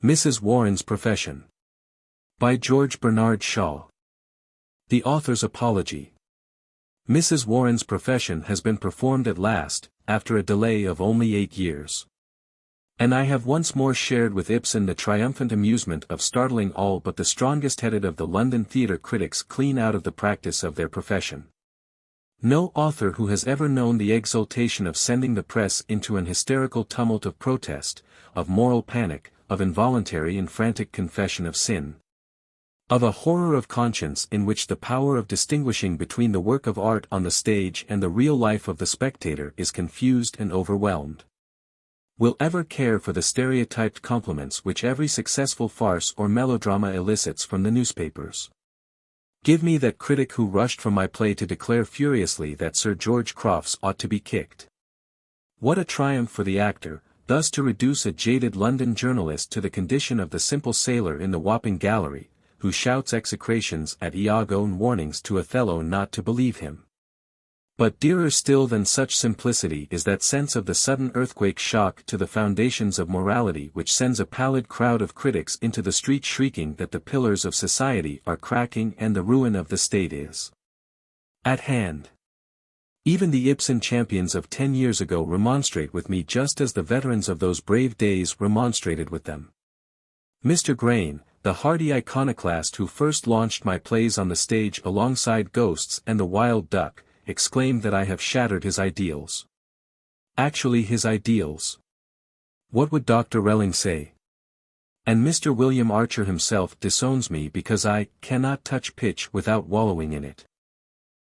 Mrs. Warren's Profession. By George Bernard Shaw. The Author's Apology. Mrs. Warren's Profession has been performed at last, after a delay of only 8 years. And I have once more shared with Ibsen the triumphant amusement of startling all but the strongest-headed of the London theatre critics clean out of the practice of their profession. No author who has ever known the exultation of sending the press into an hysterical tumult of protest, of moral panic, of involuntary and frantic confession of sin, of a horror of conscience in which the power of distinguishing between the work of art on the stage and the real life of the spectator is confused and overwhelmed, will ever care for the stereotyped compliments which every successful farce or melodrama elicits from the newspapers. Give me that critic who rushed from my play to declare furiously that Sir George Crofts ought to be kicked. What a triumph for the actor, thus to reduce a jaded London journalist to the condition of the simple sailor in the Wapping gallery, who shouts execrations at Iago and warnings to Othello not to believe him. But dearer still than such simplicity is that sense of the sudden earthquake shock to the foundations of morality which sends a pallid crowd of critics into the street shrieking that the pillars of society are cracking and the ruin of the state is at hand. Even the Ibsen champions of 10 years ago remonstrate with me just as the veterans of those brave days remonstrated with them. Mr. Grain, the hardy iconoclast who first launched my plays on the stage alongside Ghosts and The Wild Duck, exclaimed that I have shattered his ideals. Actually his ideals. What would Dr. Relling say? And Mr. William Archer himself disowns me because I cannot touch pitch without wallowing in it.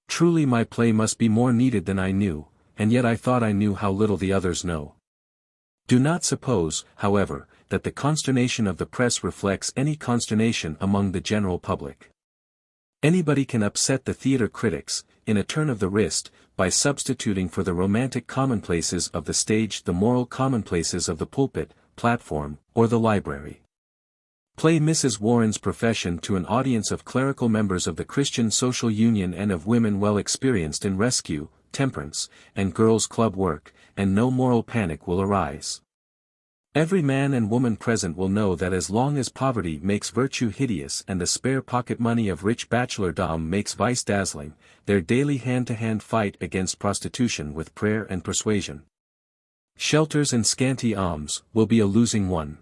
Truly my play must be more needed than I knew, and yet I thought I knew how little the others know. Do not suppose, however, that the consternation of the press reflects any consternation among the general public. Anybody can upset the theatre critics, in a turn of the wrist, by substituting for the romantic commonplaces of the stage the moral commonplaces of the pulpit, platform, or the library. Play Mrs. Warren's Profession to an audience of clerical members of the Christian Social Union and of women well experienced in rescue, temperance, and girls' club work, and no moral panic will arise. Every man and woman present will know that as long as poverty makes virtue hideous and the spare pocket money of rich bachelordom makes vice dazzling, their daily hand-to-hand fight against prostitution with prayer and persuasion, shelters and scanty alms, will be a losing one.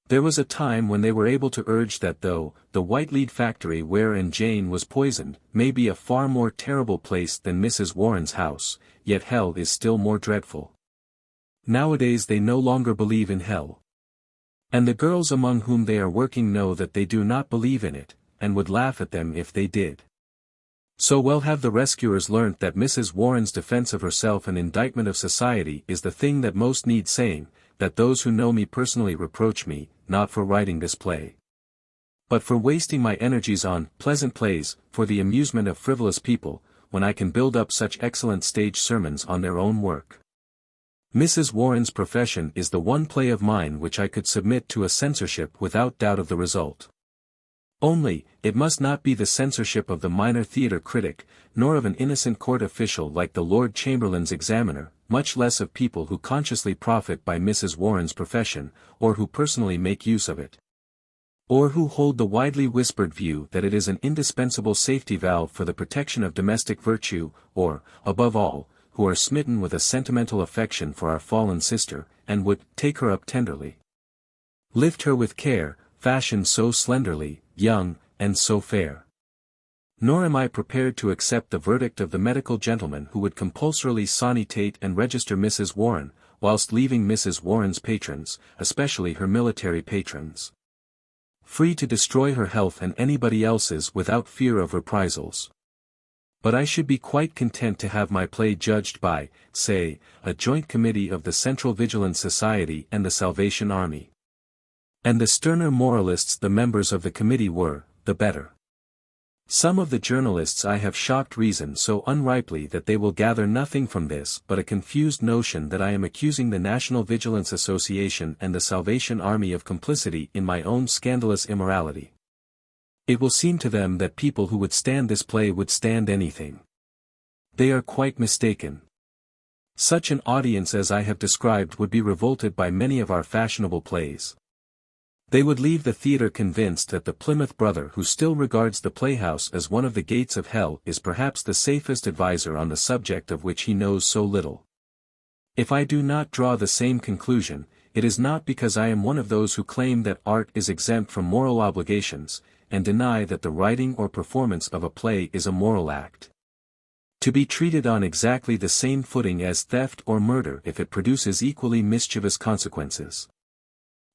There was a time when they were able to urge that though the white lead factory wherein Jane was poisoned may be a far more terrible place than Mrs. Warren's house, yet hell is still more dreadful. Nowadays they no longer believe in hell. And the girls among whom they are working know that they do not believe in it, and would laugh at them if they did. So well have the rescuers learnt that Mrs. Warren's defense of herself and indictment of society is the thing that most needs saying, that those who know me personally reproach me, not for writing this play, but for wasting my energies on pleasant plays, for the amusement of frivolous people, when I can build up such excellent stage sermons on their own work. Mrs. Warren's Profession is the one play of mine which I could submit to a censorship without doubt of the result. Only, it must not be the censorship of the minor theatre critic, nor of an innocent court official like the Lord Chamberlain's examiner, much less of people who consciously profit by Mrs. Warren's Profession, or who personally make use of it, or who hold the widely whispered view that it is an indispensable safety valve for the protection of domestic virtue, or, above all, who are smitten with a sentimental affection for our fallen sister, and would take her up tenderly, lift her with care, fashioned so slenderly, young, and so fair. Nor am I prepared to accept the verdict of the medical gentleman who would compulsorily sonnetate and register Mrs. Warren, whilst leaving Mrs. Warren's patrons, especially her military patrons, free to destroy her health and anybody else's without fear of reprisals. But I should be quite content to have my play judged by, say, a joint committee of the Central Vigilance Society and the Salvation Army. And the sterner moralists the members of the committee were, the better. Some of the journalists I have shocked reason so unripely that they will gather nothing from this but a confused notion that I am accusing the National Vigilance Association and the Salvation Army of complicity in my own scandalous immorality. It will seem to them that people who would stand this play would stand anything. They are quite mistaken. Such an audience as I have described would be revolted by many of our fashionable plays. They would leave the theatre convinced that the Plymouth Brother who still regards the playhouse as one of the gates of hell is perhaps the safest adviser on the subject of which he knows so little. If I do not draw the same conclusion, it is not because I am one of those who claim that art is exempt from moral obligations, and deny that the writing or performance of a play is a moral act, to be treated on exactly the same footing as theft or murder if it produces equally mischievous consequences.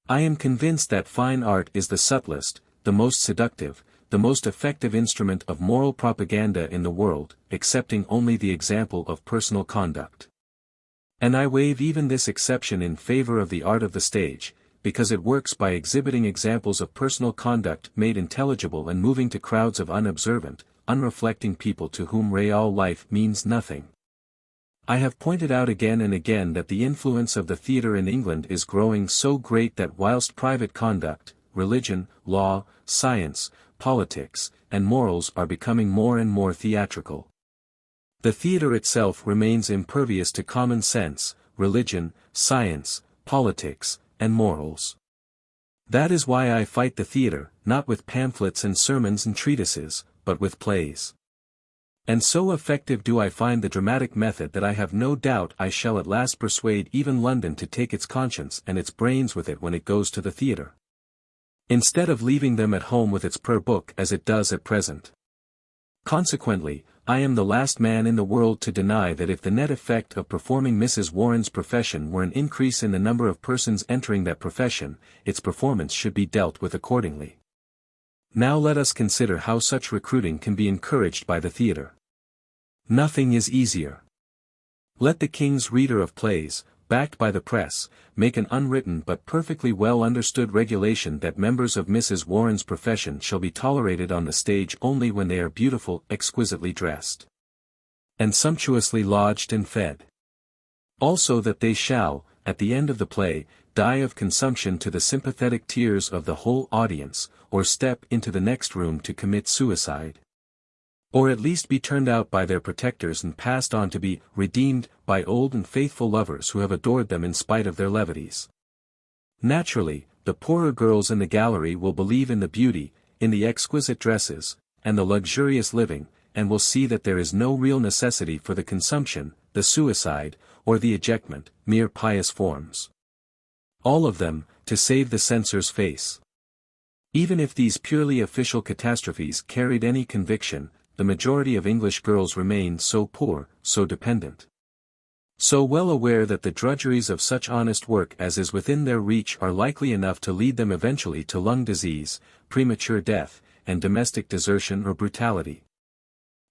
I am convinced that fine art is the subtlest, the most seductive, the most effective instrument of moral propaganda in the world, excepting only the example of personal conduct. And I waive even this exception in favor of the art of the stage, because it works by exhibiting examples of personal conduct made intelligible and moving to crowds of unobservant, unreflecting people to whom real life means nothing. I have pointed out again and again that the influence of the theatre in England is growing so great that whilst private conduct, religion, law, science, politics, and morals are becoming more and more theatrical, the theatre itself remains impervious to common sense, religion, science, politics, and morals. That is why I fight the theatre, not with pamphlets and sermons and treatises, but with plays. And so effective do I find the dramatic method that I have no doubt I shall at last persuade even London to take its conscience and its brains with it when it goes to the theatre, instead of leaving them at home with its prayer book as it does at present. Consequently, I am the last man in the world to deny that if the net effect of performing Mrs. Warren's profession were an increase in the number of persons entering that profession, its performance should be dealt with accordingly. Now let us consider how such recruiting can be encouraged by the theatre. Nothing is easier. Let the king's reader of plays, backed by the press, make an unwritten but perfectly well understood regulation that members of Mrs. Warren's profession shall be tolerated on the stage only when they are beautiful, exquisitely dressed, and sumptuously lodged and fed. Also that they shall, at the end of the play, die of consumption to the sympathetic tears of the whole audience, or step into the next room to commit suicide, or at least be turned out by their protectors and passed on to be redeemed by old and faithful lovers who have adored them in spite of their levities. Naturally, the poorer girls in the gallery will believe in the beauty, in the exquisite dresses, and the luxurious living, and will see that there is no real necessity for the consumption, the suicide, or the ejectment, mere pious forms. All of them, to save the censor's face. Even if these purely official catastrophes carried any conviction, the majority of English girls remain so poor, so dependent, so well aware that the drudgeries of such honest work as is within their reach are likely enough to lead them eventually to lung disease, premature death, and domestic desertion or brutality,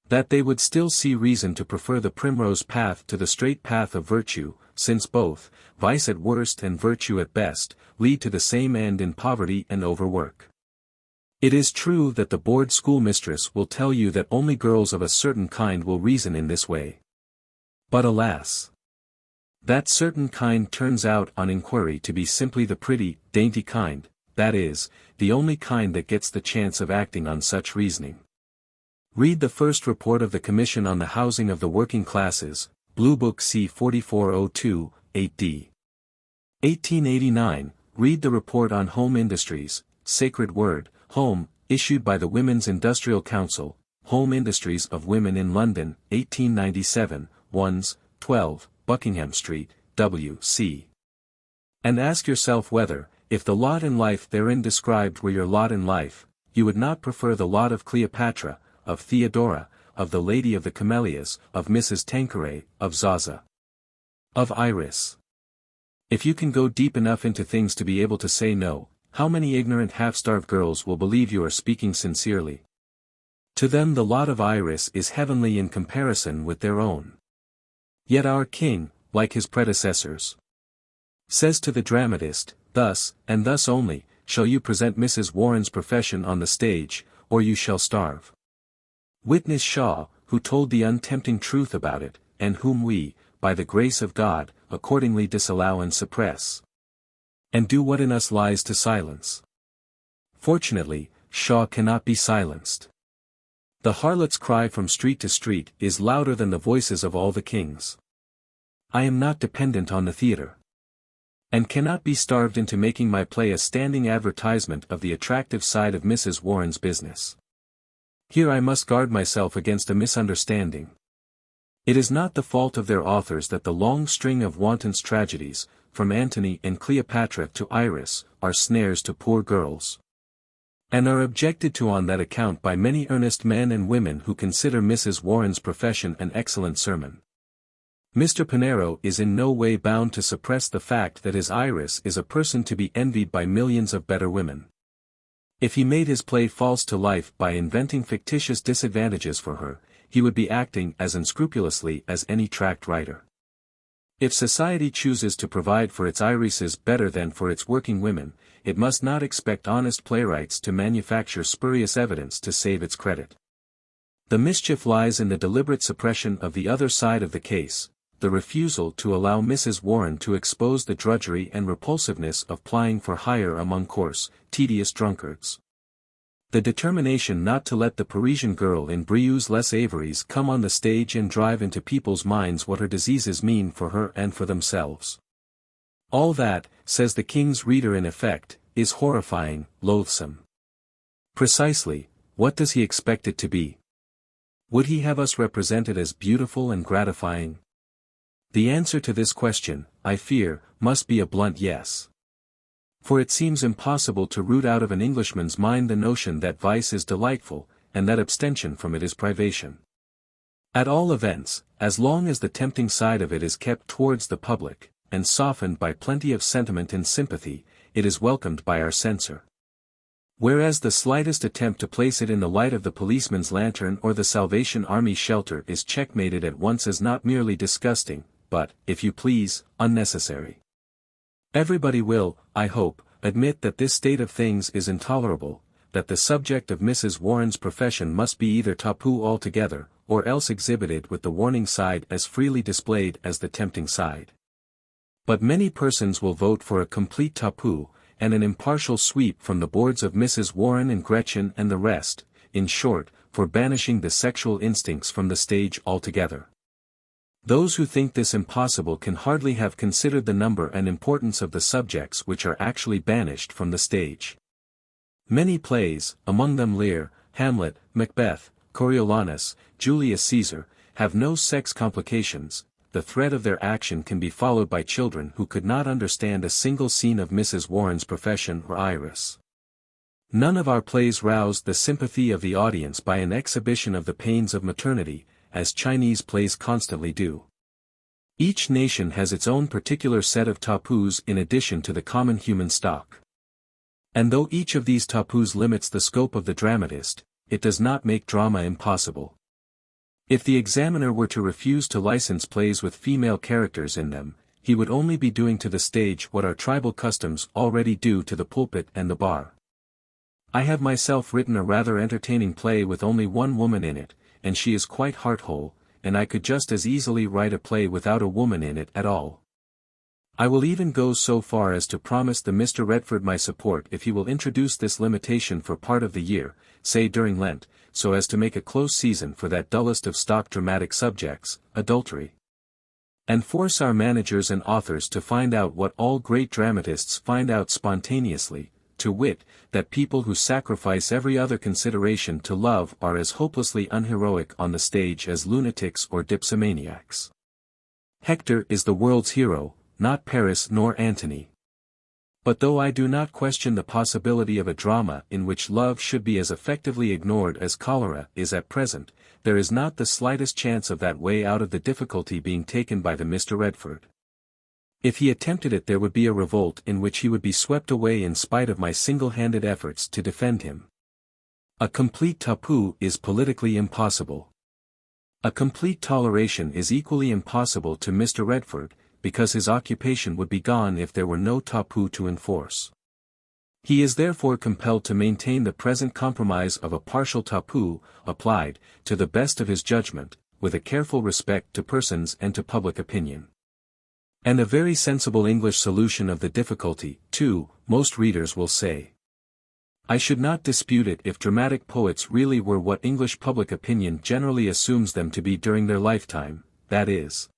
that they would still see reason to prefer the primrose path to the straight path of virtue, since both, vice at worst and virtue at best, lead to the same end in poverty and overwork. It is true that the board schoolmistress will tell you that only girls of a certain kind will reason in this way. But alas! That certain kind turns out on inquiry to be simply the pretty, dainty kind, that is, the only kind that gets the chance of acting on such reasoning. Read the first report of the Commission on the Housing of the Working Classes, Blue Book C 4402, 8d. 1889, read the report on Home Industries, Sacred Word, Home, issued by the Women's Industrial Council, Home Industries of Women in London, 1897, 1s, 12, Buckingham Street, W.C. And ask yourself whether, if the lot in life therein described were your lot in life, you would not prefer the lot of Cleopatra, of Theodora, of the Lady of the Camellias, of Mrs. Tanqueray, of Zaza, of Iris. If you can go deep enough into things to be able to say no, how many ignorant half-starved girls will believe you are speaking sincerely? To them the lot of Iris is heavenly in comparison with their own. Yet our king, like his predecessors, says to the dramatist, thus, and thus only, shall you present Mrs. Warren's profession on the stage, or you shall starve. Witness Shaw, who told the untempting truth about it, and whom we, by the grace of God, accordingly disallow and suppress, and do what in us lies to silence. Fortunately, Shaw cannot be silenced. The harlot's cry from street to street is louder than the voices of all the kings. I am not dependent on the theatre. and cannot be starved into making my play a standing advertisement of the attractive side of Mrs. Warren's business. Here I must guard myself against a misunderstanding. It is not the fault of their authors that the long string of wanton tragedies, from Antony and Cleopatra to Iris, are snares to poor girls, and are objected to on that account by many earnest men and women who consider Mrs. Warren's profession an excellent sermon. Mr. Pinero is in no way bound to suppress the fact that his Iris is a person to be envied by millions of better women. If he made his play false to life by inventing fictitious disadvantages for her, he would be acting as unscrupulously as any tract writer. If society chooses to provide for its irises better than for its working women, it must not expect honest playwrights to manufacture spurious evidence to save its credit. The mischief lies in the deliberate suppression of the other side of the case, the refusal to allow Mrs. Warren to expose the drudgery and repulsiveness of plying for hire among coarse, tedious drunkards. The determination not to let the Parisian girl in Briouze-les-Averies come on the stage and drive into people's minds what her diseases mean for her and for themselves. All that, says the King's reader in effect, is horrifying, loathsome. Precisely, what does he expect it to be? Would he have us represented as beautiful and gratifying? The answer to this question, I fear, must be a blunt yes. For it seems impossible to root out of an Englishman's mind the notion that vice is delightful, and that abstention from it is privation. At all events, as long as the tempting side of it is kept towards the public, and softened by plenty of sentiment and sympathy, it is welcomed by our censor. Whereas the slightest attempt to place it in the light of the policeman's lantern or the Salvation Army shelter is checkmated at once as not merely disgusting, but, if you please, unnecessary. Everybody will, I hope, admit that this state of things is intolerable, that the subject of Mrs. Warren's profession must be either taboo altogether, or else exhibited with the warning side as freely displayed as the tempting side. But many persons will vote for a complete taboo, and an impartial sweep from the boards of Mrs. Warren and Gretchen and the rest, in short, for banishing the sexual instincts from the stage altogether. Those who think this impossible can hardly have considered the number and importance of the subjects which are actually banished from the stage. Many plays, among them Lear, Hamlet, Macbeth, Coriolanus, Julius Caesar, have no sex complications. The thread of their action can be followed by children who could not understand a single scene of Mrs. Warren's profession or Iris. None of our plays roused the sympathy of the audience by an exhibition of the pains of maternity, as Chinese plays constantly do. Each nation has its own particular set of taboos in addition to the common human stock. And though each of these taboos limits the scope of the dramatist, it does not make drama impossible. If the examiner were to refuse to license plays with female characters in them, he would only be doing to the stage what our tribal customs already do to the pulpit and the bar. I have myself written a rather entertaining play with only one woman in it, and she is quite heart-whole, and I could just as easily write a play without a woman in it at all. I will even go so far as to promise the Mr. Redford my support if he will introduce this limitation for part of the year, say during Lent, so as to make a close season for that dullest of stock dramatic subjects, adultery. And force our managers and authors to find out what all great dramatists find out spontaneously, to wit, that people who sacrifice every other consideration to love are as hopelessly unheroic on the stage as lunatics or dipsomaniacs. Hector is the world's hero, not Paris nor Antony. But though I do not question the possibility of a drama in which love should be as effectively ignored as cholera is at present, there is not the slightest chance of that way out of the difficulty being taken by the Mr. Redford. If he attempted it there would be a revolt in which he would be swept away in spite of my single-handed efforts to defend him. A complete taboo is politically impossible. A complete toleration is equally impossible to Mr. Redford, because his occupation would be gone if there were no taboo to enforce. He is therefore compelled to maintain the present compromise of a partial taboo, applied, to the best of his judgment, with a careful respect to persons and to public opinion. And a very sensible English solution of the difficulty, too, most readers will say. I should not dispute it if dramatic poets really were what English public opinion generally assumes them to be during their lifetime, that is,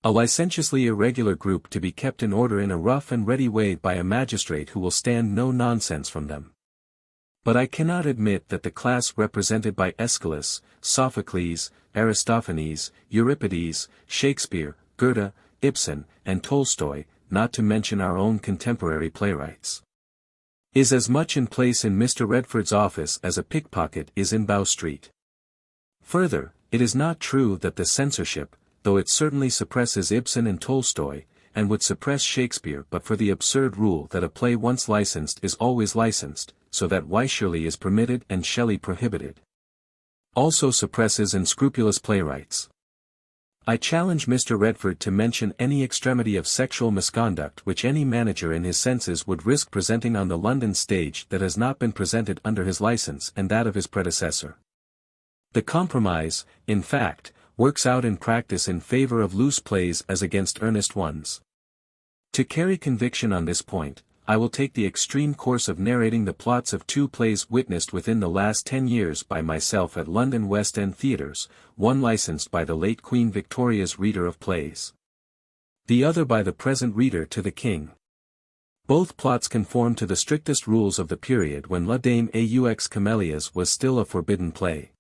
A licentiously irregular group to be kept in order in a rough and ready way by a magistrate who will stand no nonsense from them. But I cannot admit that the class represented by Aeschylus, Sophocles, Aristophanes, Euripides, Shakespeare, Goethe, Ibsen, and Tolstoy, not to mention our own contemporary playwrights, is as much in place in Mr. Redford's office as a pickpocket is in Bow Street. Further, it is not true that the censorship, though it certainly suppresses Ibsen and Tolstoy, and would suppress Shakespeare but for the absurd rule that a play once licensed is always licensed, so that Wycherley is permitted and Shelley prohibited, also suppresses unscrupulous playwrights. I challenge Mr. Redford to mention any extremity of sexual misconduct which any manager in his senses would risk presenting on the London stage that has not been presented under his license and that of his predecessor. The compromise, in fact, works out in practice in favor of loose plays as against earnest ones. To carry conviction on this point, I will take the extreme course of narrating the plots of two plays witnessed within the last 10 years by myself at London West End theatres, one licensed by the late Queen Victoria's reader of plays, the other by the present reader to the King. Both plots conform to the strictest rules of the period when La Dame aux Camélias was still a forbidden play,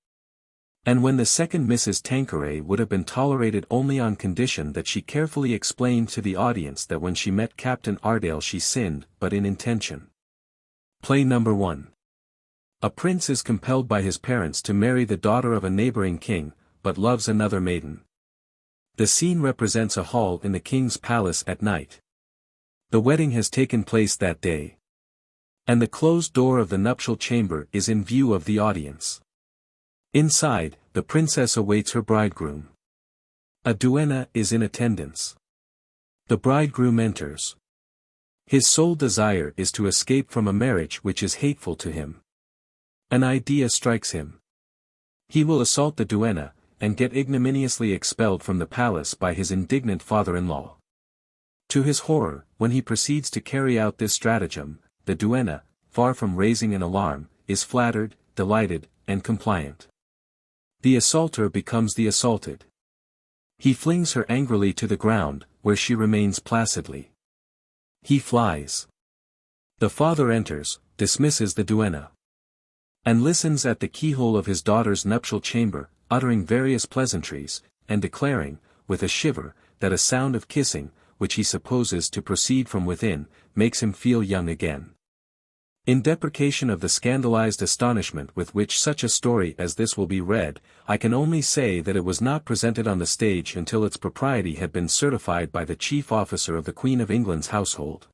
and when the second Mrs. Tanqueray would have been tolerated only on condition that she carefully explained to the audience that when she met Captain Ardale she sinned, but in intention. Play number 1. A prince is compelled by his parents to marry the daughter of a neighboring king, but loves another maiden. The scene represents a hall in the king's palace at night. The wedding has taken place that day, and the closed door of the nuptial chamber is in view of the audience. Inside, the princess awaits her bridegroom. A duenna is in attendance. The bridegroom enters. His sole desire is to escape from a marriage which is hateful to him. An idea strikes him. He will assault the duenna, and get ignominiously expelled from the palace by his indignant father-in-law. To his horror, when he proceeds to carry out this stratagem, the duenna, far from raising an alarm, is flattered, delighted, and compliant. The assaulter becomes the assaulted. He flings her angrily to the ground, where she remains placidly. He flies. The father enters, dismisses the duenna, and listens at the keyhole of his daughter's nuptial chamber, uttering various pleasantries, and declaring, with a shiver, that a sound of kissing, which he supposes to proceed from within, makes him feel young again. In deprecation of the scandalized astonishment with which such a story as this will be read, I can only say that it was not presented on the stage until its propriety had been certified by the chief officer of the Queen of England's household.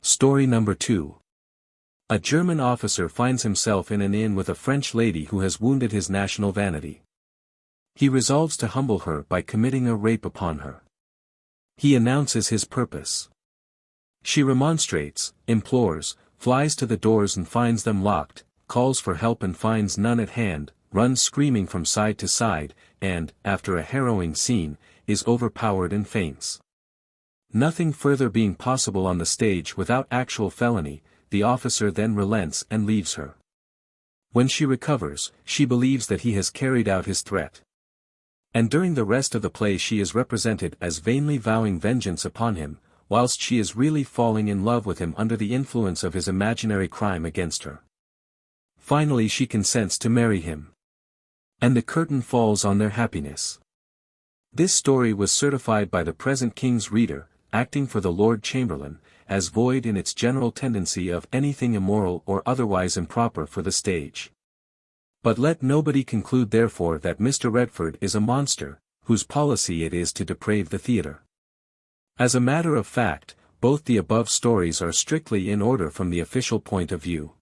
Story number 2. A German officer finds himself in an inn with a French lady who has wounded his national vanity. He resolves to humble her by committing a rape upon her. He announces his purpose. She remonstrates, implores, flies to the doors and finds them locked, calls for help and finds none at hand, runs screaming from side to side, and, after a harrowing scene, is overpowered and faints. Nothing further being possible on the stage without actual felony, the officer then relents and leaves her. When she recovers, she believes that he has carried out his threat. And during the rest of the play she is represented as vainly vowing vengeance upon him, whilst she is really falling in love with him under the influence of his imaginary crime against her. Finally she consents to marry him. And the curtain falls on their happiness. This story was certified by the present King's Reader, acting for the Lord Chamberlain, as void in its general tendency of anything immoral or otherwise improper for the stage. But let nobody conclude therefore that Mr. Redford is a monster, whose policy it is to deprave the theatre. As a matter of fact, both the above stories are strictly in order from the official point of view.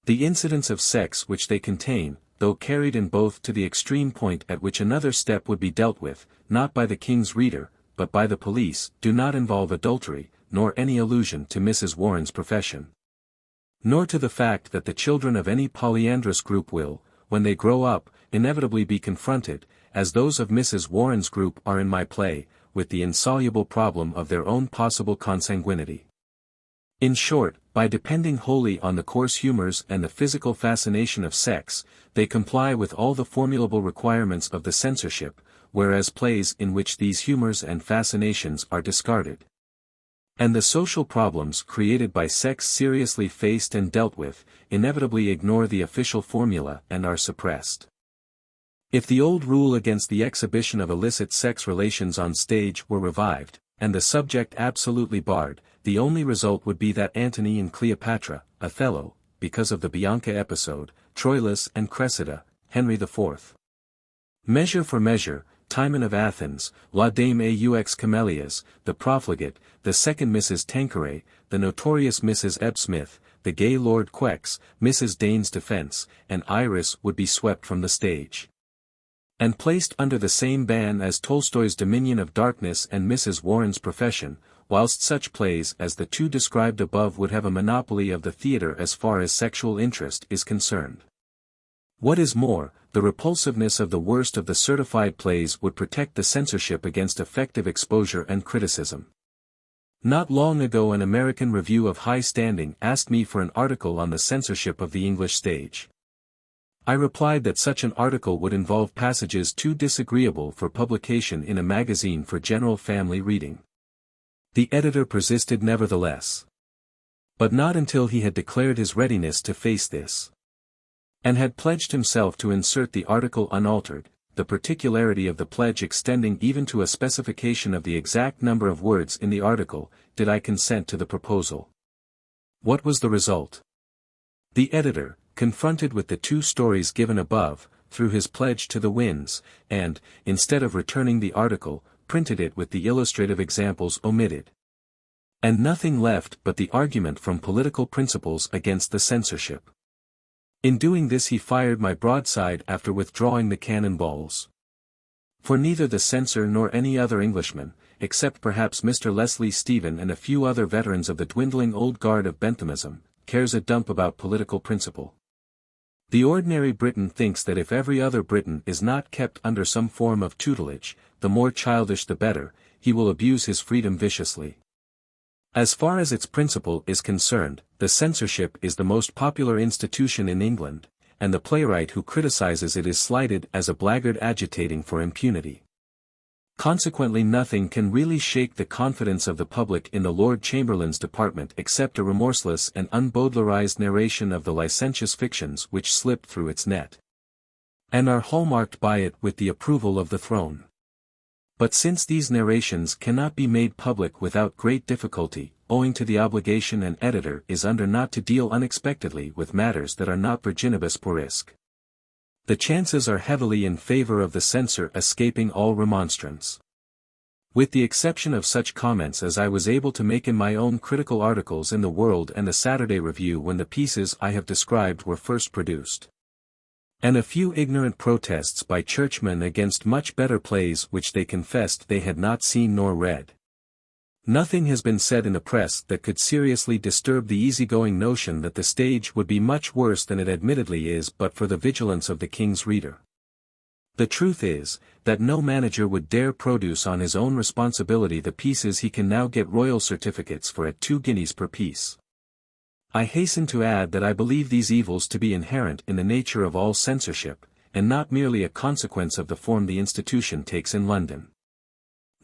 The incidents of sex which they contain, though carried in both to the extreme point at which another step would be dealt with, not by the King's Reader, but by the police, do not involve adultery, nor any allusion to Mrs. Warren's profession, nor to the fact that the children of any polyandrous group will, when they grow up, inevitably be confronted, as those of Mrs. Warren's group are in my play, with the insoluble problem of their own possible consanguinity. In short, by depending wholly on the coarse humors and the physical fascination of sex, they comply with all the formulable requirements of the censorship, whereas plays in which these humors and fascinations are discarded. And the social problems created by sex seriously faced and dealt with, inevitably ignore the official formula and are suppressed. If the old rule against the exhibition of illicit sex relations on stage were revived, and the subject absolutely barred, the only result would be that Antony and Cleopatra, Othello, because of the Bianca episode, Troilus and Cressida, Henry IV. Measure for Measure, Timon of Athens, La Dame aux Camélias, The Profligate, the second Mrs. Tanqueray, the notorious Mrs. Ebb Smith, the gay Lord Quex, Mrs. Dane's Defense, and Iris would be swept from the stage and placed under the same ban as Tolstoy's Dominion of Darkness and Mrs. Warren's Profession, whilst such plays as the two described above would have a monopoly of the theatre as far as sexual interest is concerned. What is more, the repulsiveness of the worst of the certified plays would protect the censorship against effective exposure and criticism. Not long ago an American review of high standing asked me for an article on the censorship of the English stage. I replied that such an article would involve passages too disagreeable for publication in a magazine for general family reading. The editor persisted nevertheless. But not until he had declared his readiness to face this, and had pledged himself to insert the article unaltered, the particularity of the pledge extending even to a specification of the exact number of words in the article, did I consent to the proposal. What was the result? The editor, confronted with the two stories given above, threw his pledge to the winds, and, instead of returning the article, printed it with the illustrative examples omitted. And nothing left but the argument from political principles against the censorship. In doing this he fired my broadside after withdrawing the cannonballs. For neither the censor nor any other Englishman, except perhaps Mr. Leslie Stephen and a few other veterans of the dwindling old guard of Benthamism, cares a dump about political principle. The ordinary Briton thinks that if every other Briton is not kept under some form of tutelage, the more childish the better, he will abuse his freedom viciously. As far as its principle is concerned, the censorship is the most popular institution in England, and the playwright who criticizes it is slighted as a blackguard agitating for impunity. Consequently nothing can really shake the confidence of the public in the Lord Chamberlain's department except a remorseless and unbowdlerized narration of the licentious fictions which slip through its net, and are hallmarked by it with the approval of the throne. But since these narrations cannot be made public without great difficulty, owing to the obligation an editor is under not to deal unexpectedly with matters that are not virginibus puerisque, the chances are heavily in favor of the censor escaping all remonstrance. With the exception of such comments as I was able to make in my own critical articles in the World and the Saturday Review when the pieces I have described were first produced, and a few ignorant protests by churchmen against much better plays which they confessed they had not seen nor read, nothing has been said in the press that could seriously disturb the easygoing notion that the stage would be much worse than it admittedly is but for the vigilance of the King's reader. The truth is, that no manager would dare produce on his own responsibility the pieces he can now get royal certificates for at 2 guineas per piece. I hasten to add that I believe these evils to be inherent in the nature of all censorship, and not merely a consequence of the form the institution takes in London.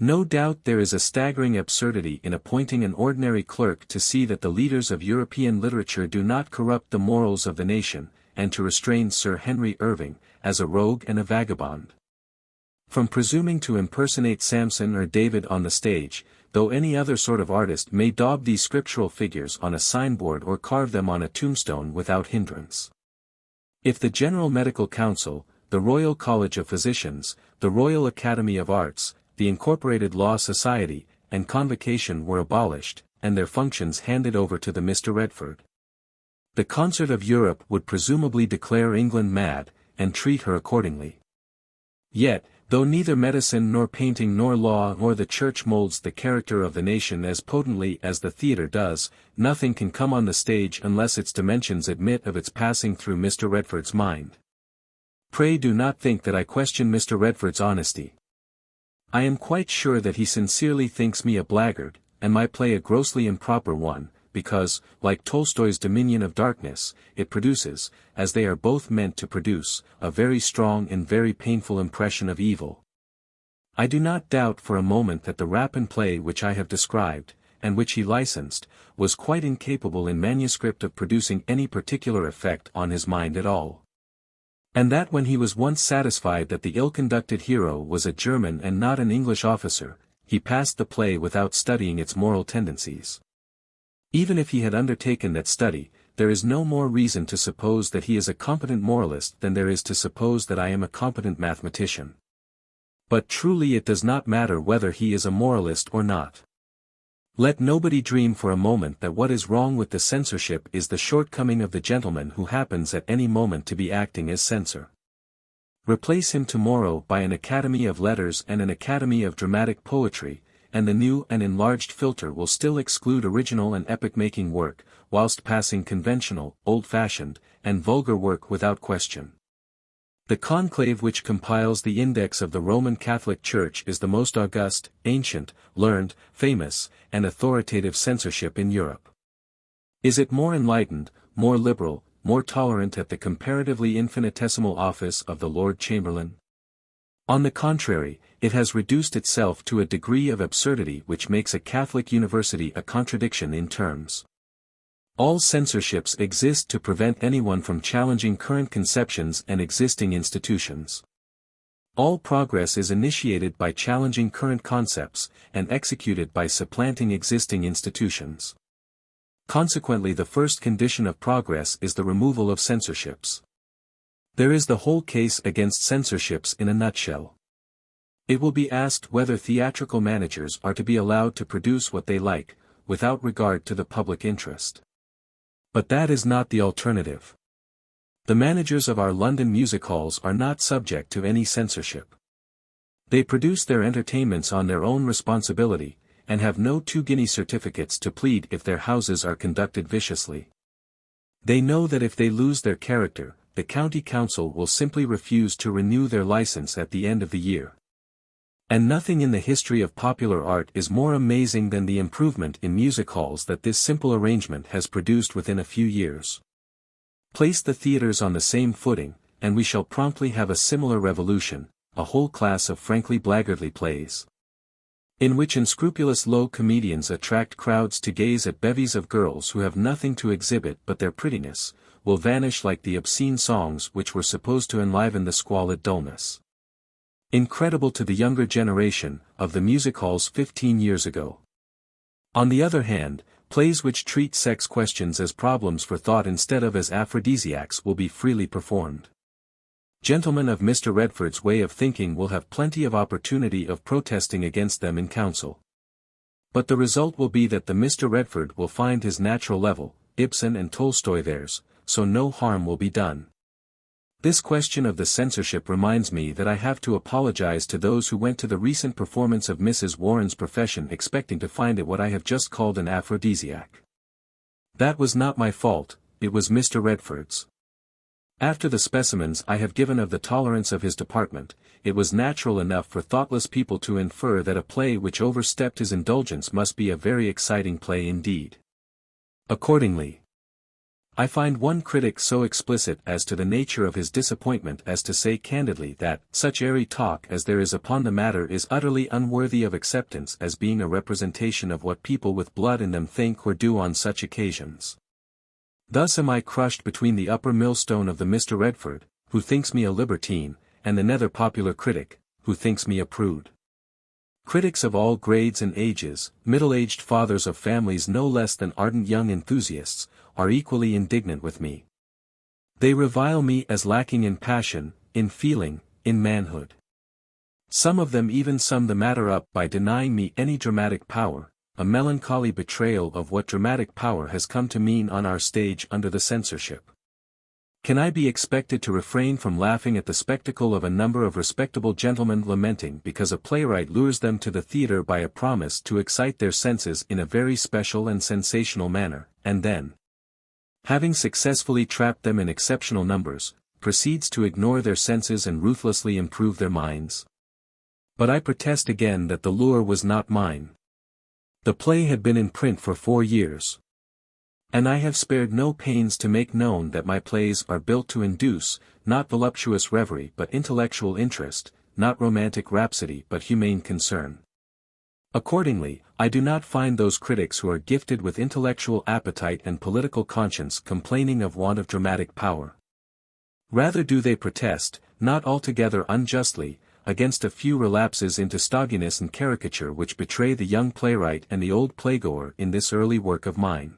No doubt there is a staggering absurdity in appointing an ordinary clerk to see that the leaders of European literature do not corrupt the morals of the nation, and to restrain Sir Henry Irving, as a rogue and a vagabond, from presuming to impersonate Samson or David on the stage, though any other sort of artist may daub these scriptural figures on a signboard or carve them on a tombstone without hindrance. If the General Medical Council, the Royal College of Physicians, the Royal Academy of Arts, the Incorporated Law Society, and Convocation were abolished, and their functions handed over to the Mr. Redford, the Concert of Europe would presumably declare England mad, and treat her accordingly. Yet, though neither medicine nor painting nor law nor the church molds the character of the nation as potently as the theatre does, nothing can come on the stage unless its dimensions admit of its passing through Mr. Redford's mind. Pray do not think that I question Mr. Redford's honesty. I am quite sure that he sincerely thinks me a blackguard, and my play a grossly improper one, because, like Tolstoy's Dominion of Darkness, it produces, as they are both meant to produce, a very strong and very painful impression of evil. I do not doubt for a moment that the rapine play which I have described, and which he licensed, was quite incapable in manuscript of producing any particular effect on his mind at all. And that when he was once satisfied that the ill-conducted hero was a German and not an English officer, he passed the play without studying its moral tendencies. Even if he had undertaken that study, there is no more reason to suppose that he is a competent moralist than there is to suppose that I am a competent mathematician. But truly it does not matter whether he is a moralist or not. Let nobody dream for a moment that what is wrong with the censorship is the shortcoming of the gentleman who happens at any moment to be acting as censor. Replace him tomorrow by an Academy of Letters and an Academy of Dramatic Poetry, and the new and enlarged filter will still exclude original and epoch-making work, whilst passing conventional, old-fashioned, and vulgar work without question. The conclave which compiles the index of the Roman Catholic Church is the most august, ancient, learned, famous, and authoritative censorship in Europe. Is it more enlightened, more liberal, more tolerant at the comparatively infinitesimal office of the Lord Chamberlain? On the contrary, it has reduced itself to a degree of absurdity which makes a Catholic university a contradiction in terms. All censorships exist to prevent anyone from challenging current conceptions and existing institutions. All progress is initiated by challenging current concepts, and executed by supplanting existing institutions. Consequently, the first condition of progress is the removal of censorships. There is the whole case against censorships in a nutshell. It will be asked whether theatrical managers are to be allowed to produce what they like, without regard to the public interest. But that is not the alternative. The managers of our London music halls are not subject to any censorship. They produce their entertainments on their own responsibility, and have no 2-guinea certificates to plead if their houses are conducted viciously. They know that if they lose their character, the county council will simply refuse to renew their license at the end of the year. And nothing in the history of popular art is more amazing than the improvement in music halls that this simple arrangement has produced within a few years. Place the theatres on the same footing, and we shall promptly have a similar revolution, a whole class of frankly blackguardly plays, in which unscrupulous low comedians attract crowds to gaze at bevies of girls who have nothing to exhibit but their prettiness, will vanish like the obscene songs which were supposed to enliven the squalid dullness, incredible to the younger generation, of the music halls 15 years ago. On the other hand, plays which treat sex questions as problems for thought instead of as aphrodisiacs will be freely performed. Gentlemen of Mr. Redford's way of thinking will have plenty of opportunity of protesting against them in council. But the result will be that the Mr. Redford will find his natural level, Ibsen and Tolstoy theirs, so no harm will be done. This question of the censorship reminds me that I have to apologize to those who went to the recent performance of Mrs. Warren's Profession expecting to find it what I have just called an aphrodisiac. That was not my fault, it was Mr. Redford's. After the specimens I have given of the tolerance of his department, it was natural enough for thoughtless people to infer that a play which overstepped his indulgence must be a very exciting play indeed. Accordingly, I find one critic so explicit as to the nature of his disappointment as to say candidly that such airy talk as there is upon the matter is utterly unworthy of acceptance as being a representation of what people with blood in them think or do on such occasions. Thus am I crushed between the upper millstone of the Mr. Redford, who thinks me a libertine, and the nether popular critic, who thinks me a prude. Critics of all grades and ages, middle-aged fathers of families no less than ardent young enthusiasts, are equally indignant with me. They revile me as lacking in passion, in feeling, in manhood. Some of them even sum the matter up by denying me any dramatic power, a melancholy betrayal of what dramatic power has come to mean on our stage under the censorship. Can I be expected to refrain from laughing at the spectacle of a number of respectable gentlemen lamenting because a playwright lures them to the theatre by a promise to excite their senses in a very special and sensational manner, and then, having successfully trapped them in exceptional numbers, proceeds to ignore their senses and ruthlessly improve their minds? But I protest again that the lure was not mine. The play had been in print for 4 years. And I have spared no pains to make known that my plays are built to induce, not voluptuous reverie but intellectual interest, not romantic rhapsody but humane concern. Accordingly, I do not find those critics who are gifted with intellectual appetite and political conscience complaining of want of dramatic power. Rather do they protest, not altogether unjustly, against a few relapses into stodginess and caricature which betray the young playwright and the old playgoer in this early work of mine.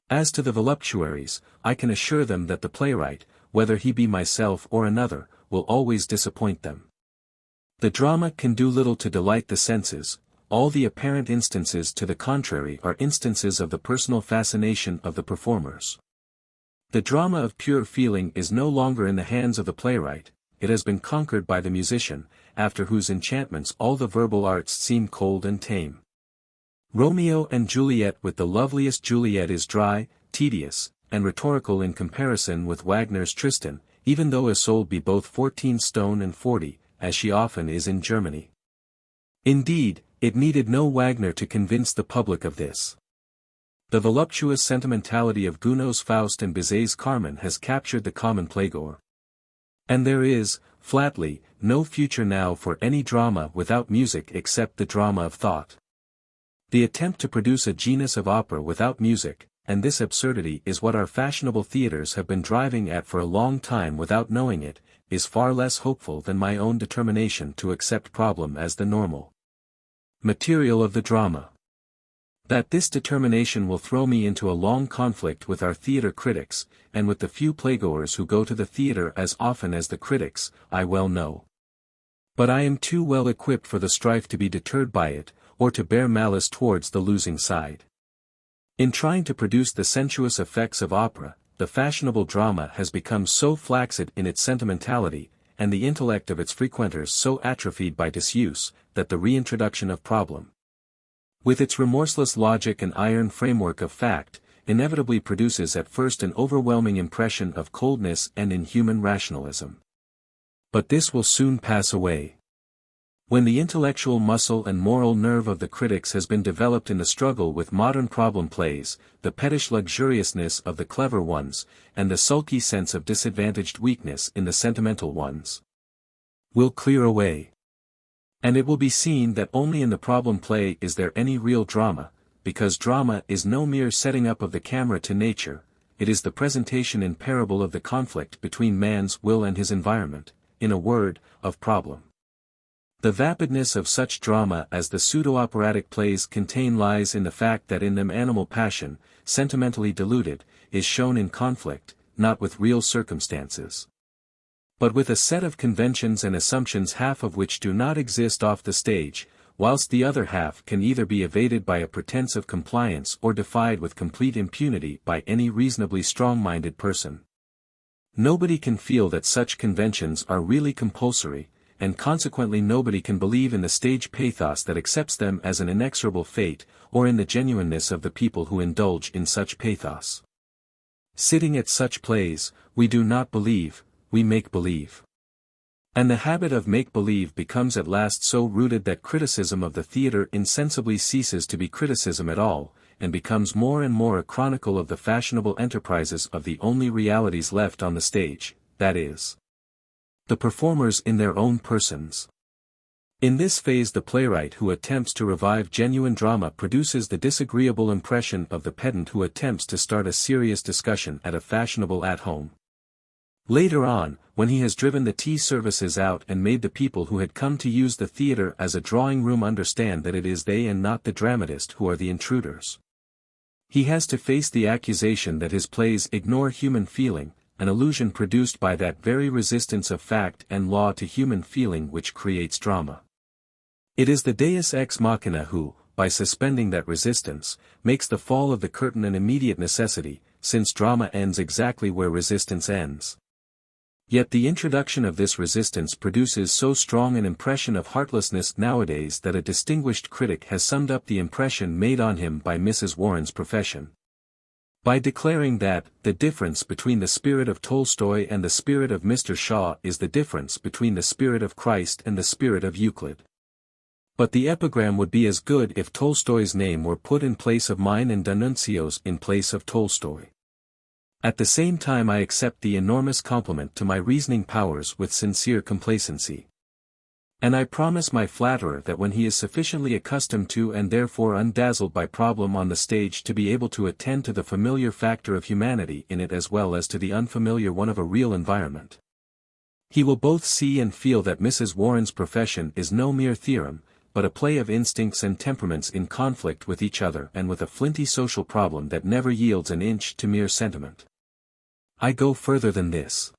As to the voluptuaries, I can assure them that the playwright, whether he be myself or another, will always disappoint them. The drama can do little to delight the senses. All the apparent instances to the contrary are instances of the personal fascination of the performers. The drama of pure feeling is no longer in the hands of the playwright, it has been conquered by the musician, after whose enchantments all the verbal arts seem cold and tame. Romeo and Juliet with the loveliest Juliet is dry, tedious, and rhetorical in comparison with Wagner's Tristan, even though Isolde be both 14 stone and 40, as she often is in Germany. Indeed, it needed no Wagner to convince the public of this. The voluptuous sentimentality of Gounod's Faust and Bizet's Carmen has captured the common playgoer. And there is, flatly, no future now for any drama without music except the drama of thought. The attempt to produce a genus of opera without music, and this absurdity is what our fashionable theatres have been driving at for a long time without knowing it, is far less hopeful than my own determination to accept problem as the normal material of the drama. That this determination will throw me into a long conflict with our theatre critics, and with the few playgoers who go to the theatre as often as the critics, I well know. But I am too well equipped for the strife to be deterred by it, or to bear malice towards the losing side. In trying to produce the sensuous effects of opera, the fashionable drama has become so flaccid in its sentimentality, and the intellect of its frequenters so atrophied by disuse, that the reintroduction of problem, with its remorseless logic and iron framework of fact, inevitably produces at first an overwhelming impression of coldness and inhuman rationalism. But this will soon pass away. When the intellectual muscle and moral nerve of the critics has been developed in the struggle with modern problem plays, the pettish luxuriousness of the clever ones, and the sulky sense of disadvantaged weakness in the sentimental ones, will clear away. And it will be seen that only in the problem play is there any real drama, because drama is no mere setting up of the camera to nature, it is the presentation in parable of the conflict between man's will and his environment, in a word, of problem. The vapidness of such drama as the pseudo-operatic plays contain lies in the fact that in them animal passion, sentimentally diluted, is shown in conflict, not with real circumstances, but with a set of conventions and assumptions half of which do not exist off the stage, whilst the other half can either be evaded by a pretense of compliance or defied with complete impunity by any reasonably strong-minded person. Nobody can feel that such conventions are really compulsory, and consequently nobody can believe in the stage pathos that accepts them as an inexorable fate, or in the genuineness of the people who indulge in such pathos. Sitting at such plays, we do not believe, we make believe. And the habit of make-believe becomes at last so rooted that criticism of the theatre insensibly ceases to be criticism at all, and becomes more and more a chronicle of the fashionable enterprises of the only realities left on the stage, that is, the performers in their own persons. In this phase the playwright who attempts to revive genuine drama produces the disagreeable impression of the pedant who attempts to start a serious discussion at a fashionable at-home. Later on, when he has driven the tea services out and made the people who had come to use the theatre as a drawing-room understand that it is they and not the dramatist who are the intruders, he has to face the accusation that his plays ignore human feeling, an illusion produced by that very resistance of fact and law to human feeling which creates drama. It is the deus ex machina who, by suspending that resistance, makes the fall of the curtain an immediate necessity, since drama ends exactly where resistance ends. Yet the introduction of this resistance produces so strong an impression of heartlessness nowadays that a distinguished critic has summed up the impression made on him by Mrs. Warren's profession, by declaring that, the difference between the spirit of Tolstoy and the spirit of Mr. Shaw is the difference between the spirit of Christ and the spirit of Euclid. But the epigram would be as good if Tolstoy's name were put in place of mine and D'Annunzio's in place of Tolstoy. At the same time I accept the enormous compliment to my reasoning powers with sincere complacency. And I promise my flatterer that when he is sufficiently accustomed to and therefore undazzled by problem on the stage to be able to attend to the familiar factor of humanity in it as well as to the unfamiliar one of a real environment, he will both see and feel that Mrs. Warren's profession is no mere theorem, but a play of instincts and temperaments in conflict with each other and with a flinty social problem that never yields an inch to mere sentiment. I go further than this.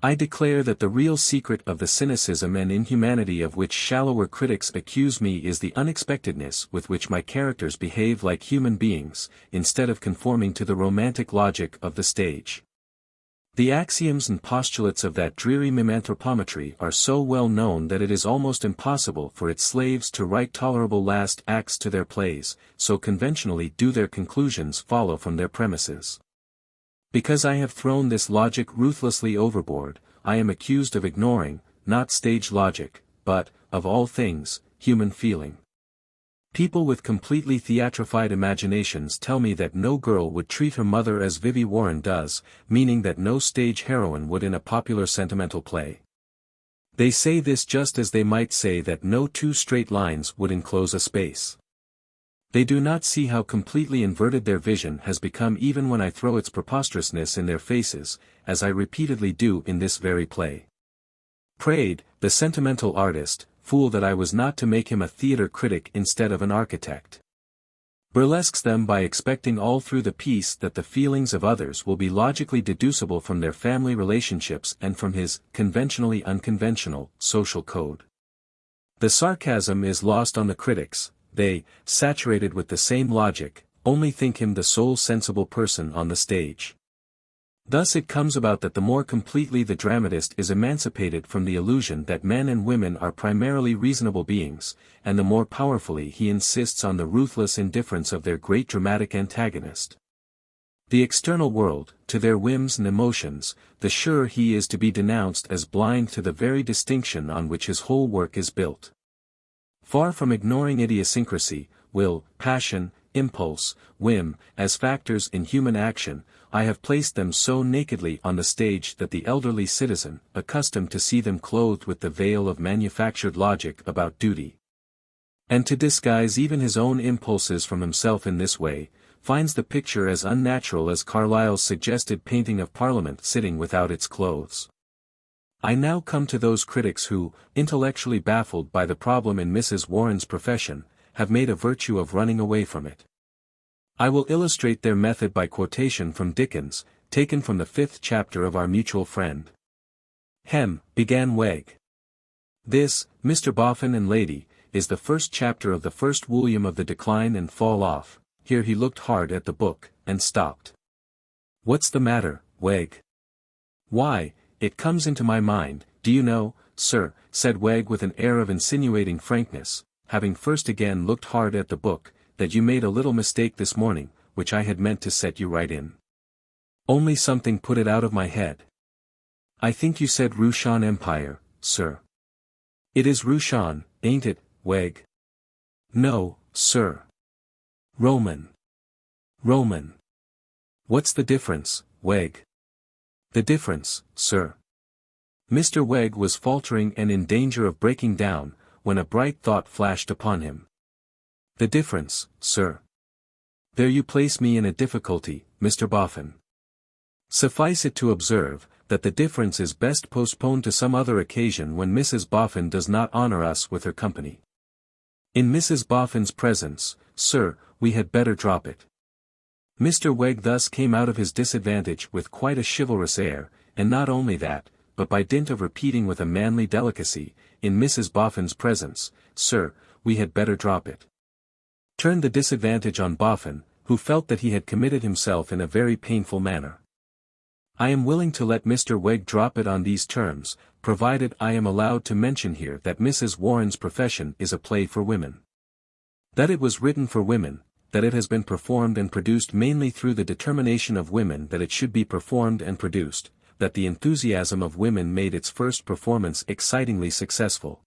I declare that the real secret of the cynicism and inhumanity of which shallower critics accuse me is the unexpectedness with which my characters behave like human beings, instead of conforming to the romantic logic of the stage. The axioms and postulates of that dreary mimanthropometry are so well known that it is almost impossible for its slaves to write tolerable last acts to their plays, so conventionally do their conclusions follow from their premises. Because I have thrown this logic ruthlessly overboard, I am accused of ignoring, not stage logic, but, of all things, human feeling. People with completely theatrified imaginations tell me that no girl would treat her mother as Vivie Warren does, meaning that no stage heroine would in a popular sentimental play. They say this just as they might say that no two straight lines would enclose a space. They do not see how completely inverted their vision has become even when I throw its preposterousness in their faces, as I repeatedly do in this very play. Praed, the sentimental artist, fool that I was not to make him a theatre critic instead of an architect. Burlesques them by expecting all through the piece that the feelings of others will be logically deducible from their family relationships and from his, conventionally unconventional, social code. The sarcasm is lost on the critics. They, saturated with the same logic, only think him the sole sensible person on the stage. Thus it comes about that the more completely the dramatist is emancipated from the illusion that men and women are primarily reasonable beings, and the more powerfully he insists on the ruthless indifference of their great dramatic antagonist. The external world, to their whims and emotions, the surer he is to be denounced as blind to the very distinction on which his whole work is built. Far from ignoring idiosyncrasy, will, passion, impulse, whim, as factors in human action, I have placed them so nakedly on the stage that the elderly citizen, accustomed to see them clothed with the veil of manufactured logic about duty, and to disguise even his own impulses from himself in this way, finds the picture as unnatural as Carlyle's suggested painting of Parliament sitting without its clothes. I now come to those critics who, intellectually baffled by the problem in Mrs. Warren's profession, have made a virtue of running away from it. I will illustrate their method by quotation from Dickens, taken from the 5th chapter of Our Mutual Friend. Began Wegg. This, Mr. Boffin and Lady, is the first chapter of the first volume of The Decline and Fall Off. Here he looked hard at the book, and stopped. What's the matter, Wegg? Why, it comes into my mind, do you know, sir, said Wegg with an air of insinuating frankness, having first again looked hard at the book, that you made a little mistake this morning, which I had meant to set you right in. Only something put it out of my head. I think you said Rushan Empire, sir. It is Rushan, ain't it, Wegg? No, sir. Roman. Roman. What's the difference, Wegg? The difference, sir. Mr. Wegg was faltering and in danger of breaking down, when a bright thought flashed upon him. The difference, sir. There you place me in a difficulty, Mr. Boffin. Suffice it to observe, that the difference is best postponed to some other occasion when Mrs. Boffin does not honor us with her company. In Mrs. Boffin's presence, sir, we had better drop it. Mr. Wegg thus came out of his disadvantage with quite a chivalrous air, and not only that, but by dint of repeating with a manly delicacy, in Mrs. Boffin's presence, sir, we had better drop it. Turned the disadvantage on Boffin, who felt that he had committed himself in a very painful manner. I am willing to let Mr. Wegg drop it on these terms, provided I am allowed to mention here that Mrs. Warren's profession is a play for women. That it was written for women, that it has been performed and produced mainly through the determination of women that it should be performed and produced, that the enthusiasm of women made its first performance excitingly successful.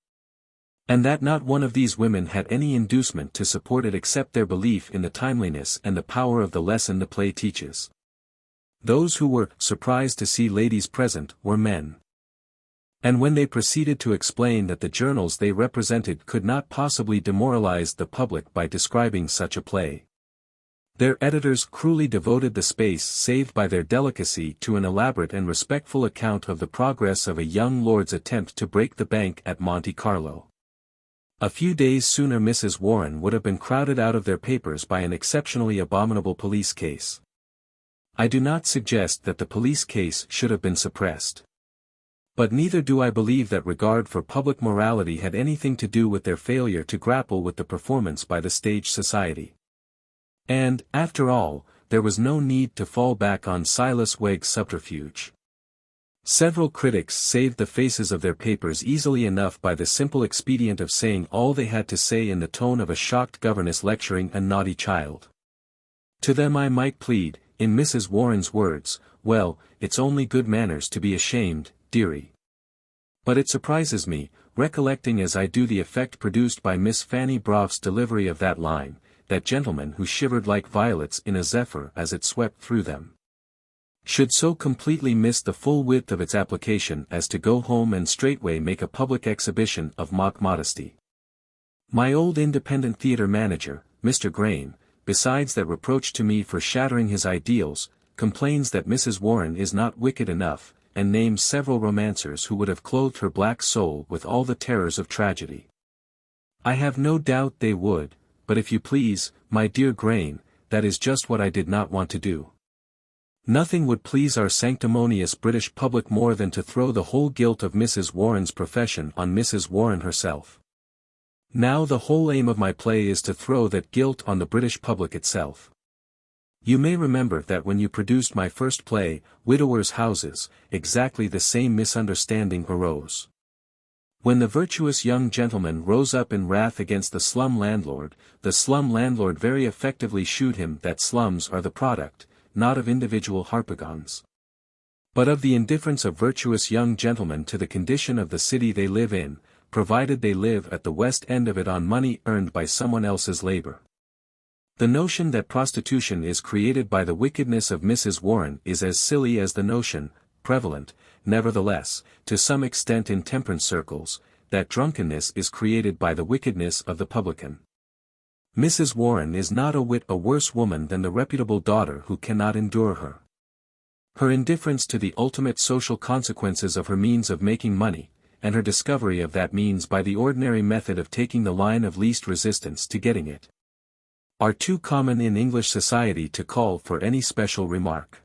And that not one of these women had any inducement to support it except their belief in the timeliness and the power of the lesson the play teaches. Those who were surprised to see ladies present were men. And when they proceeded to explain that the journals they represented could not possibly demoralize the public by describing such a play, their editors cruelly devoted the space saved by their delicacy to an elaborate and respectful account of the progress of a young lord's attempt to break the bank at Monte Carlo. A few days sooner Mrs. Warren would have been crowded out of their papers by an exceptionally abominable police case. I do not suggest that the police case should have been suppressed. But neither do I believe that regard for public morality had anything to do with their failure to grapple with the performance by the stage society. And, after all, there was no need to fall back on Silas Wegg's subterfuge. Several critics saved the faces of their papers easily enough by the simple expedient of saying all they had to say in the tone of a shocked governess lecturing a naughty child. To them I might plead, in Mrs. Warren's words, "Well, it's only good manners to be ashamed, dearie." But it surprises me, recollecting as I do the effect produced by Miss Fanny Brought's delivery of that line, that gentlemen who shivered like violets in a zephyr as it swept through them, should so completely miss the full width of its application as to go home and straightway make a public exhibition of mock modesty. My old independent theatre manager, Mr. Grain, besides that reproach to me for shattering his ideals, complains that Mrs. Warren is not wicked enough, and names several romancers who would have clothed her black soul with all the terrors of tragedy. I have no doubt they would, but if you please, my dear Grain, that is just what I did not want to do. Nothing would please our sanctimonious British public more than to throw the whole guilt of Mrs. Warren's profession on Mrs. Warren herself. Now the whole aim of my play is to throw that guilt on the British public itself. You may remember that when you produced my first play, Widowers' Houses, exactly the same misunderstanding arose. When the virtuous young gentleman rose up in wrath against the slum landlord very effectively shewed him that slums are the product, not of individual harpagons, but of the indifference of virtuous young gentlemen to the condition of the city they live in, provided they live at the west end of it on money earned by someone else's labor. The notion that prostitution is created by the wickedness of Mrs. Warren is as silly as the notion, prevalent, nevertheless, to some extent in temperance circles, that drunkenness is created by the wickedness of the publican. Mrs. Warren is not a whit a worse woman than the reputable daughter who cannot endure her. Her indifference to the ultimate social consequences of her means of making money, and her discovery of that means by the ordinary method of taking the line of least resistance to getting it, are too common in English society to call for any special remark.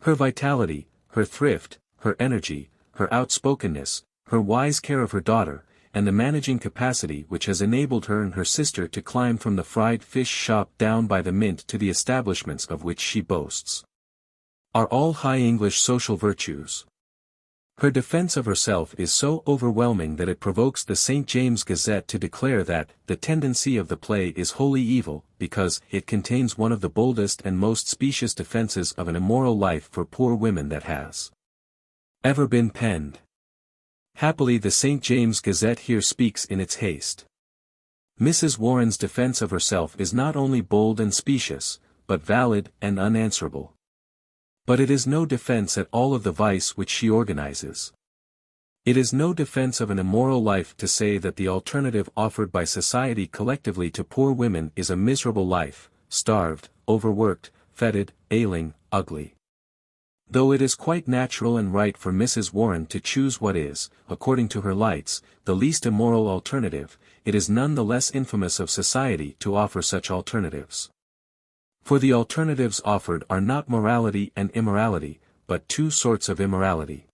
Her vitality, her thrift, her energy, her outspokenness, her wise care of her daughter, and the managing capacity which has enabled her and her sister to climb from the fried fish shop down by the Mint to the establishments of which she boasts, are all high English social virtues. Her defense of herself is so overwhelming that it provokes the St. James Gazette to declare that the tendency of the play is wholly evil, because it contains one of the boldest and most specious defenses of an immoral life for poor women that has ever been penned. Happily the St. James Gazette here speaks in its haste. Mrs. Warren's defense of herself is not only bold and specious, but valid and unanswerable. But it is no defense at all of the vice which she organizes. It is no defense of an immoral life to say that the alternative offered by society collectively to poor women is a miserable life, starved, overworked, fetid, ailing, ugly. Though it is quite natural and right for Mrs. Warren to choose what is, according to her lights, the least immoral alternative, it is none the less infamous of society to offer such alternatives. For the alternatives offered are not morality and immorality, but two sorts of immorality.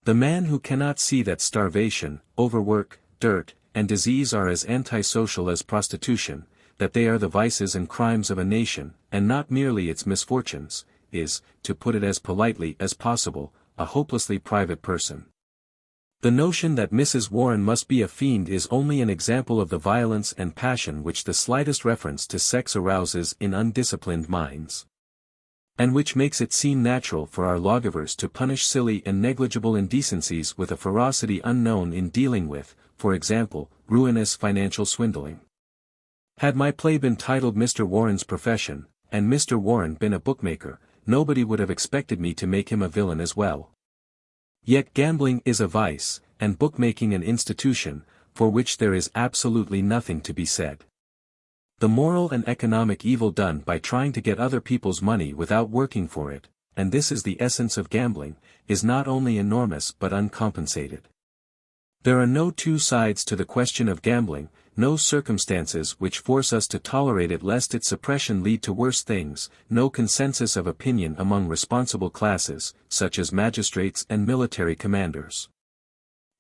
The man who cannot see that starvation, overwork, dirt, and disease are as antisocial as prostitution, that they are the vices and crimes of a nation, and not merely its misfortunes, is, to put it as politely as possible, a hopelessly private person. The notion that Mrs. Warren must be a fiend is only an example of the violence and passion which the slightest reference to sex arouses in undisciplined minds, and which makes it seem natural for our lawgivers to punish silly and negligible indecencies with a ferocity unknown in dealing with, for example, ruinous financial swindling. Had my play been titled Mr. Warren's Profession, and Mr. Warren been a bookmaker, nobody would have expected me to make him a villain as well. Yet gambling is a vice, and bookmaking an institution, for which there is absolutely nothing to be said. The moral and economic evil done by trying to get other people's money without working for it, and this is the essence of gambling, is not only enormous but uncompensated. There are no two sides to the question of gambling, no circumstances which force us to tolerate it lest its suppression lead to worse things, no consensus of opinion among responsible classes, such as magistrates and military commanders.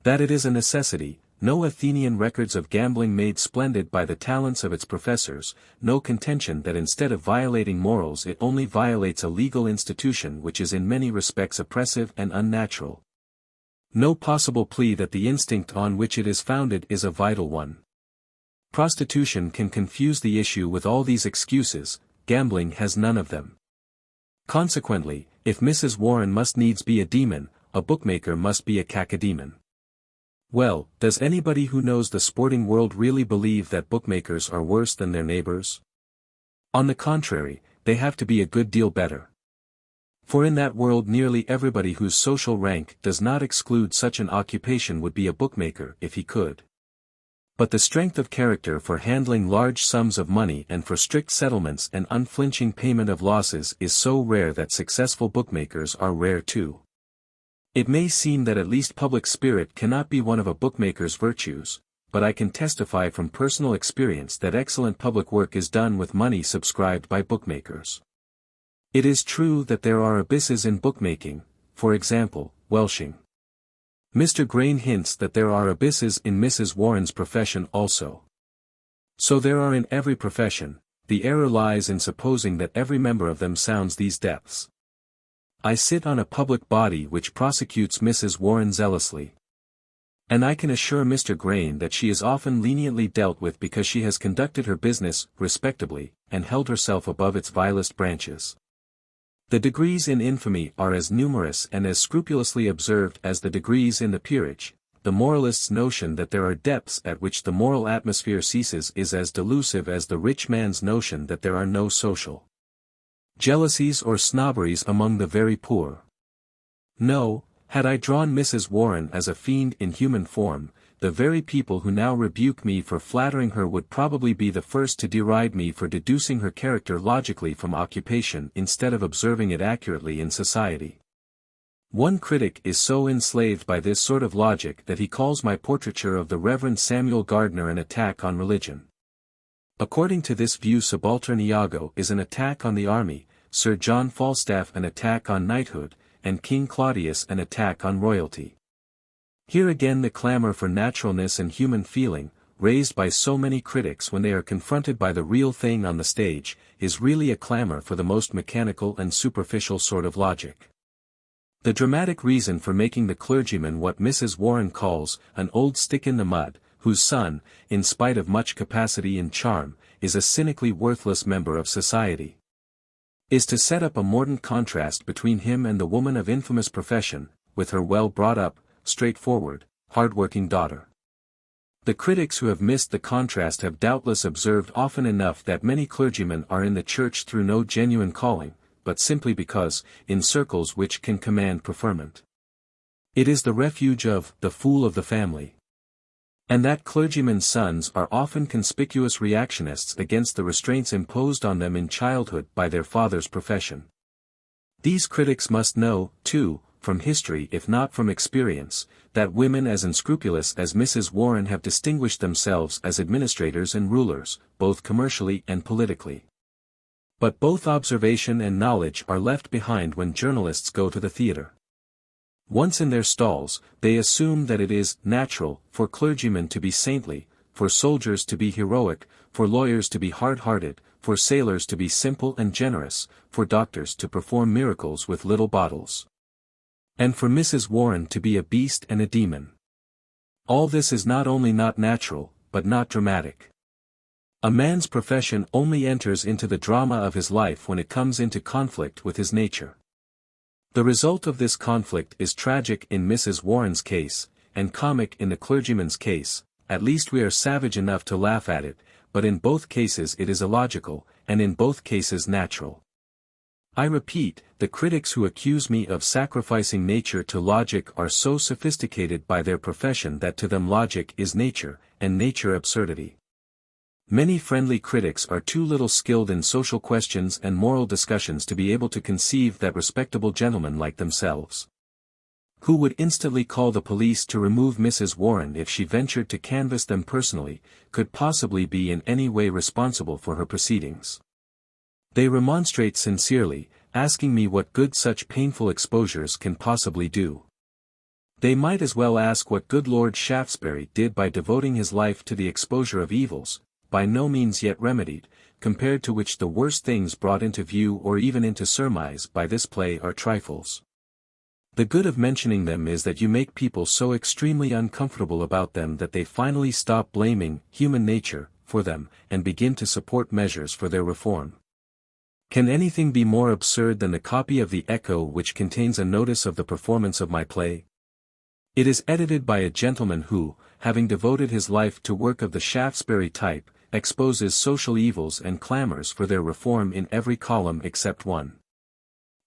That it is a necessity, no Athenian records of gambling made splendid by the talents of its professors, no contention that instead of violating morals it only violates a legal institution which is in many respects oppressive and unnatural. No possible plea that the instinct on which it is founded is a vital one. Prostitution can confuse the issue with all these excuses, gambling has none of them. Consequently, if Mrs. Warren must needs be a demon, a bookmaker must be a cacodemon. Well, does anybody who knows the sporting world really believe that bookmakers are worse than their neighbors? On the contrary, they have to be a good deal better. For in that world nearly everybody whose social rank does not exclude such an occupation would be a bookmaker if he could. But the strength of character for handling large sums of money and for strict settlements and unflinching payment of losses is so rare that successful bookmakers are rare too. It may seem that at least public spirit cannot be one of a bookmaker's virtues, but I can testify from personal experience that excellent public work is done with money subscribed by bookmakers. It is true that there are abysses in bookmaking, for example, welshing. Mr. Grain hints that there are abysses in Mrs. Warren's profession also. So there are in every profession, the error lies in supposing that every member of them sounds these depths. I sit on a public body which prosecutes Mrs. Warren zealously. And I can assure Mr. Grain that she is often leniently dealt with because she has conducted her business respectably, and held herself above its vilest branches. The degrees in infamy are as numerous and as scrupulously observed as the degrees in the peerage. The moralist's notion that there are depths at which the moral atmosphere ceases is as delusive as the rich man's notion that there are no social jealousies or snobberies among the very poor. No, had I drawn Mrs. Warren as a fiend in human form, the very people who now rebuke me for flattering her would probably be the first to deride me for deducing her character logically from occupation instead of observing it accurately in society. One critic is so enslaved by this sort of logic that he calls my portraiture of the Reverend Samuel Gardner an attack on religion. According to this view Subaltern Iago is an attack on the army, Sir John Falstaff an attack on knighthood, and King Claudius an attack on royalty. Here again the clamor for naturalness and human feeling, raised by so many critics when they are confronted by the real thing on the stage, is really a clamor for the most mechanical and superficial sort of logic. The dramatic reason for making the clergyman what Mrs. Warren calls an old stick in the mud, whose son, in spite of much capacity and charm, is a cynically worthless member of society, is to set up a mordant contrast between him and the woman of infamous profession, with her well-brought-up, straightforward, hard-working daughter. The critics who have missed the contrast have doubtless observed often enough that many clergymen are in the church through no genuine calling, but simply because, in circles which can command preferment, it is the refuge of the fool of the family. And that clergymen's sons are often conspicuous reactionists against the restraints imposed on them in childhood by their father's profession. These critics must know, too, from history if not from experience, that women as unscrupulous as Mrs. Warren have distinguished themselves as administrators and rulers, both commercially and politically. But both observation and knowledge are left behind when journalists go to the theater. Once in their stalls, they assume that it is natural for clergymen to be saintly, for soldiers to be heroic, for lawyers to be hard-hearted, for sailors to be simple and generous, for doctors to perform miracles with little bottles, and for Mrs. Warren to be a beast and a demon. All this is not only not natural, but not dramatic. A man's profession only enters into the drama of his life when it comes into conflict with his nature. The result of this conflict is tragic in Mrs. Warren's case, and comic in the clergyman's case. At least we are savage enough to laugh at it, but in both cases it is illogical, and in both cases natural. I repeat, the critics who accuse me of sacrificing nature to logic are so sophisticated by their profession that to them logic is nature, and nature absurdity. Many friendly critics are too little skilled in social questions and moral discussions to be able to conceive that respectable gentlemen like themselves, who would instantly call the police to remove Mrs. Warren if she ventured to canvass them personally, could possibly be in any way responsible for her proceedings. They remonstrate sincerely, asking me what good such painful exposures can possibly do. They might as well ask what good Lord Shaftesbury did by devoting his life to the exposure of evils, by no means yet remedied, compared to which the worst things brought into view or even into surmise by this play are trifles. The good of mentioning them is that you make people so extremely uncomfortable about them that they finally stop blaming human nature for them, and begin to support measures for their reform. Can anything be more absurd than the copy of the Echo which contains a notice of the performance of my play? It is edited by a gentleman who, having devoted his life to work of the Shaftesbury type, exposes social evils and clamors for their reform in every column except one.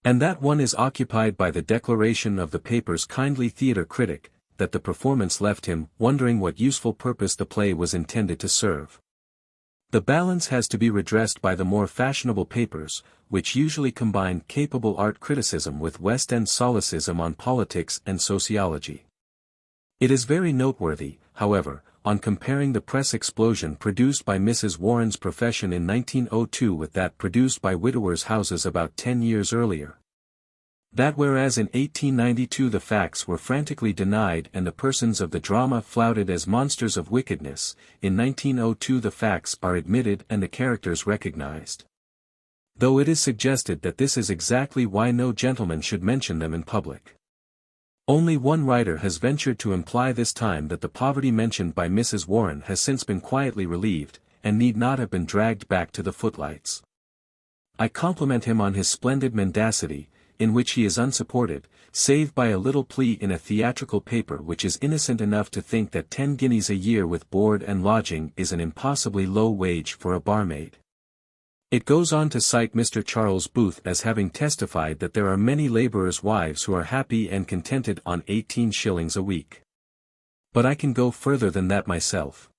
And that one is occupied by the declaration of the paper's kindly theatre critic, that the performance left him wondering what useful purpose the play was intended to serve. The balance has to be redressed by the more fashionable papers, which usually combine capable art criticism with West End solecism on politics and sociology. It is very noteworthy, however, on comparing the press explosion produced by Mrs. Warren's profession in 1902 with that produced by widowers' houses about 10 years earlier, that whereas in 1892 the facts were frantically denied and the persons of the drama flouted as monsters of wickedness, in 1902 the facts are admitted and the characters recognized. Though it is suggested that this is exactly why no gentleman should mention them in public. Only one writer has ventured to imply this time that the poverty mentioned by Mrs. Warren has since been quietly relieved, and need not have been dragged back to the footlights. I compliment him on his splendid mendacity, in which he is unsupported, save by a little plea in a theatrical paper which is innocent enough to think that 10 guineas a year with board and lodging is an impossibly low wage for a barmaid. It goes on to cite Mr. Charles Booth as having testified that there are many labourers' wives who are happy and contented on 18 shillings a week. But I can go further than that myself.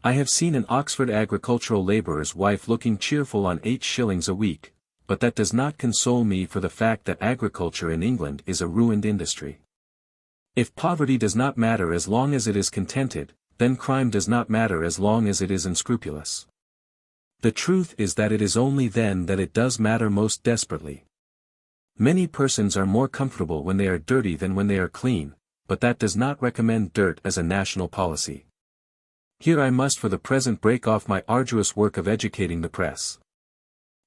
I have seen an Oxford agricultural labourer's wife looking cheerful on 8 shillings a week, but that does not console me for the fact that agriculture in England is a ruined industry. If poverty does not matter as long as it is contented, then crime does not matter as long as it is unscrupulous. The truth is that it is only then that it does matter most desperately. Many persons are more comfortable when they are dirty than when they are clean, but that does not recommend dirt as a national policy. Here I must for the present break off my arduous work of educating the press.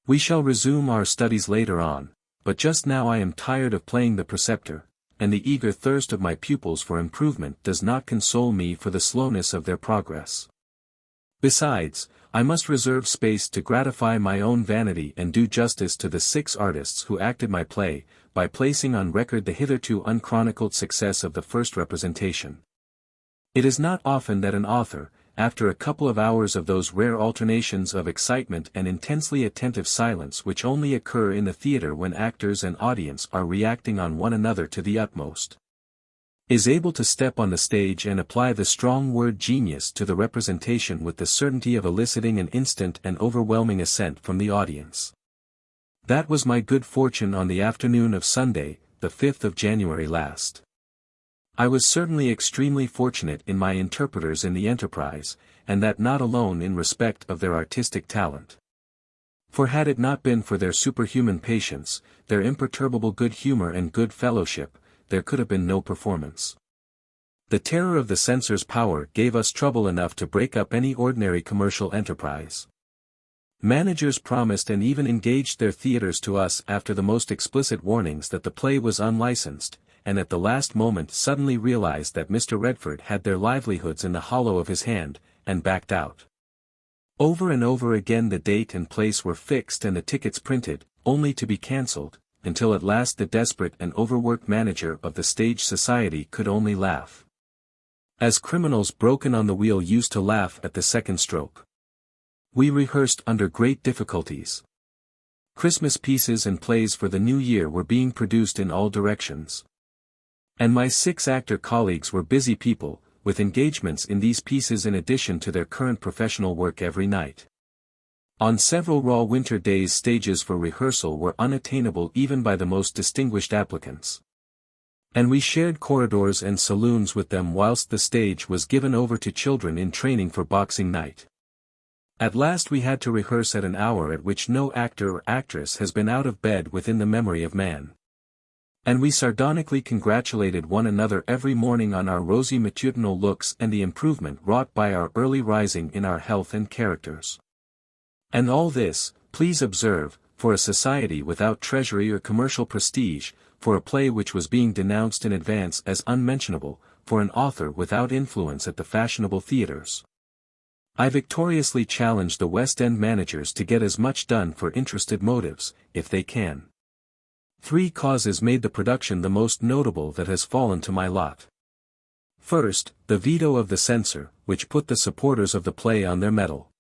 We shall resume our studies later on, but just now I am tired of playing the preceptor, and the eager thirst of my pupils for improvement does not console me for the slowness of their progress. Besides, I must reserve space to gratify my own vanity and do justice to the 6 artists who acted my play, by placing on record the hitherto unchronicled success of the first representation. It is not often that an author, after a couple of hours of those rare alternations of excitement and intensely attentive silence which only occur in the theatre when actors and audience are reacting on one another to the utmost, is able to step on the stage and apply the strong word genius to the representation with the certainty of eliciting an instant and overwhelming assent from the audience. That was my good fortune on the afternoon of Sunday, the 5th of January last. I was certainly extremely fortunate in my interpreters in the enterprise, and that not alone in respect of their artistic talent. For had it not been for their superhuman patience, their imperturbable good humor and good fellowship, there could have been no performance. The terror of the censor's power gave us trouble enough to break up any ordinary commercial enterprise. Managers promised and even engaged their theatres to us after the most explicit warnings that the play was unlicensed, and at the last moment suddenly realized that Mr. Redford had their livelihoods in the hollow of his hand, and backed out. Over and over again the date and place were fixed and the tickets printed, only to be cancelled, until at last the desperate and overworked manager of the Stage Society could only laugh, as criminals broken on the wheel used to laugh at the second stroke. We rehearsed under great difficulties. Christmas pieces and plays for the new year were being produced in all directions. And my 6-actor colleagues were busy people, with engagements in these pieces in addition to their current professional work every night. On several raw winter days stages for rehearsal were unattainable even by the most distinguished applicants. And we shared corridors and saloons with them whilst the stage was given over to children in training for Boxing Night. At last we had to rehearse at an hour at which no actor or actress has been out of bed within the memory of man. And we sardonically congratulated one another every morning on our rosy matutinal looks and the improvement wrought by our early rising in our health and characters. And all this, please observe, for a society without treasury or commercial prestige, for a play which was being denounced in advance as unmentionable, for an author without influence at the fashionable theatres. I victoriously challenge the West End managers to get as much done for interested motives, if they can. 3 causes made the production the most notable that has fallen to my lot. First, the veto of the censor, which put the supporters of the play on their mettle.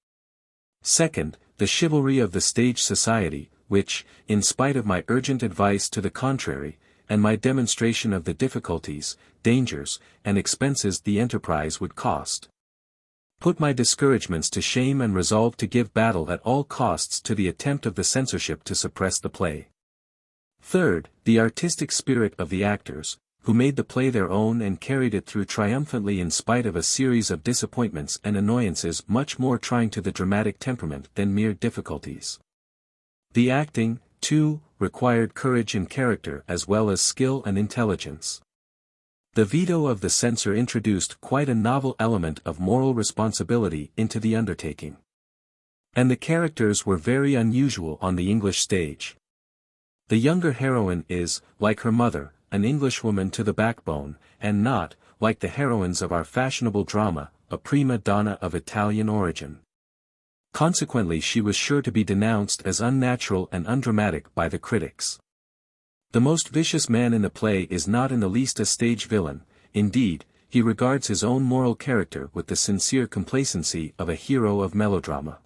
Second, the chivalry of the stage society, which, in spite of my urgent advice to the contrary, and my demonstration of the difficulties, dangers, and expenses the enterprise would cost, put my discouragements to shame and resolved to give battle at all costs to the attempt of the censorship to suppress the play. Third, the artistic spirit of the actors, who made the play their own and carried it through triumphantly in spite of a series of disappointments and annoyances much more trying to the dramatic temperament than mere difficulties. The acting, too, required courage and character as well as skill and intelligence. The veto of the censor introduced quite a novel element of moral responsibility into the undertaking. And the characters were very unusual on the English stage. The younger heroine is, like her mother, an Englishwoman to the backbone, and not, like the heroines of our fashionable drama, a prima donna of Italian origin. Consequently she was sure to be denounced as unnatural and undramatic by the critics. The most vicious man in the play is not in the least a stage villain, indeed, he regards his own moral character with the sincere complacency of a hero of melodrama.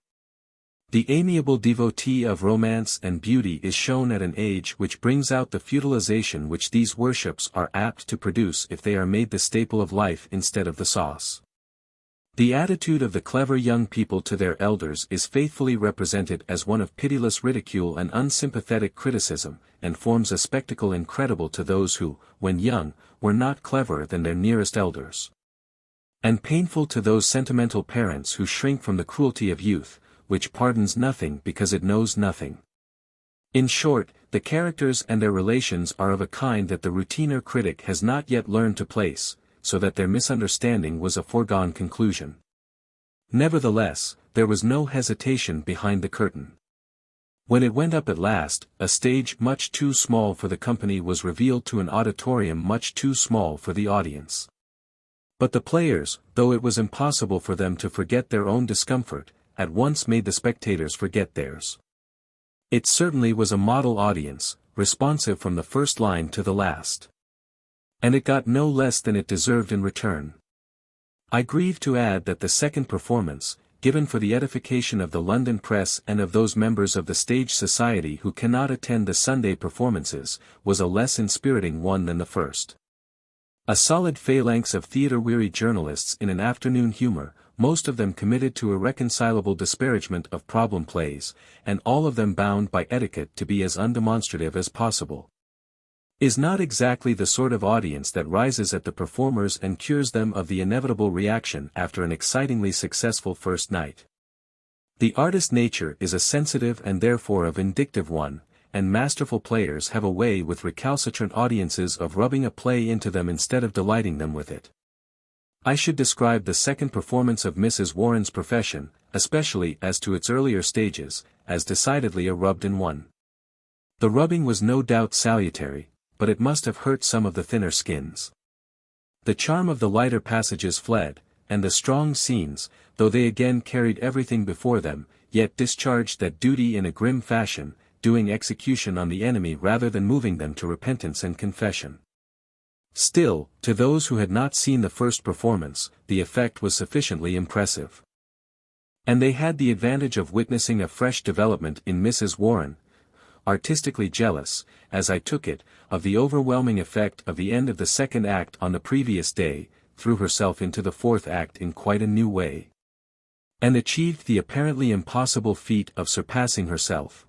The amiable devotee of romance and beauty is shown at an age which brings out the feudalization which these worships are apt to produce if they are made the staple of life instead of the sauce. The attitude of the clever young people to their elders is faithfully represented as one of pitiless ridicule and unsympathetic criticism, and forms a spectacle incredible to those who, when young, were not cleverer than their nearest elders. And painful to those sentimental parents who shrink from the cruelty of youth, which pardons nothing because it knows nothing. In short, the characters and their relations are of a kind that the routiner critic has not yet learned to place, so that their misunderstanding was a foregone conclusion. Nevertheless, there was no hesitation behind the curtain. When it went up at last, a stage much too small for the company was revealed to an auditorium much too small for the audience. But the players, though it was impossible for them to forget their own discomfort, at once made the spectators forget theirs. It certainly was a model audience, responsive from the first line to the last. And it got no less than it deserved in return. I grieve to add that the second performance, given for the edification of the London press and of those members of the stage society who cannot attend the Sunday performances, was a less inspiriting one than the first. A solid phalanx of theatre-weary journalists in an afternoon humour, most of them committed to irreconcilable disparagement of problem plays, and all of them bound by etiquette to be as undemonstrative as possible, is not exactly the sort of audience that rises at the performers and cures them of the inevitable reaction after an excitingly successful first night. The artist nature is a sensitive and therefore a vindictive one, and masterful players have a way with recalcitrant audiences of rubbing a play into them instead of delighting them with it. I should describe the second performance of Mrs. Warren's Profession, especially as to its earlier stages, as decidedly a rubbed-in one. The rubbing was no doubt salutary, but it must have hurt some of the thinner skins. The charm of the lighter passages fled, and the strong scenes, though they again carried everything before them, yet discharged that duty in a grim fashion, doing execution on the enemy rather than moving them to repentance and confession. Still, to those who had not seen the first performance, the effect was sufficiently impressive. And they had the advantage of witnessing a fresh development in Mrs. Warren, artistically jealous, as I took it, of the overwhelming effect of the end of the second act on the previous day, threw herself into the fourth act in quite a new way. And achieved the apparently impossible feat of surpassing herself.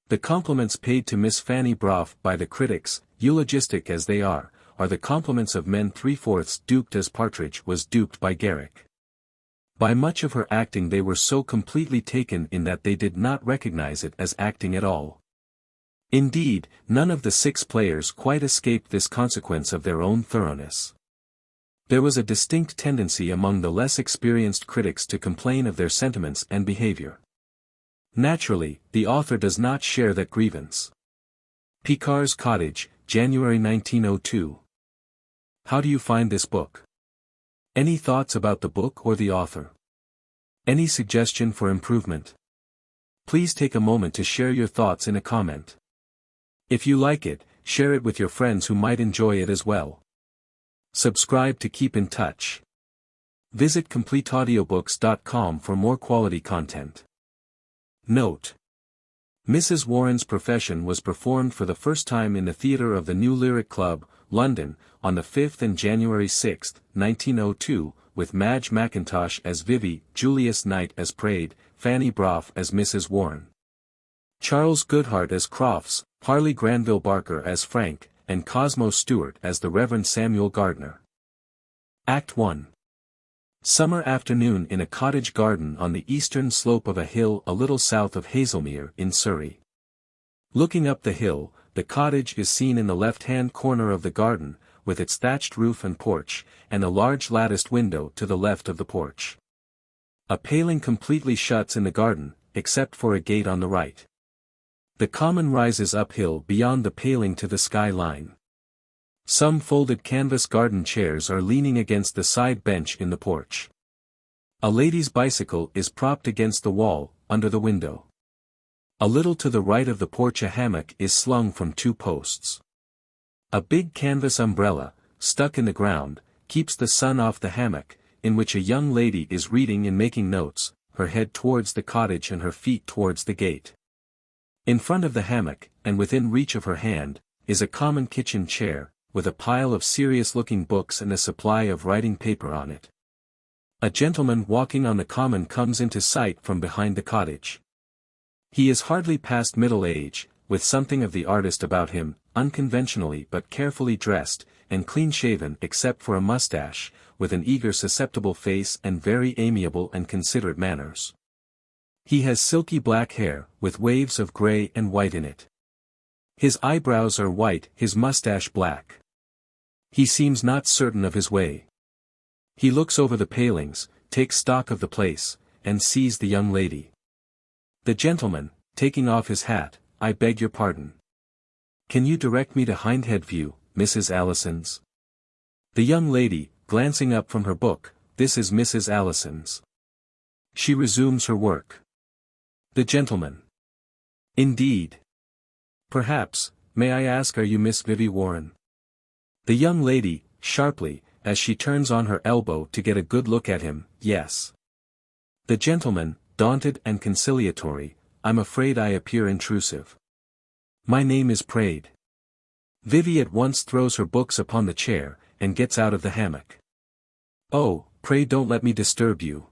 The compliments paid to Miss Fanny Brough by the critics, eulogistic as they are the compliments of men three-fourths duped as Partridge was duped by Garrick. By much of her acting they were so completely taken in that they did not recognize it as acting at all. Indeed, none of the 6 players quite escaped this consequence of their own thoroughness. There was a distinct tendency among the less experienced critics to complain of their sentiments and behavior. Naturally, the author does not share that grievance. Picard's Cottage, January 1902. How do you find this book? Any thoughts about the book or the author? Any suggestion for improvement? Please take a moment to share your thoughts in a comment. If you like it, share it with your friends who might enjoy it as well. Subscribe to keep in touch. Visit completeaudiobooks.com for more quality content. Note: Mrs. Warren's Profession was performed for the first time in the theatre of the New Lyric Club, London, on the 5th and January 6, 1902, with Madge Mackintosh as Vivie, Julius Knight as Praed, Fanny Brough as Mrs. Warren, Charles Goodhart as Crofts, Harley Granville Barker as Frank, and Cosmo Stewart as the Reverend Samuel Gardner. Act 1. Summer afternoon in a cottage garden on the eastern slope of a hill a little south of Haslemere in Surrey. Looking up the hill, the cottage is seen in the left-hand corner of the garden, with its thatched roof and porch, and a large latticed window to the left of the porch. A paling completely shuts in the garden, except for a gate on the right. The common rises uphill beyond the paling to the sky line. Some folded canvas garden chairs are leaning against the side bench in the porch. A lady's bicycle is propped against the wall, under the window. A little to the right of the porch a hammock is slung from 2 posts. A big canvas umbrella, stuck in the ground, keeps the sun off the hammock, in which a young lady is reading and making notes, her head towards the cottage and her feet towards the gate. In front of the hammock, and within reach of her hand, is a common kitchen chair, with a pile of serious-looking books and a supply of writing paper on it. A gentleman walking on the common comes into sight from behind the cottage. He is hardly past middle age, with something of the artist about him, unconventionally but carefully dressed, and clean-shaven except for a mustache, with an eager susceptible face and very amiable and considerate manners. He has silky black hair, with waves of grey and white in it. His eyebrows are white, his mustache black. He seems not certain of his way. He looks over the palings, takes stock of the place, and sees the young lady. The gentleman, taking off his hat, "I beg your pardon. Can you direct me to Hindhead View, Mrs. Allison's?" The young lady, glancing up from her book, "This is Mrs. Allison's." She resumes her work. The gentleman. "Indeed. Perhaps, may I ask, are you Miss Vivie Warren?" The young lady, sharply, as she turns on her elbow to get a good look at him, "Yes." The gentleman, daunted and conciliatory, "I'm afraid I appear intrusive. My name is Praed." Vivie at once throws her books upon the chair, and gets out of the hammock. "Oh, pray don't let me disturb you."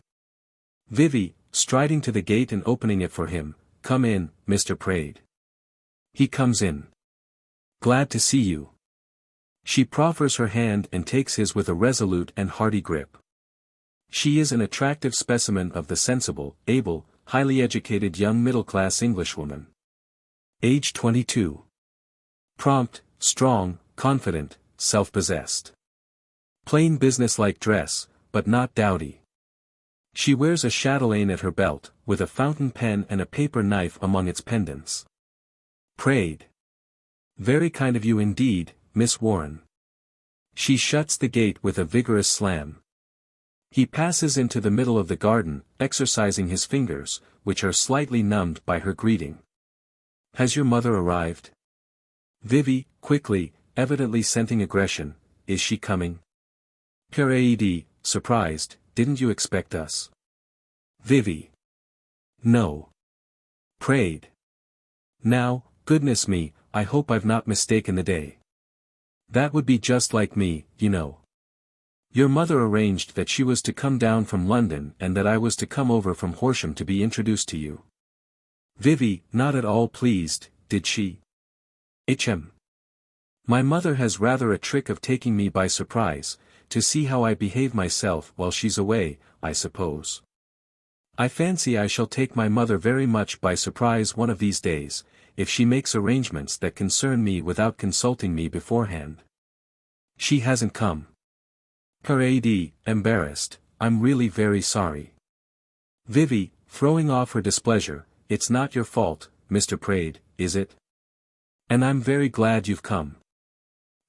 Vivie, striding to the gate and opening it for him, "Come in, Mr. Praed." He comes in. "Glad to see you." She proffers her hand and takes his with a resolute and hearty grip. She is an attractive specimen of the sensible, able, highly educated young middle-class Englishwoman. Age 22. Prompt, strong, confident, self-possessed. Plain business-like dress, but not dowdy. She wears a chatelaine at her belt, with a fountain pen and a paper knife among its pendants. Praed. "Very kind of you indeed, Miss Warren." She shuts the gate with a vigorous slam. He passes into the middle of the garden, exercising his fingers, which are slightly numbed by her greeting. "Has your mother arrived?" Vivie, quickly, evidently scenting aggression, "Is she coming?" Praed, surprised, "Didn't you expect us?" Vivie. "No." Praed. "Now, Goodness me, I hope I've not mistaken the day. That would be just like me, you know. Your mother arranged that she was to come down from London and that I was to come over from Horsham to be introduced to you. Vivie, not at all pleased, did she? Hm. My mother has rather a trick of taking me by surprise, to see how I behave myself while she's away, I suppose. I fancy I shall take my mother very much by surprise one of these days, if she makes arrangements that concern me without consulting me beforehand. She hasn't come. Praed, embarrassed, I'm really very sorry. Vivie, throwing off her displeasure, it's not your fault, Mr. Praed, is it? And I'm very glad you've come.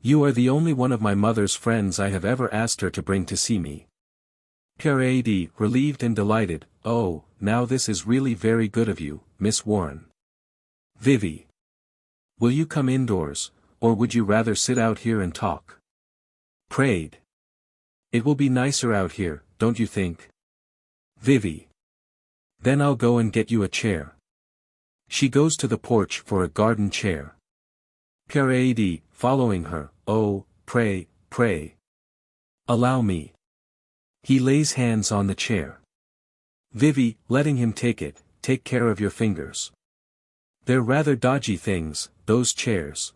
You are the only one of my mother's friends I have ever asked her to bring to see me. Praed, relieved and delighted, oh, now this is really very good of you, Miss Warren. Vivie. Will you come indoors, or would you rather sit out here and talk? Praed. It will be nicer out here, don't you think? Vivie. Then I'll go and get you a chair. She goes to the porch for a garden chair. Praed, following her, oh, pray, pray. Allow me. He lays hands on the chair. Vivie, letting him take it, take care of your fingers. They're rather dodgy things, those chairs.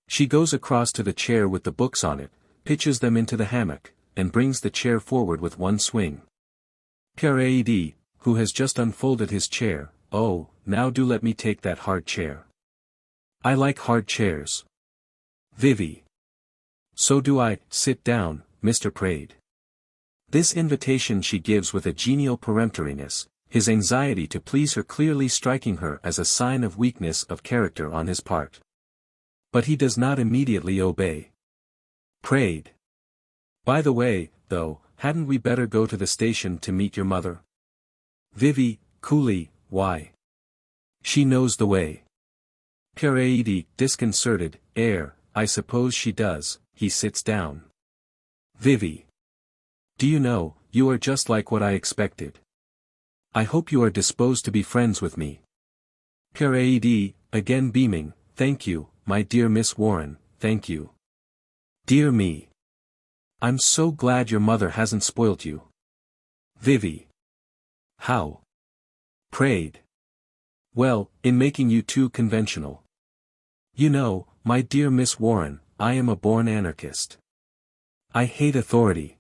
She goes across to the chair with the books on it, pitches them into the hammock, and brings the chair forward with one swing. Praed, who has just unfolded his chair, oh, now do let me take that hard chair. I like hard chairs. Vivie. So do I, sit down, Mr. Praed. This invitation she gives with a genial peremptoriness, his anxiety to please her clearly striking her as a sign of weakness of character on his part. But he does not immediately obey. Praed. By the way, though, hadn't we better go to the station to meet your mother? Vivie, coolly, why? She knows the way. Praed, disconcerted, I suppose she does, he sits down. Vivie. Do you know, you are just like what I expected. I hope you are disposed to be friends with me. Praed, again beaming, thank you, my dear Miss Warren, thank you. Dear me. I'm so glad your mother hasn't spoilt you. Vivie. How? Praed. Well, in making you too conventional. You know, my dear Miss Warren, I am a born anarchist. I hate authority.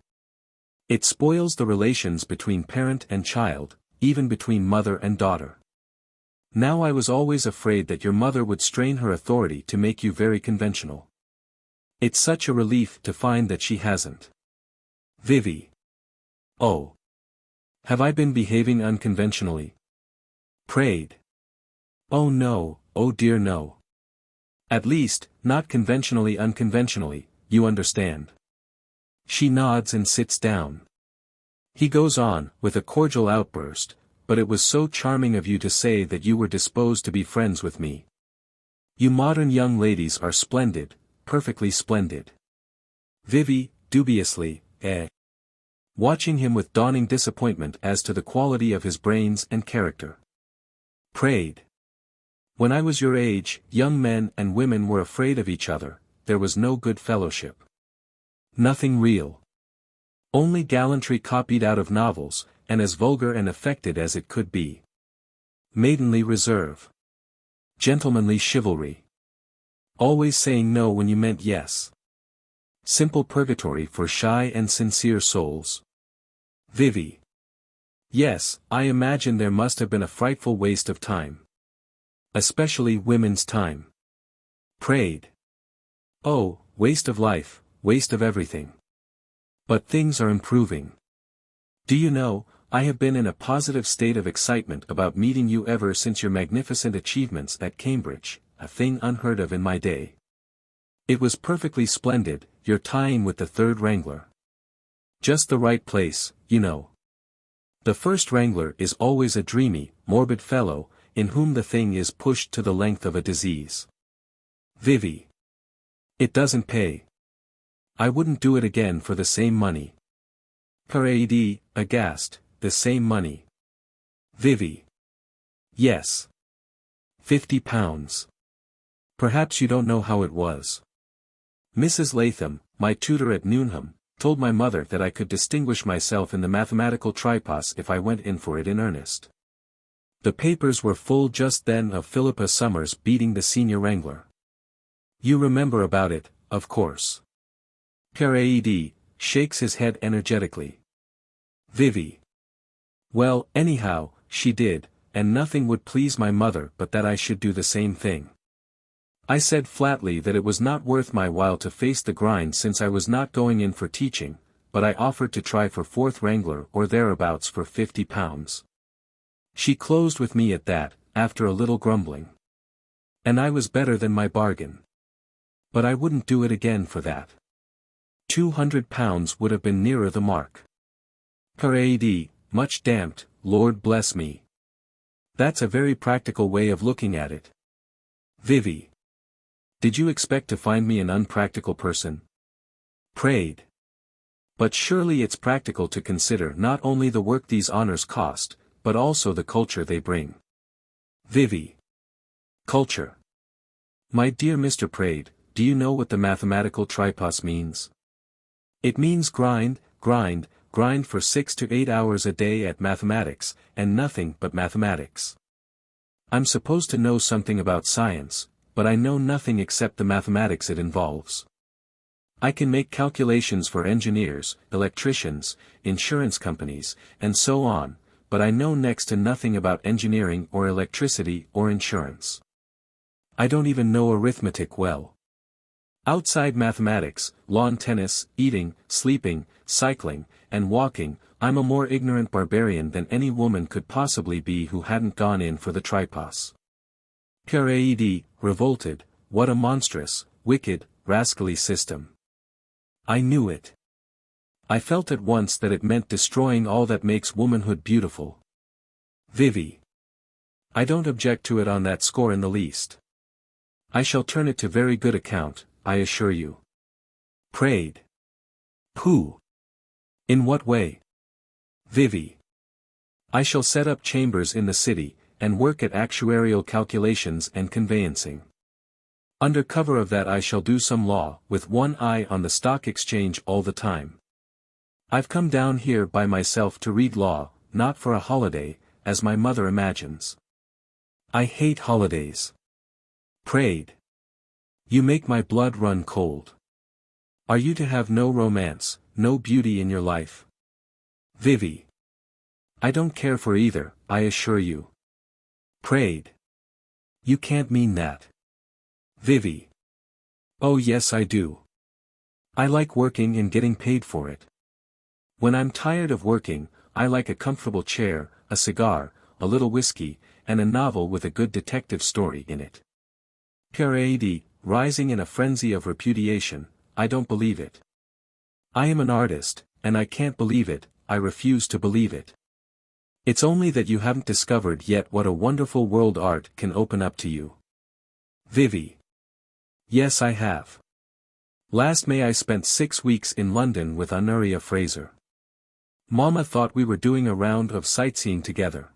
It spoils the relations between parent and child, even between mother and daughter. Now I was always afraid that your mother would strain her authority to make you very conventional. It's such a relief to find that she hasn't. Vivie. Oh. Have I been behaving unconventionally? Praed. Oh no, oh dear no. At least, not conventionally unconventionally, you understand. She nods and sits down. He goes on, with a cordial outburst, but it was so charming of you to say that you were disposed to be friends with me. You modern young ladies are splendid, perfectly splendid. Vivie, dubiously, watching him with dawning disappointment as to the quality of his brains and character. Praed. When I was your age, young men and women were afraid of each other, there was no good fellowship. Nothing real. Only gallantry copied out of novels, and as vulgar and affected as it could be. Maidenly reserve. Gentlemanly chivalry. Always saying no when you meant yes. Simple purgatory for shy and sincere souls. Vivie. Yes, I imagine there must have been a frightful waste of time. Especially women's time. Praed. Oh, waste of life, waste of everything. But things are improving. Do you know, I have been in a positive state of excitement about meeting you ever since your magnificent achievements at Cambridge, a thing unheard of in my day. It was perfectly splendid, your tying with the third wrangler. Just the right place, you know. The first wrangler is always a dreamy, morbid fellow, in whom the thing is pushed to the length of a disease. Vivie. It doesn't pay. I wouldn't do it again for the same money. Praed, aghast, the same money. Vivie. Yes. £50. Perhaps you don't know how it was. Mrs. Latham, my tutor at Newnham, told my mother that I could distinguish myself in the mathematical tripos if I went in for it in earnest. The papers were full just then of Philippa Summers beating the senior wrangler. You remember about it, of course. Praed shakes his head energetically. Vivie. Well, anyhow, she did, and nothing would please my mother but that I should do the same thing. I said flatly that it was not worth my while to face the grind since I was not going in for teaching, but I offered to try for fourth wrangler or thereabouts for £50. She closed with me at that, after a little grumbling. And I was better than my bargain. But I wouldn't do it again for that. £200 would have been nearer the mark. Praed, much damped, Lord bless me. That's a very practical way of looking at it. Vivie. Did you expect to find me an unpractical person? Praed. But surely it's practical to consider not only the work these honors cost, but also the culture they bring. Vivie. Culture. My dear Mr. Praed, do you know what the mathematical tripos means? It means grind, grind, grind for 6 to 8 hours a day at mathematics, and nothing but mathematics. I'm supposed to know something about science, but I know nothing except the mathematics it involves. I can make calculations for engineers, electricians, insurance companies, and so on, but I know next to nothing about engineering or electricity or insurance. I don't even know arithmetic well. Outside mathematics, lawn tennis, eating, sleeping, cycling, and walking, I'm a more ignorant barbarian than any woman could possibly be who hadn't gone in for the tripos. Praed, revolted, what a monstrous, wicked, rascally system. I knew it. I felt at once that it meant destroying all that makes womanhood beautiful. Vivie. I don't object to it on that score in the least. I shall turn it to very good account, I assure you. Praed. Pooh. In what way? Vivie. I shall set up chambers in the city, and work at actuarial calculations and conveyancing. Under cover of that I shall do some law, with one eye on the stock exchange all the time. I've come down here by myself to read law, not for a holiday, as my mother imagines. I hate holidays. Praed. You make my blood run cold. Are you to have no romance, no beauty in your life? Vivie. I don't care for either, I assure you. Praed. You can't mean that. Vivie. Oh yes I do. I like working and getting paid for it. When I'm tired of working, I like a comfortable chair, a cigar, a little whiskey, and a novel with a good detective story in it. Praed, rising in a frenzy of repudiation, I don't believe it. I am an artist, and I can't believe it, I refuse to believe it. It's only that you haven't discovered yet what a wonderful world art can open up to you. Vivie. Yes I have. Last May I spent 6 weeks in London with Honoria Fraser. Mama thought we were doing a round of sightseeing together.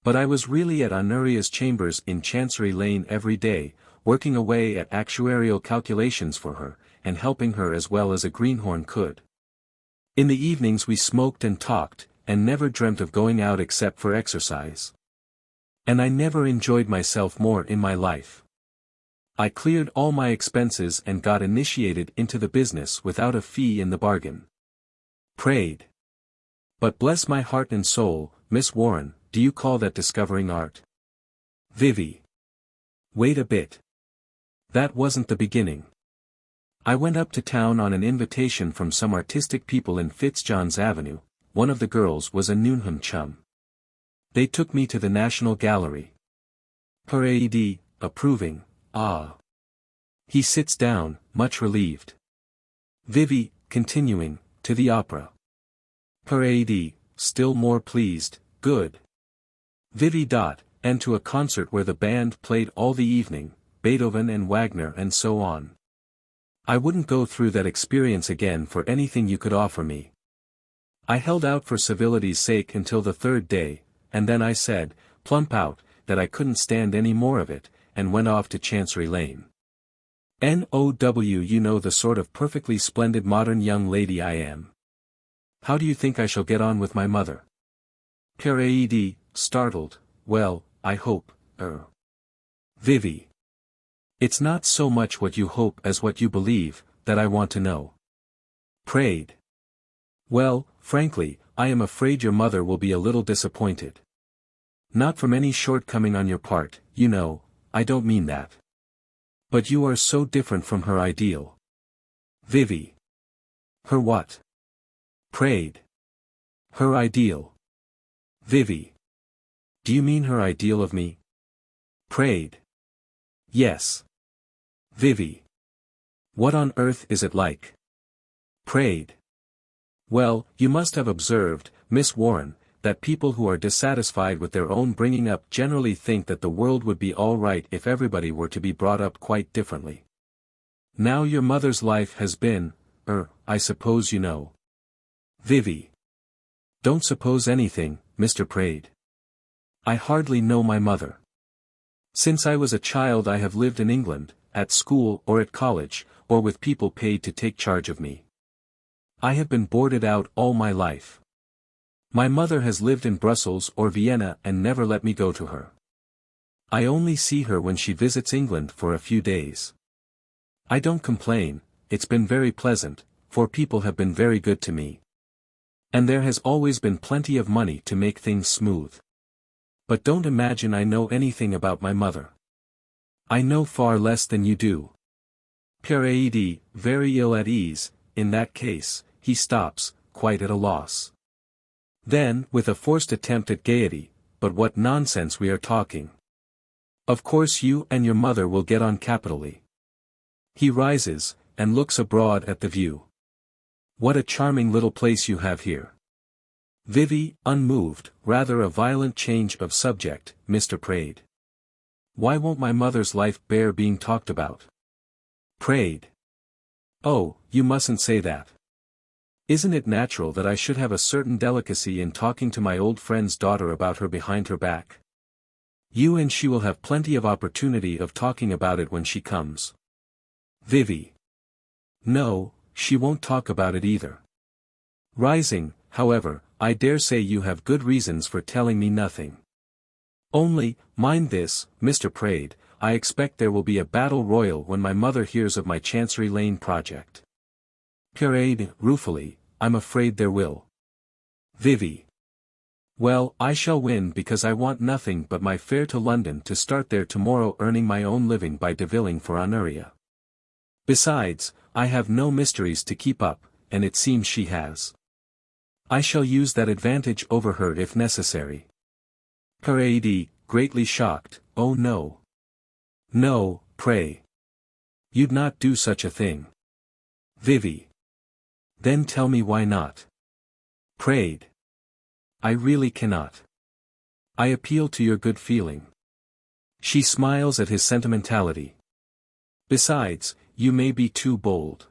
But I was really at Honoria's chambers in Chancery Lane every day, working away at actuarial calculations for her, and helping her as well as a greenhorn could. In the evenings we smoked and talked, and never dreamt of going out except for exercise. And I never enjoyed myself more in my life. I cleared all my expenses and got initiated into the business without a fee in the bargain. Praed. But bless my heart and soul, Miss Warren, do you call that discovering art? Vivie. Wait a bit. That wasn't the beginning. I went up to town on an invitation from some artistic people in Fitzjohn's Avenue. One of the girls was a Newnham chum. They took me to the National Gallery. Praed, approving, ah. He sits down, much relieved. Vivie, continuing, to the opera. Praed, still more pleased, good. Vivie. And to a concert where the band played all the evening, Beethoven and Wagner and so on. I wouldn't go through that experience again for anything you could offer me. I held out for civility's sake until the 3rd day, and then I said, plump out, that I couldn't stand any more of it, and went off to Chancery Lane. "Now you know the sort of perfectly splendid modern young lady I am. How do you think I shall get on with my mother?" Praed, startled, "Well, I hope, Vivie. It's not so much what you hope as what you believe, that I want to know." Praed. "Well, frankly, I am afraid your mother will be a little disappointed. Not from any shortcoming on your part, you know, I don't mean that. But you are so different from her ideal." Vivie. "Her what?" Praed. "Her ideal." Vivie. "Do you mean her ideal of me?" Praed. "Yes." Vivie. "What on earth is it like?" Praed. "Well, you must have observed, Miss Warren, that people who are dissatisfied with their own bringing up generally think that the world would be all right if everybody were to be brought up quite differently. Now your mother's life has been, I suppose you know." Vivie. "Don't suppose anything, Mr. Praed. I hardly know my mother. Since I was a child I have lived in England, at school or at college, or with people paid to take charge of me. I have been boarded out all my life. My mother has lived in Brussels or Vienna and never let me go to her. I only see her when she visits England for a few days. I don't complain, it's been very pleasant, for people have been very good to me. And there has always been plenty of money to make things smooth. But don't imagine I know anything about my mother. I know far less than you do." Praed, very ill at ease. In that case, he stops, quite at a loss. Then, with a forced attempt at gaiety, "But what nonsense we are talking. Of course you and your mother will get on capitally." He rises, and looks abroad at the view. "What a charming little place you have here." Vivie, unmoved, "Rather a violent change of subject, Mr. Praed. Why won't my mother's life bear being talked about?" Praed. "Oh, you mustn't say that. Isn't it natural that I should have a certain delicacy in talking to my old friend's daughter about her behind her back? You and she will have plenty of opportunity of talking about it when she comes." Vivie. "No, she won't talk about it either. Rising, however, I dare say you have good reasons for telling me nothing. Only, mind this, Mr. Praed, I expect there will be a battle royal when my mother hears of my Chancery Lane project." Praed, ruefully, "I'm afraid there will." Vivie. "Well, I shall win because I want nothing but my fare to London to start there tomorrow earning my own living by deviling for Honoria. Besides, I have no mysteries to keep up, and it seems she has. I shall use that advantage over her if necessary." Praed, greatly shocked, "Oh no. No, pray. You'd not do such a thing." Vivie. "Then tell me why not." Praed. "I really cannot. I appeal to your good feeling." She smiles at his sentimentality. "Besides, you may be too bold.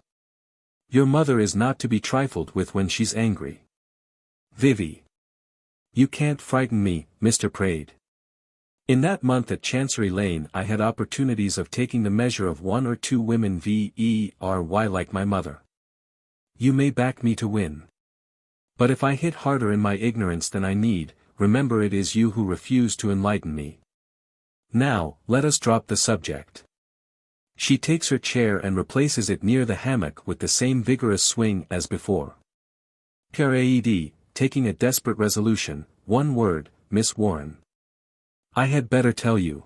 Your mother is not to be trifled with when she's angry." Vivie. "You can't frighten me, Mr. Praed. In that month at Chancery Lane I had opportunities of taking the measure of one or two women very like my mother. You may back me to win. But if I hit harder in my ignorance than I need, remember it is you who refuse to enlighten me. Now, let us drop the subject." She takes her chair and replaces it near the hammock with the same vigorous swing as before. Praed, taking a desperate resolution, "One word, Miss Warren. I had better tell you.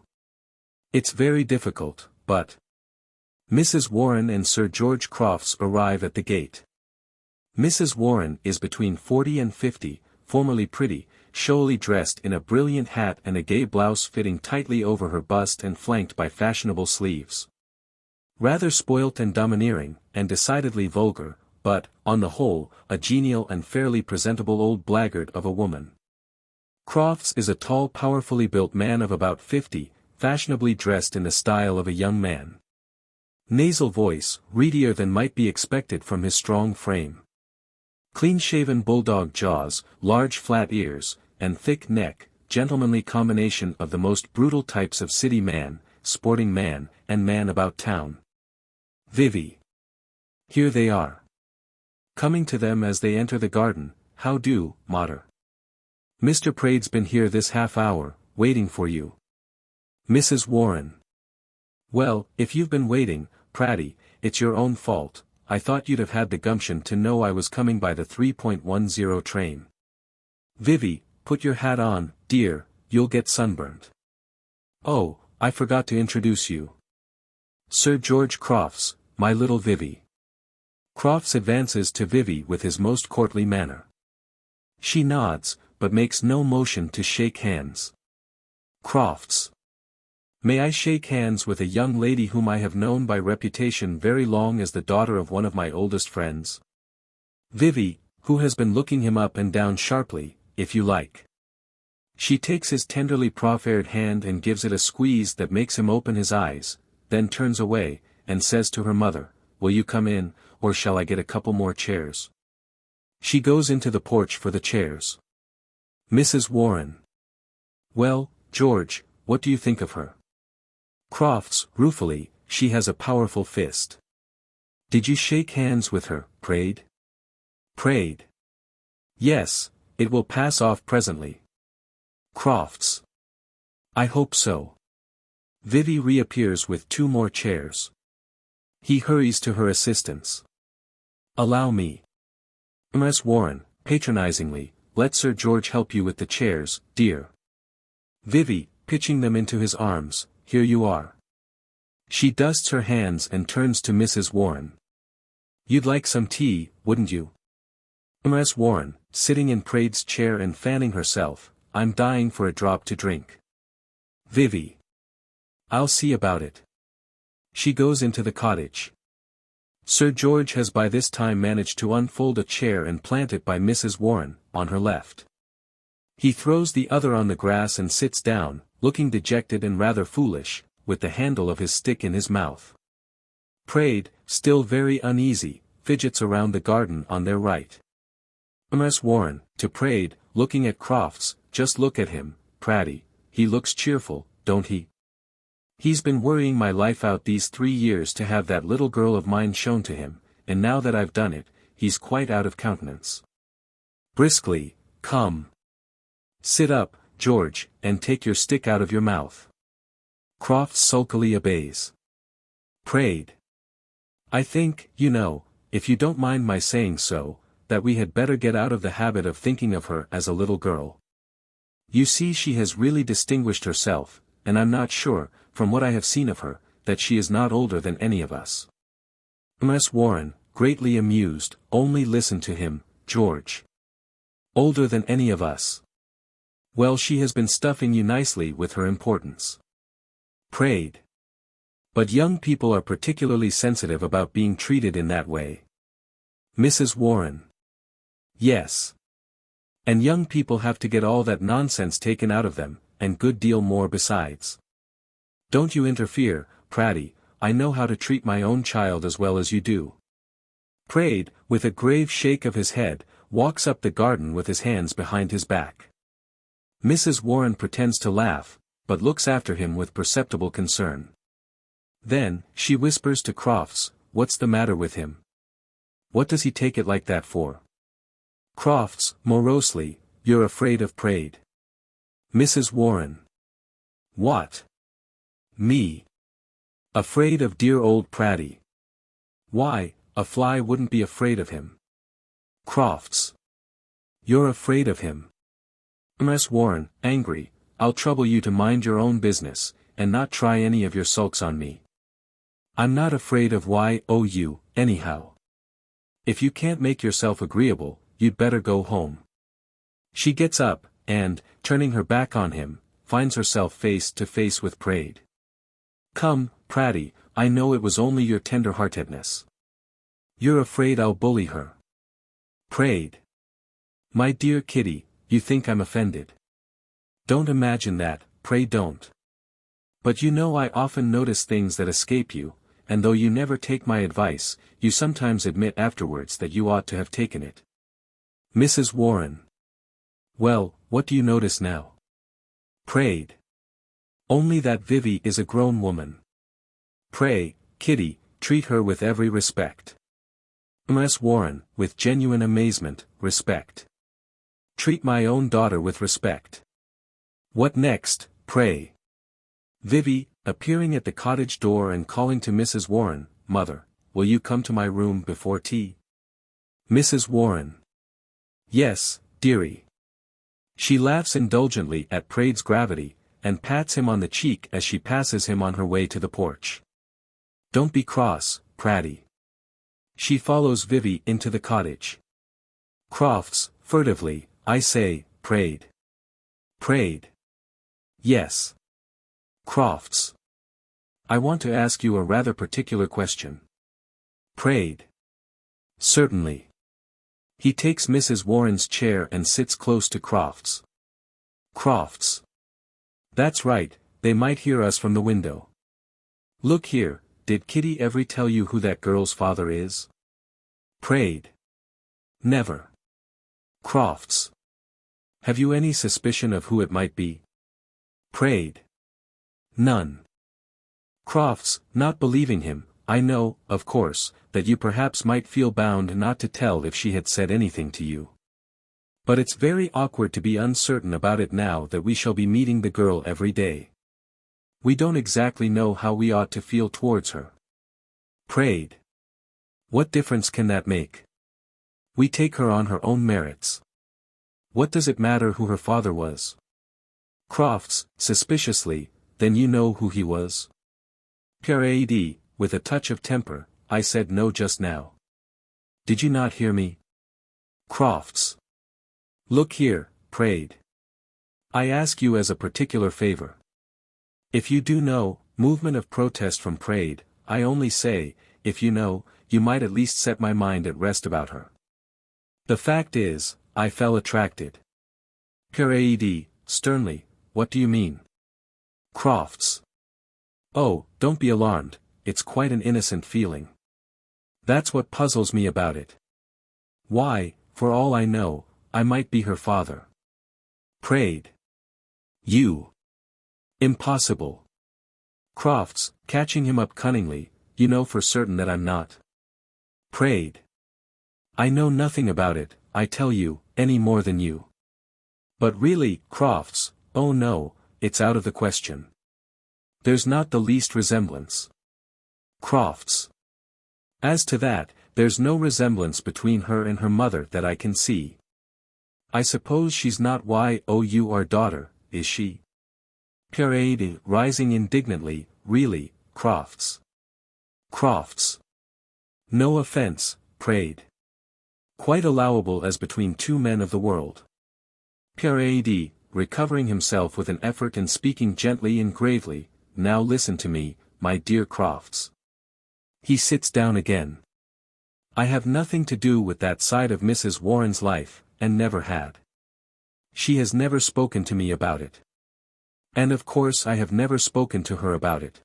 It's very difficult, but—" Mrs. Warren and Sir George Crofts arrive at the gate. Mrs. Warren is between 40 and 50, formerly pretty, showily dressed in a brilliant hat and a gay blouse fitting tightly over her bust and flanked by fashionable sleeves. Rather spoilt and domineering, and decidedly vulgar, but, on the whole, a genial and fairly presentable old blackguard of a woman. Crofts is a tall powerfully built man of about 50, fashionably dressed in the style of a young man. Nasal voice, readier than might be expected from his strong frame. Clean-shaven bulldog jaws, large flat ears, and thick neck, gentlemanly combination of the most brutal types of city man, sporting man, and man about town. Vivie. Here they are. Coming to them as they enter the garden, how do, mater? Mr. Praed's been here this half hour, waiting for you. Mrs. Warren. Well, if you've been waiting, Praed, it's your own fault. I thought you'd have had the gumption to know I was coming by the 3:10 train. Vivie, put your hat on, dear, you'll get sunburnt. Oh, I forgot to introduce you. Sir George Crofts, my little Vivie. Crofts advances to Vivie with his most courtly manner. She nods, but makes no motion to shake hands. Crofts. May I shake hands with a young lady whom I have known by reputation very long as the daughter of one of my oldest friends? Vivie, who has been looking him up and down sharply, if you like. She takes his tenderly proffered hand and gives it a squeeze that makes him open his eyes, then turns away, and says to her mother, will you come in, or shall I get a couple more chairs? She goes into the porch for the chairs. Mrs. Warren. Well, George, what do you think of her? Crofts, ruefully, she has a powerful fist. Did you shake hands with her, Praed? Praed. Yes, it will pass off presently. Crofts. I hope so. Vivie reappears with 2 more chairs. He hurries to her assistance. Allow me. Mrs. Warren, patronizingly, let Sir George help you with the chairs, dear. Vivie, pitching them into his arms, here you are. She dusts her hands and turns to Mrs. Warren. You'd like some tea, wouldn't you? Mrs. Warren, sitting in Praed's chair and fanning herself, I'm dying for a drop to drink. Vivie. I'll see about it. She goes into the cottage. Sir George has by this time managed to unfold a chair and plant it by Mrs. Warren, on her left. He throws the other on the grass and sits down, looking dejected and rather foolish, with the handle of his stick in his mouth. Praed, still very uneasy, fidgets around the garden on their right. Mrs. Warren, to Praed, looking at Crofts, just look at him, Praed, he looks cheerful, don't he? He's been worrying my life out these 3 years to have that little girl of mine shown to him, and now that I've done it, he's quite out of countenance. Briskly, come. Sit up, George, and take your stick out of your mouth. Crofts sulkily obeys. Praed. I think, you know, if you don't mind my saying so, that we had better get out of the habit of thinking of her as a little girl. You see, she has really distinguished herself, and I'm not sure, from what I have seen of her, that she is not older than any of us. Mrs. Warren, greatly amused, only listen to him, George. Older than any of us. Well, she has been stuffing you nicely with her importance. Praed. But young people are particularly sensitive about being treated in that way. Mrs. Warren. Yes. And young people have to get all that nonsense taken out of them, and good deal more besides. Don't you interfere, Praed, I know how to treat my own child as well as you do. Praed, with a grave shake of his head, walks up the garden with his hands behind his back. Mrs. Warren pretends to laugh, but looks after him with perceptible concern. Then, she whispers to Crofts, what's the matter with him? What does he take it like that for? Crofts, morosely, you're afraid of Praed. Mrs. Warren. What? Me. Afraid of dear old Praed. Why, a fly wouldn't be afraid of him. Crofts. You're afraid of him. Mrs. Warren, angry, I'll trouble you to mind your own business, and not try any of your sulks on me. I'm not afraid of you, anyhow. If you can't make yourself agreeable, you'd better go home. She gets up, and, turning her back on him, finds herself face to face with Praed. Come, Praed, I know it was only your tender-heartedness. You're afraid I'll bully her. Praed. My dear Kitty, you think I'm offended. Don't imagine that, pray don't. But you know I often notice things that escape you, and though you never take my advice, you sometimes admit afterwards that you ought to have taken it. Mrs. Warren. Well, what do you notice now? Praed. Only that Vivie is a grown woman. Pray, Kitty, treat her with every respect. Ms. Warren, with genuine amazement, respect. Treat my own daughter with respect. What next, pray? Vivie, appearing at the cottage door and calling to Mrs. Warren, Mother, will you come to my room before tea? Mrs. Warren. Yes, dearie. She laughs indulgently at Praed's gravity, and pats him on the cheek as she passes him on her way to the porch. Don't be cross, Praedie. She follows Vivie into the cottage. Crofts, furtively, I say, Praed. Praed. Yes. Crofts. I want to ask you a rather particular question. Praed. Certainly. He takes Mrs. Warren's chair and sits close to Crofts. Crofts. That's right, they might hear us from the window. Look here, did Kitty ever tell you who that girl's father is? Praed. Never. Crofts. Have you any suspicion of who it might be? Praed. None. Crofts, not believing him, I know, of course, that you perhaps might feel bound not to tell if she had said anything to you. But it's very awkward to be uncertain about it now that we shall be meeting the girl every day. We don't exactly know how we ought to feel towards her. Praed. What difference can that make? We take her on her own merits. What does it matter who her father was? Crofts, suspiciously, then you know who he was? Praed, with a touch of temper, I said no just now. Did you not hear me? Crofts. Look here, Praed. I ask you as a particular favor. If you do know, movement of protest from Praed, I only say, if you know, you might at least set my mind at rest about her. The fact is, I fell attracted. Praed, sternly, what do you mean? Crofts. Oh, don't be alarmed, it's quite an innocent feeling. That's what puzzles me about it. Why, for all I know, I might be her father. Praed. You. Impossible. Crofts, catching him up cunningly, you know for certain that I'm not. Praed. I know nothing about it, I tell you, any more than you. But really, Crofts, oh no, it's out of the question. There's not the least resemblance. Crofts. As to that, there's no resemblance between her and her mother that I can see. I suppose she's not our daughter, is she? Praed, rising indignantly, really, Crofts. Crofts. No offense, Praed. Quite allowable as between two men of the world. Praed, recovering himself with an effort and speaking gently and gravely, now listen to me, my dear Crofts. He sits down again. I have nothing to do with that side of Mrs. Warren's life, and never had. She has never spoken to me about it. And of course I have never spoken to her about it.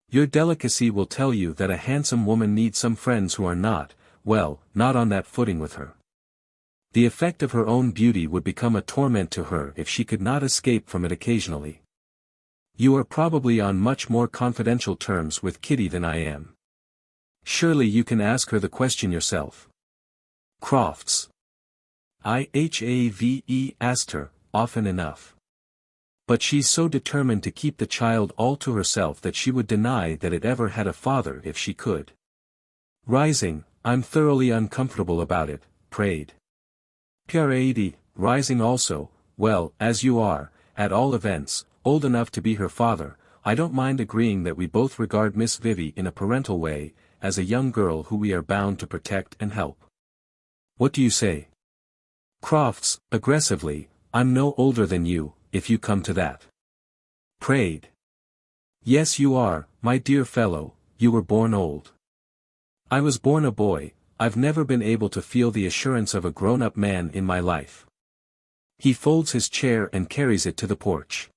Your delicacy will tell you that a handsome woman needs some friends who are not, well, not on that footing with her. The effect of her own beauty would become a torment to her if she could not escape from it occasionally. You are probably on much more confidential terms with Kitty than I am. Surely you can ask her the question yourself. Crofts. I have asked her, often enough. But she's so determined to keep the child all to herself that she would deny that it ever had a father if she could. Rising, I'm thoroughly uncomfortable about it, Praed. Praed, rising also, well, as you are, at all events, old enough to be her father, I don't mind agreeing that we both regard Miss Vivie in a parental way, as a young girl who we are bound to protect and help. What do you say? Crofts, aggressively, I'm no older than you, if you come to that. Praed. Yes you are, my dear fellow, you were born old. I was born a boy, I've never been able to feel the assurance of a grown-up man in my life. He folds his chair and carries it to the porch.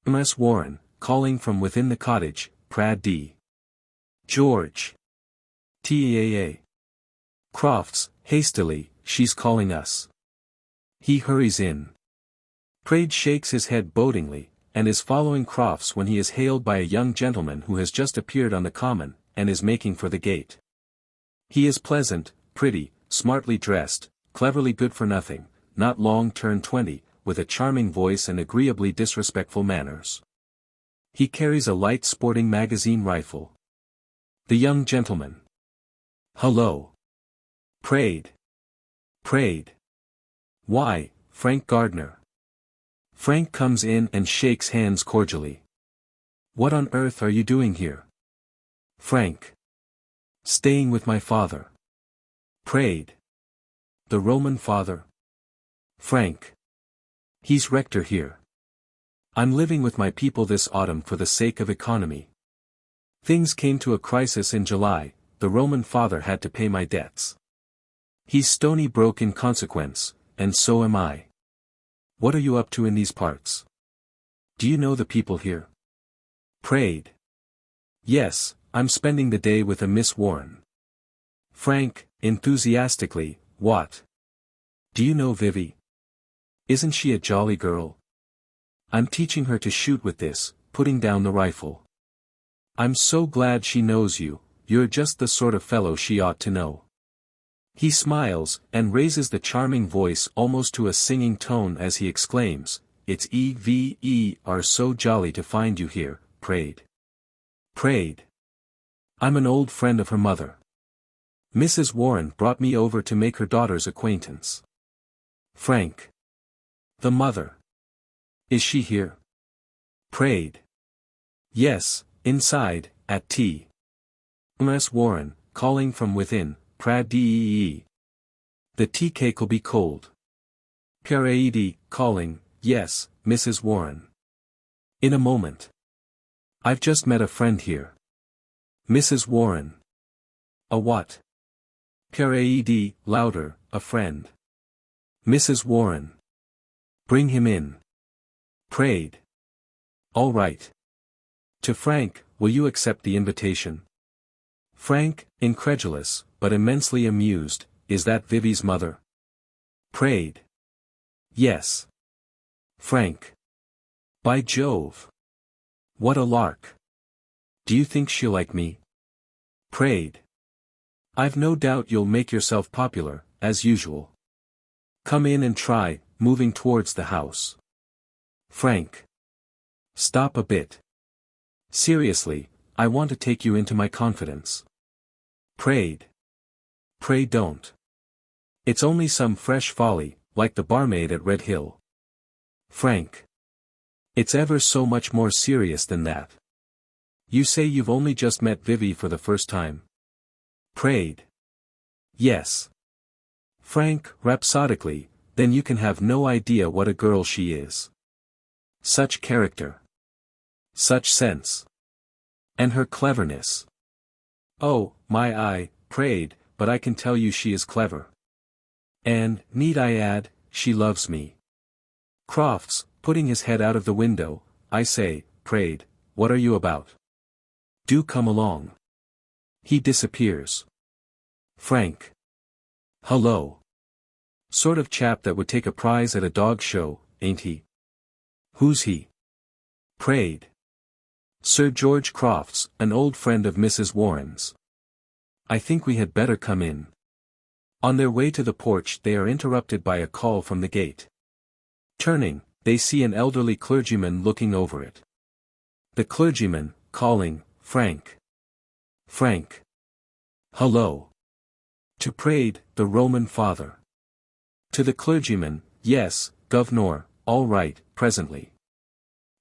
Ms. Warren, calling from within the cottage, Praed d. George. Taa. Crofts, hastily, she's calling us. He hurries in. Praed shakes his head bodingly, and is following Crofts when he is hailed by a young gentleman who has just appeared on the common, and is making for the gate. He is pleasant, pretty, smartly dressed, cleverly good for nothing, not long turned 20, with a charming voice and agreeably disrespectful manners. He carries a light sporting magazine rifle. The young gentleman. Hello. Praed. Praed. Why, Frank Gardner. Frank comes in and shakes hands cordially. What on earth are you doing here? Frank. Staying with my father. Praed. The Roman father? Frank. He's rector here. I'm living with my people this autumn for the sake of economy. Things came to a crisis in July, the Roman father had to pay my debts. He's stony broke in consequence, and so am I. What are you up to in these parts? Do you know the people here? Praed. Yes, I'm spending the day with a Miss Warren. Frank, enthusiastically, what? Do you know Vivie? Isn't she a jolly girl? I'm teaching her to shoot with this, putting down the rifle. I'm so glad she knows you, you're just the sort of fellow she ought to know. He smiles, and raises the charming voice almost to a singing tone as he exclaims, It's Eve so jolly to find you here, Praed. Praed. I'm an old friend of her mother. Mrs. Warren brought me over to make her daughter's acquaintance. Frank. The mother. Is she here? Praed. Yes, inside, at tea. Miss Warren, calling from within, Praed. The tea cake'll be cold. Praed, calling, yes, Mrs. Warren. In a moment. I've just met a friend here. Mrs. Warren. A what? Praed, louder, a friend. Mrs. Warren. Bring him in. Praed. All right. To Frank, will you accept the invitation? Frank, incredulous, but immensely amused, is that Vivie's mother? Praed. Yes. Frank. By Jove. What a lark. Do you think she'll like me? Praed. I've no doubt you'll make yourself popular, as usual. Come in and try, moving towards the house. Frank. Stop a bit. Seriously, I want to take you into my confidence. Praed. Pray don't. It's only some fresh folly, like the barmaid at Red Hill. Frank. It's ever so much more serious than that. You say you've only just met Vivie for the first time? Praed. Yes. Frank, rhapsodically, then you can have no idea what a girl she is. Such character. Such sense. And her cleverness. Oh, my eye, Praed, but I can tell you she is clever. And, need I add, she loves me. Crofts, putting his head out of the window, I say, Praed, what are you about? Do come along. He disappears. Frank. Hello. Sort of chap that would take a prize at a dog show, ain't he? Who's he? Praed. Sir George Crofts, an old friend of Mrs. Warren's. I think we had better come in. On their way to the porch they are interrupted by a call from the gate. Turning, they see an elderly clergyman looking over it. The clergyman, calling, Frank. Frank. Hello. To Praed, the Roman father. To the clergyman, yes, governor, all right, presently.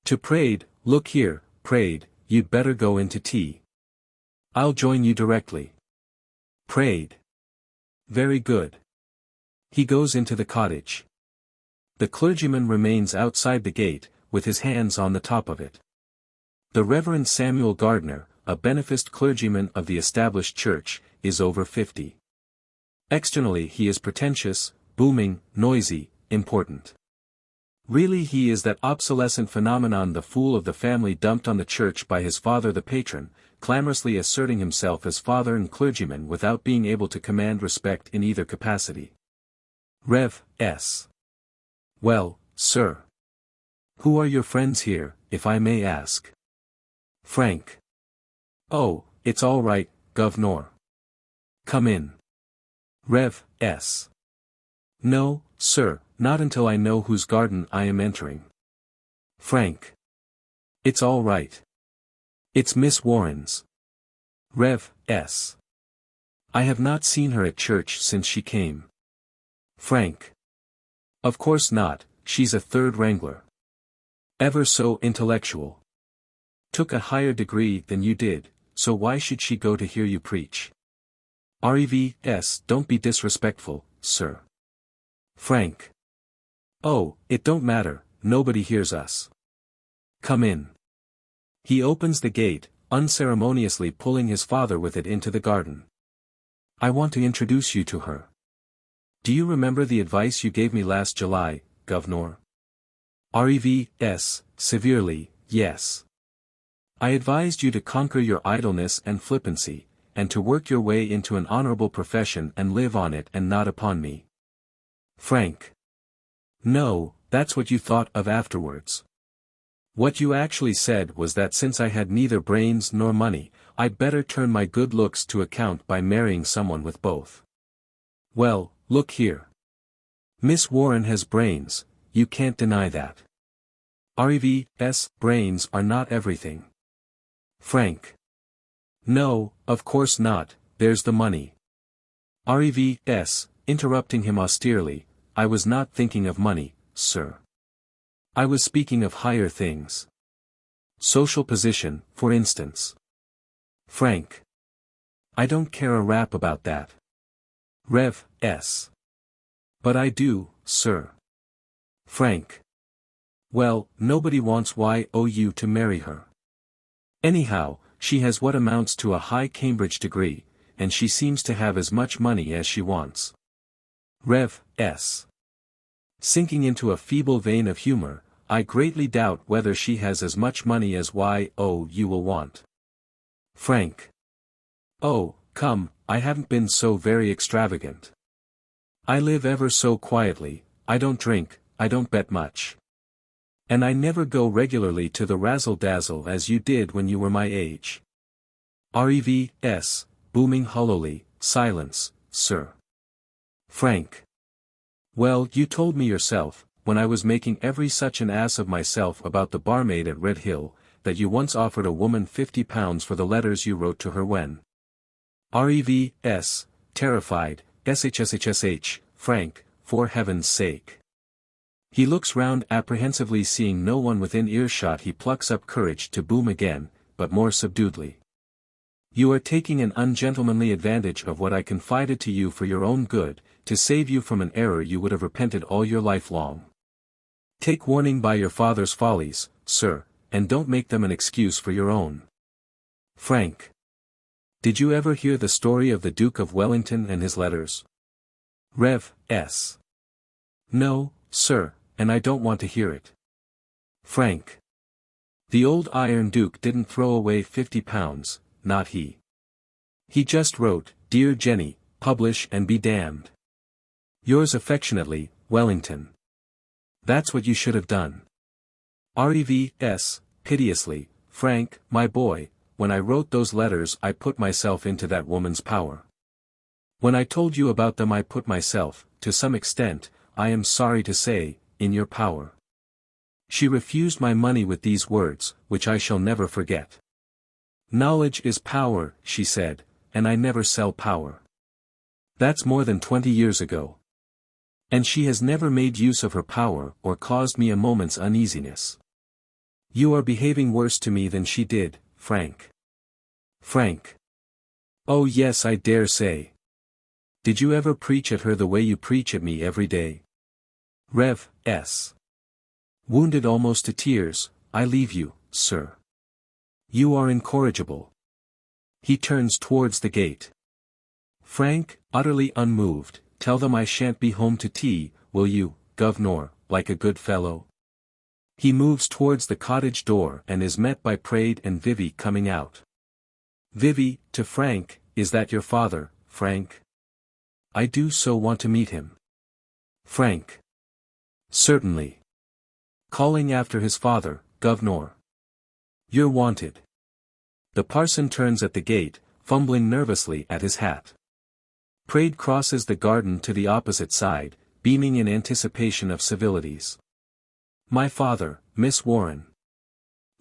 To Praed, look here, Praed, you'd better go into tea. I'll join you directly. Praed. Very good. He goes into the cottage. The clergyman remains outside the gate, with his hands on the top of it. The Reverend Samuel Gardner, a beneficed clergyman of the established church, is over 50. Externally he is pretentious, booming, noisy, important. Really he is that obsolescent phenomenon, the fool of the family dumped on the church by his father the patron, clamorously asserting himself as father and clergyman without being able to command respect in either capacity. Rev. S. Well, sir. Who are your friends here, if I may ask? Frank. Oh, it's all right, Governor. Come in. Rev. S. No, sir, not until I know whose garden I am entering. Frank. It's all right. It's Miss Warren's. Rev. S. I have not seen her at church since she came. Frank. Of course not, she's a third wrangler. Ever so intellectual. Took a higher degree than you did, so why should she go to hear you preach? Revs. Don't be disrespectful, sir. Frank. Oh, it don't matter, nobody hears us. Come in. He opens the gate, unceremoniously pulling his father with it into the garden. I want to introduce you to her. Do you remember the advice you gave me last July, Governor? Revs. Severely, yes. I advised you to conquer your idleness and flippancy, and to work your way into an honorable profession and live on it and not upon me. Frank. No, that's what you thought of afterwards. What you actually said was that since I had neither brains nor money, I'd better turn my good looks to account by marrying someone with both. Well, look here. Miss Warren has brains, you can't deny that. Revs. Brains are not everything. Frank. No, of course not, there's the money. Revs. Interrupting him austerely, I was not thinking of money, sir. I was speaking of higher things. Social position, for instance. Frank. I don't care a rap about that. Rev. S. But I do, sir. Frank. Well, nobody wants you to marry her. Anyhow, she has what amounts to a high Cambridge degree, and she seems to have as much money as she wants. Rev. S. Sinking into a feeble vein of humor, I greatly doubt whether she has as much money as you will want. Frank. Oh, come, I haven't been so very extravagant. I live ever so quietly, I don't drink, I don't bet much. And I never go regularly to the razzle-dazzle as you did when you were my age. Revs. Booming hollowly, silence, sir. Frank. Well, you told me yourself, when I was making every such an ass of myself about the barmaid at Red Hill, that you once offered a woman £50 for the letters you wrote to her when. Revs. Terrified, shshsh, Frank, for heaven's sake. He looks round apprehensively, seeing no one within earshot. He plucks up courage to boom again, but more subduedly. You are taking an ungentlemanly advantage of what I confided to you for your own good, to save you from an error you would have repented all your life long. Take warning by your father's follies, sir, and don't make them an excuse for your own. Frank. Did you ever hear the story of the Duke of Wellington and his letters? Rev. S. No, sir, and I don't want to hear it. Frank. The old Iron Duke didn't throw away £50, not he. He just wrote, Dear Jenny, publish and be damned. Yours affectionately, Wellington. That's what you should have done. Revs. Piteously, Frank, my boy, when I wrote those letters I put myself into that woman's power. When I told you about them I put myself, to some extent, I am sorry to say, in your power. She refused my money with these words, which I shall never forget. Knowledge is power, she said, and I never sell power. That's more than 20 years ago. And she has never made use of her power or caused me a moment's uneasiness. You are behaving worse to me than she did, Frank. Frank. Oh yes, I dare say. Did you ever preach at her the way you preach at me every day? Rev. S. Wounded almost to tears, I leave you, sir. You are incorrigible. He turns towards the gate. Frank, utterly unmoved, tell them I shan't be home to tea, will you, Governor, like a good fellow? He moves towards the cottage door and is met by Praed and Vivie coming out. Vivie, to Frank, is that your father, Frank? I do so want to meet him. Frank. Certainly. calling after his father, "Governor. You're wanted." The parson turns at the gate, fumbling nervously at his hat. Praed crosses the garden to the opposite side, beaming in anticipation of civilities. "My father, Miss Warren."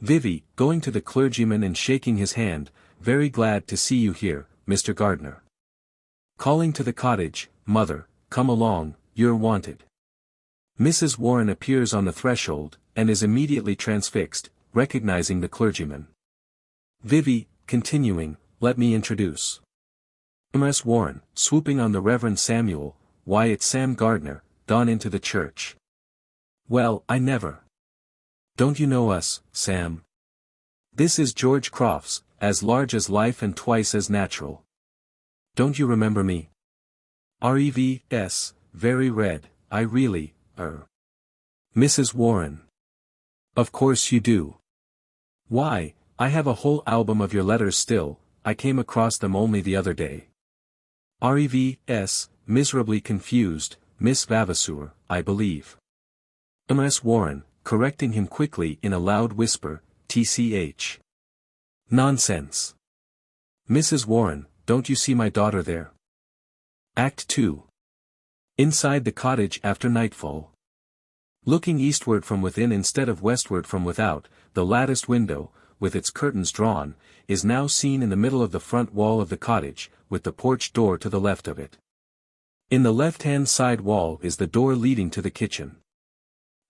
Vivie, going to the clergyman and shaking his hand, "Very glad to see you here, Mr. Gardner." Calling to the cottage, "Mother, come along, you're wanted." Mrs. Warren appears on the threshold, and is immediately transfixed, recognizing the clergyman. Vivie, continuing, "Let me introduce. Miss Warren," swooping on the Reverend Samuel, "Why it's Sam Gardner, gone into the church." "Well, I never. Don't you know us, Sam? This is George Crofts, as large as life and twice as natural. Don't you remember me? Revs, very red, I really, Mrs. Warren. Of course you do. Why, I have a whole album of your letters still, I came across them only the other day. Revs, miserably confused, Miss Vavasour, I believe. Miss Warren, correcting him quickly in a loud whisper, tch. Nonsense. Mrs. Warren, don't you see my daughter there? Act 2. Inside the cottage after nightfall. Looking eastward from within instead of westward from without, the latticed window, with its curtains drawn, is now seen in the middle of the front wall of the cottage, with the porch door to the left of it. In the left-hand side wall is the door leading to the kitchen.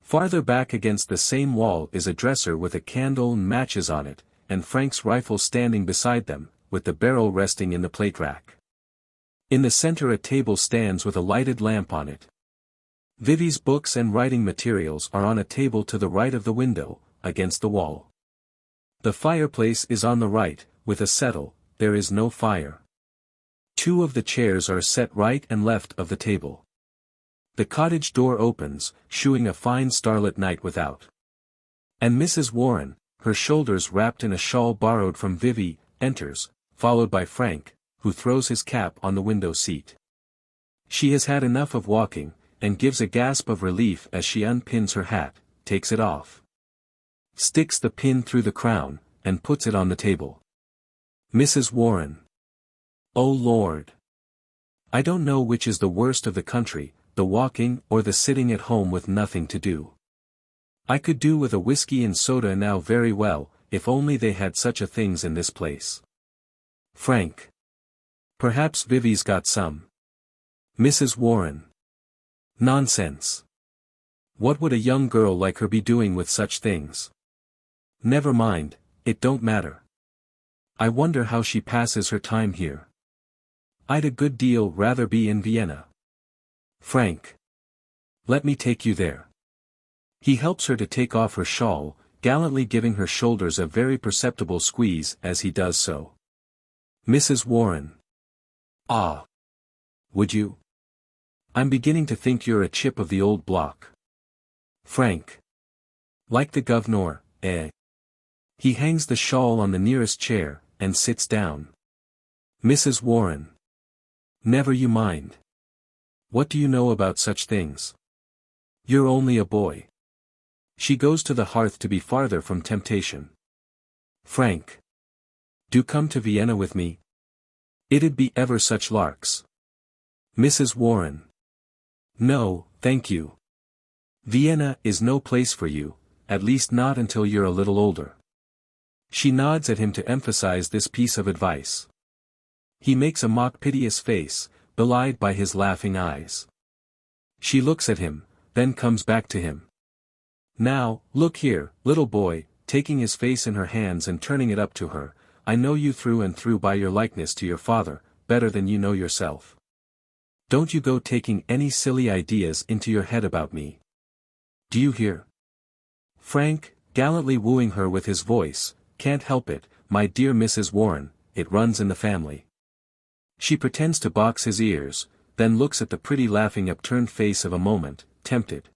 Farther back against the same wall is a dresser with a candle and matches on it, and Frank's rifle standing beside them, with the barrel resting in the plate rack. In the center a table stands with a lighted lamp on it. Vivie's books and writing materials are on a table to the right of the window, against the wall. The fireplace is on the right, with a settle, there is no fire. Two of the chairs are set right and left of the table. The cottage door opens, shewing a fine starlit night without. And Mrs. Warren, her shoulders wrapped in a shawl borrowed from Vivie, enters, followed by Frank, who throws his cap on the window seat. She has had enough of walking, and gives a gasp of relief as she unpins her hat, takes it off, sticks the pin through the crown, and puts it on the table. Mrs. Warren. Oh Lord! I don't know which is the worst of the country, the walking or the sitting at home with nothing to do. I could do with a whiskey and soda now very well, if only they had such a things in this place. Frank. Perhaps Vivie's got some. Mrs. Warren. Nonsense. What would a young girl like her be doing with such things? Never mind, it don't matter. I wonder how she passes her time here. I'd a good deal rather be in Vienna. Frank. Let me take you there. He helps her to take off her shawl, gallantly giving her shoulders a very perceptible squeeze as he does so. Mrs. Warren. Ah. Would you? I'm beginning to think you're a chip of the old block. Frank. Like the governor, eh? He hangs the shawl on the nearest chair, and sits down. Mrs. Warren. Never you mind. What do you know about such things? You're only a boy. She goes to the hearth to be farther from temptation. Frank. Do come to Vienna with me. It'd be ever such larks. Mrs. Warren. No, thank you. Vienna is no place for you, at least not until you're a little older. She nods at him to emphasize this piece of advice. He makes a mock-piteous face, belied by his laughing eyes. She looks at him, then comes back to him. Now, look here, little boy, taking his face in her hands and turning it up to her, I know you through and through by your likeness to your father, better than you know yourself. Don't you go taking any silly ideas into your head about me. Do you hear? Frank, gallantly wooing her with his voice, can't help it, my dear Mrs. Warren, it runs in the family. She pretends to box his ears, then looks at the pretty laughing upturned face of a moment, tempted.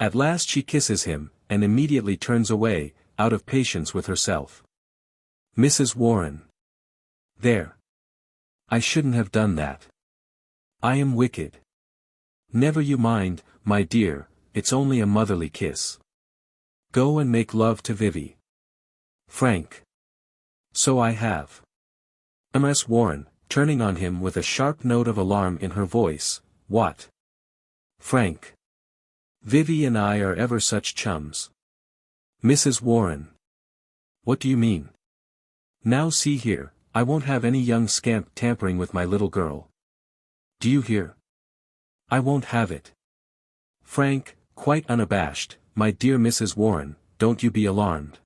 At last she kisses him, and immediately turns away, out of patience with herself. Mrs. Warren. There. I shouldn't have done that. I am wicked. Never you mind, my dear, it's only a motherly kiss. Go and make love to Vivie. Frank. So I have. Miss Warren, turning on him with a sharp note of alarm in her voice, what? Frank. Vivie and I are ever such chums. Mrs. Warren. What do you mean? Now see here, I won't have any young scamp tampering with my little girl. Do you hear? I won't have it. Frank, quite unabashed, my dear Mrs. Warren, don't you be alarmed.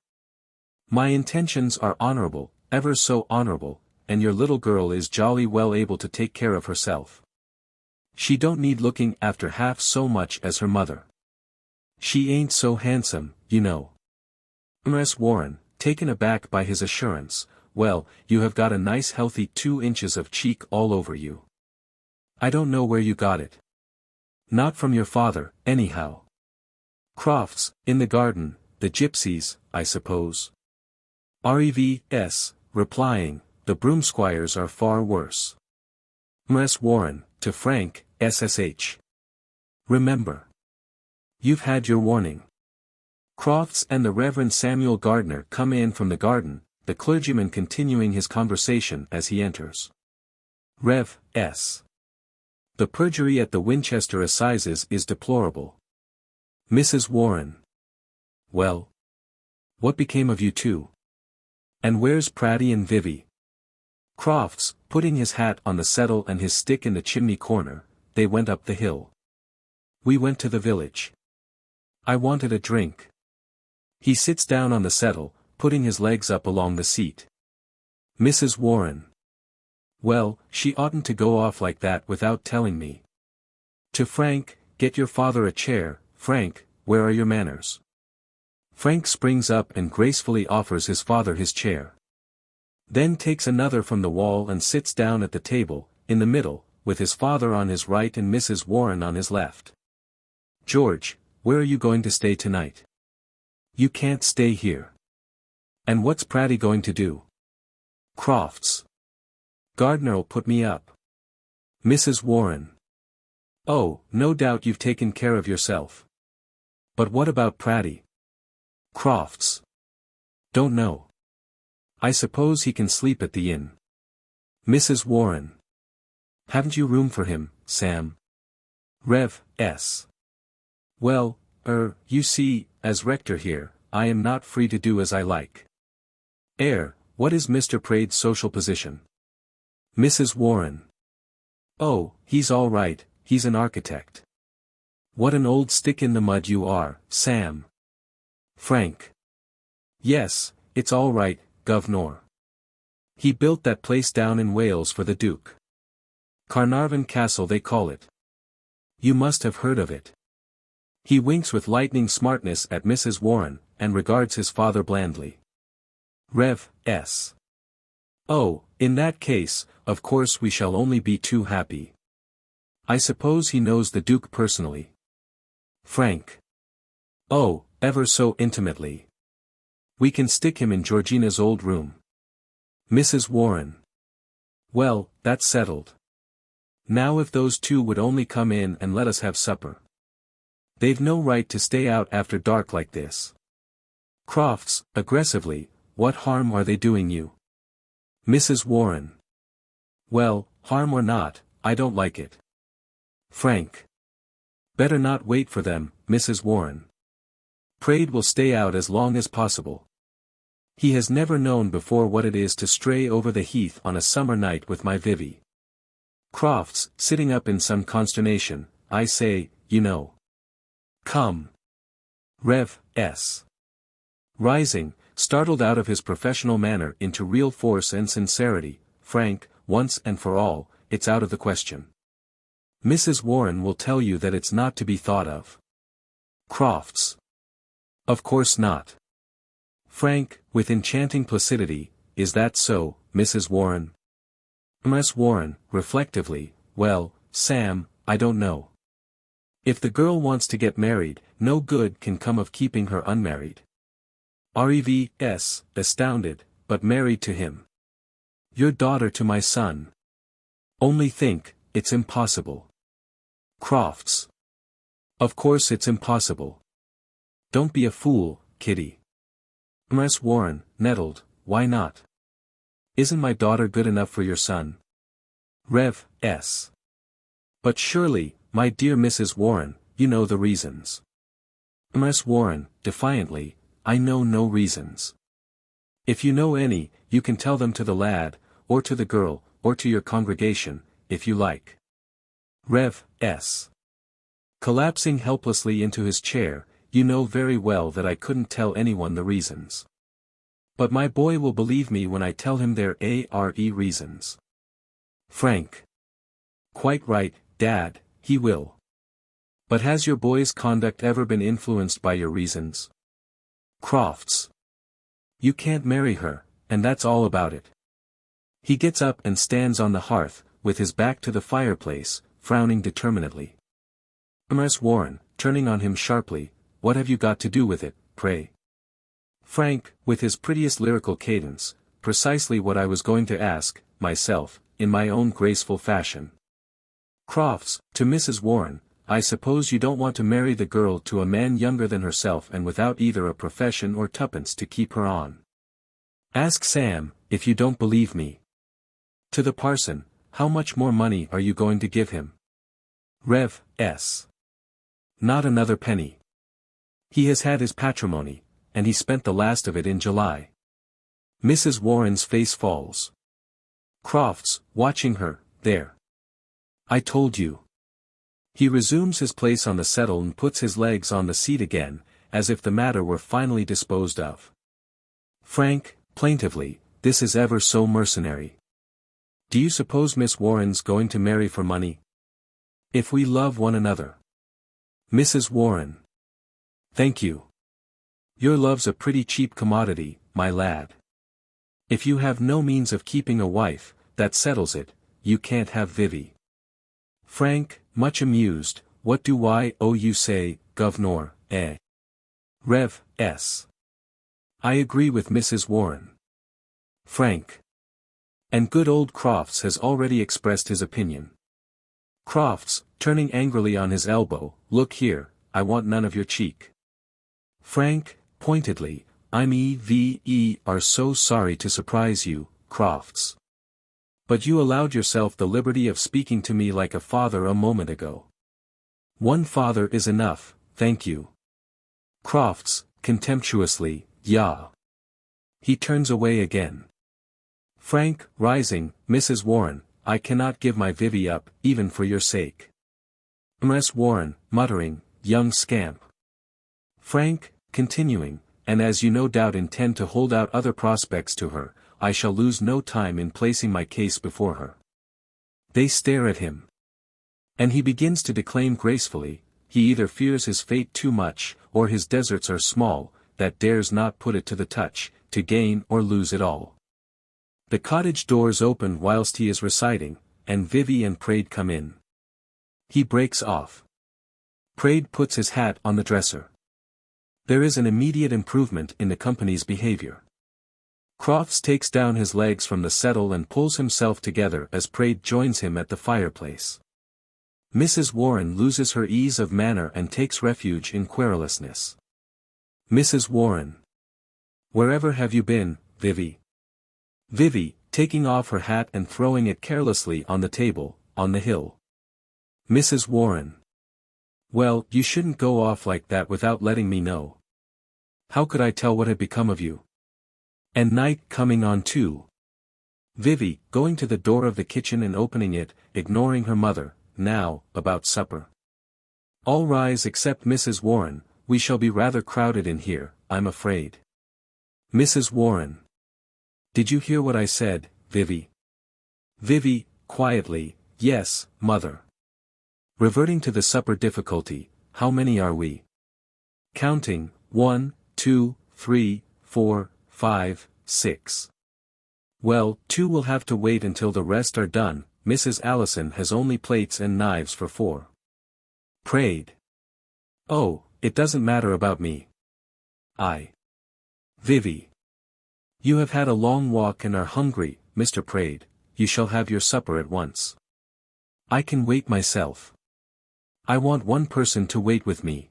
My intentions are honorable, ever so honorable, and your little girl is jolly well able to take care of herself. She don't need looking after half so much as her mother. She ain't so handsome, you know. Miss Warren, taken aback by his assurance, well, you have got a nice healthy 2 inches of cheek all over you. I don't know where you got it. Not from your father, anyhow. Crofts, in the garden, the gypsies, I suppose. Revs, replying, the broomsquires are far worse. Miss Warren, to Frank, SSH. Remember. You've had your warning. Crofts and the Reverend Samuel Gardner come in from the garden, the clergyman continuing his conversation as he enters. Rev. S. The perjury at the Winchester Assizes is deplorable. Mrs. Warren. Well. What became of you two? And where's Praed and Vivie? Crofts, putting his hat on the settle and his stick in the chimney corner, they went up the hill. We went to the village. I wanted a drink. He sits down on the settle, putting his legs up along the seat. Mrs. Warren. Well, she oughtn't to go off like that without telling me. To Frank, get your father a chair. Frank, where are your manners? Frank springs up and gracefully offers his father his chair. Then takes another from the wall and sits down at the table, in the middle, with his father on his right and Mrs. Warren on his left. George, where are you going to stay tonight? You can't stay here. And what's Praed going to do? Crofts. Gardner'll put me up. Mrs. Warren. Oh, no doubt you've taken care of yourself. But what about Praed? Crofts. Don't know. I suppose he can sleep at the inn. Mrs. Warren. Haven't you room for him, Sam? Rev. S. Well, you see, as rector here, I am not free to do as I like. What is Mr. Praed's social position? Mrs. Warren. Oh, he's all right, he's an architect. What an old stick in the mud you are, Sam. Frank. Yes, it's all right, Governor. He built that place down in Wales for the Duke. Carnarvon Castle they call it. You must have heard of it. He winks with lightning smartness at Mrs. Warren, and regards his father blandly. Rev. S. Oh, in that case, of course we shall only be too happy. I suppose he knows the Duke personally. Frank. Oh, ever so intimately. We can stick him in Georgina's old room. Mrs. Warren. Well, that's settled. Now if those two would only come in and let us have supper. They've no right to stay out after dark like this. Crofts, aggressively, what harm are they doing you? Mrs. Warren. Well, harm or not, I don't like it. Frank. Better not wait for them, Mrs. Warren. Praed will stay out as long as possible. He has never known before what it is to stray over the heath on a summer night with my Vivie. Crofts, sitting up in some consternation, I say, you know. Come. Rev. S. Rising, startled out of his professional manner into real force and sincerity, Frank, once and for all, it's out of the question. Mrs. Warren will tell you that it's not to be thought of. Crofts. Of course not. Frank, with enchanting placidity, is that so, Mrs. Warren? Miss Warren, reflectively, well, Sam, I don't know. If the girl wants to get married, no good can come of keeping her unmarried. Revs, astounded, but married to him. Your daughter to my son. Only think, it's impossible. Crofts. Of course it's impossible. Don't be a fool, Kitty. Miss Warren, nettled, why not? Isn't my daughter good enough for your son? Rev. S. But surely, my dear Mrs. Warren, you know the reasons. Miss Warren, defiantly, I know no reasons. If you know any, you can tell them to the lad, or to the girl, or to your congregation, if you like. Rev. S. Collapsing helplessly into his chair, you know very well that I couldn't tell anyone the reasons. But my boy will believe me when I tell him their are reasons. Frank. Quite right, Dad, he will. But has your boy's conduct ever been influenced by your reasons? Crofts. You can't marry her, and that's all about it. He gets up and stands on the hearth, with his back to the fireplace, frowning determinedly. Miss Warren, turning on him sharply, what have you got to do with it, pray? Frank, with his prettiest lyrical cadence, precisely what I was going to ask, myself, in my own graceful fashion. Crofts, to Mrs. Warren, I suppose you don't want to marry the girl to a man younger than herself and without either a profession or tuppence to keep her on. Ask Sam, if you don't believe me. To the parson, how much more money are you going to give him? Rev. S. Not another penny. He has had his patrimony, and he spent the last of it in July. Mrs. Warren's face falls. Crofts, watching her, there. I told you. He resumes his place on the settle and puts his legs on the seat again, as if the matter were finally disposed of. Frank, plaintively, this is ever so mercenary. Do you suppose Miss Warren's going to marry for money? If we love one another. Mrs. Warren. Thank you. Your love's a pretty cheap commodity, my lad. If you have no means of keeping a wife, that settles it, you can't have Vivie. Frank, much amused, what do I owe you say, governor, eh? Rev. S. I agree with Mrs. Warren. Frank. And good old Crofts has already expressed his opinion. Crofts, turning angrily on his elbow, look here, I want none of your cheek. Frank, pointedly, are so sorry to surprise you, Crofts. But you allowed yourself the liberty of speaking to me like a father a moment ago. One father is enough, thank you. Crofts, contemptuously, yah. He turns away again. Frank, rising, Mrs. Warren, I cannot give my Vivie up, even for your sake. Miss Warren, muttering, young scamp. Frank, continuing, and as you no doubt intend to hold out other prospects to her, I shall lose no time in placing my case before her. They stare at him. And he begins to declaim gracefully, he either fears his fate too much, or his deserts are small, that dares not put it to the touch, to gain or lose it all. The cottage doors open whilst he is reciting, and Vivie and Praed come in. He breaks off. Praed puts his hat on the dresser. There is an immediate improvement in the company's behavior. Crofts takes down his legs from the settle and pulls himself together as Praed joins him at the fireplace. Mrs. Warren loses her ease of manner and takes refuge in querulousness. Mrs. Warren. Wherever have you been, Vivie? Vivie, taking off her hat and throwing it carelessly on the table, on the hill. Mrs. Warren. Well, you shouldn't go off like that without letting me know. How could I tell what had become of you? And night coming on too. Vivie, going to the door of the kitchen and opening it, ignoring her mother, now, about supper. All rise except Mrs. Warren, we shall be rather crowded in here, I'm afraid. Mrs. Warren. Did you hear what I said, Vivie? Vivie, quietly, yes, mother. Reverting to the supper difficulty, how many are we? Counting, 1, 2, 3, 4, 5, 6. Well, 2 will have to wait until the rest are done, Mrs. Allison has only plates and knives for 4. Praed. Oh, it doesn't matter about me. Vivie. You have had a long walk and are hungry, Mr. Praed, you shall have your supper at once. I can wait myself. I want one person to wait with me.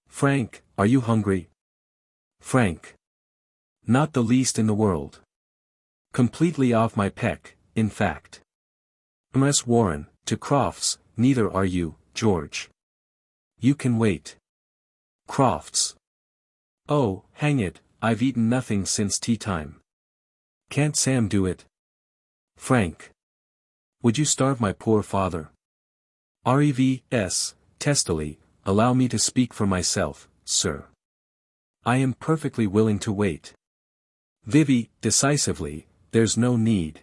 Frank, are you hungry? Frank. Not the least in the world. Completely off my peck, in fact. Ms. Warren, to Crofts, neither are you, George. You can wait. Crofts. Oh, hang it, I've eaten nothing since tea time. Can't Sam do it? Frank. Would you starve my poor father? Revs, testily, allow me to speak for myself, sir. I am perfectly willing to wait. Vivie, decisively, there's no need.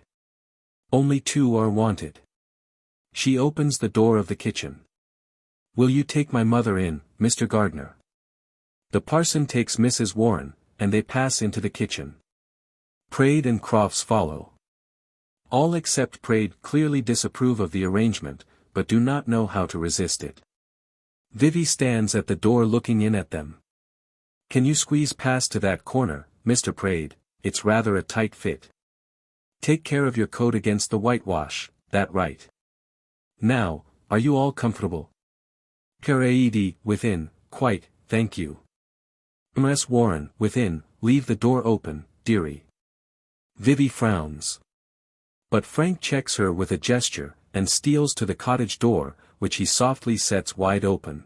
Only two are wanted. She opens the door of the kitchen. Will you take my mother in, Mr. Gardner? The parson takes Mrs. Warren, and they pass into the kitchen. Praed and Crofts follow. All except Praed clearly disapprove of the arrangement, but do not know how to resist it. Vivie stands at the door looking in at them. Can you squeeze past to that corner, Mr. Praed? It's rather a tight fit. Take care of your coat against the whitewash, that right. Now, are you all comfortable? Praed, within, quite, thank you. Ms. Warren, within, leave the door open, dearie. Vivie frowns. But Frank checks her with a gesture, and steals to the cottage door, which he softly sets wide open.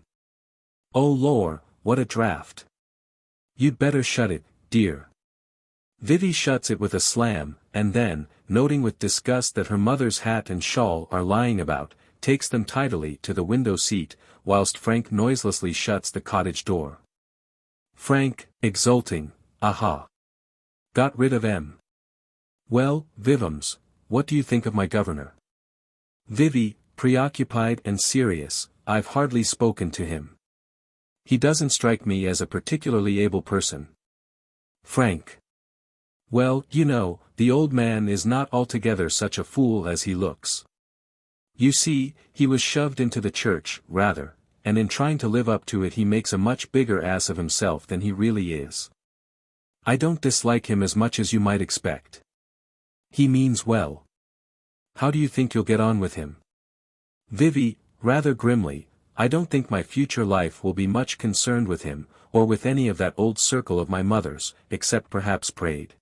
Oh lor, what a draught. You'd better shut it, dear. Vivie shuts it with a slam, and then, noting with disgust that her mother's hat and shawl are lying about, takes them tidily to the window seat, whilst Frank noiselessly shuts the cottage door. Frank, exulting, aha. Got rid of M. Well, Vivums, what do you think of my governor? Vivie, preoccupied and serious, I've hardly spoken to him. He doesn't strike me as a particularly able person. Frank. Well, you know, the old man is not altogether such a fool as he looks. You see, he was shoved into the church, rather, and in trying to live up to it he makes a much bigger ass of himself than he really is. I don't dislike him as much as you might expect. He means well. How do you think you'll get on with him? Vivie, rather grimly, I don't think my future life will be much concerned with him, or with any of that old circle of my mother's, except perhaps Praed.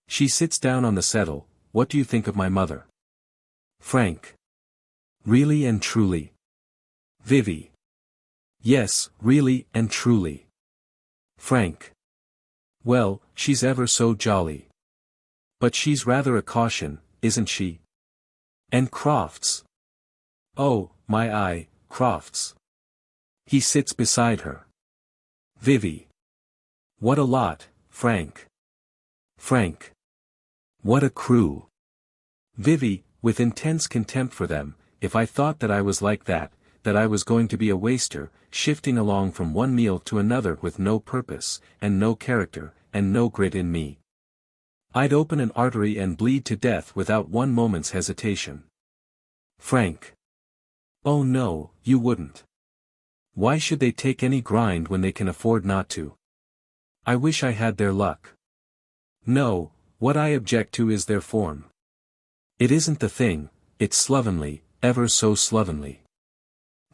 She sits down on the settle. What do you think of my mother? Frank. Really and truly. Vivie. Yes, really and truly. Frank. Well, she's ever so jolly. But she's rather a caution, isn't she? And Crofts. Oh, my eye, Crofts. He sits beside her. Vivie. What a lot, Frank. Frank. What a crew. Vivie, with intense contempt for them, if I thought that I was like that I was going to be a waster, shifting along from one meal to another with no purpose, and no character, and no grit in me. I'd open an artery and bleed to death without one moment's hesitation. Frank. Oh no, you wouldn't. Why should they take any grind when they can afford not to? I wish I had their luck. No, what I object to is their form. It isn't the thing, it's slovenly, ever so slovenly.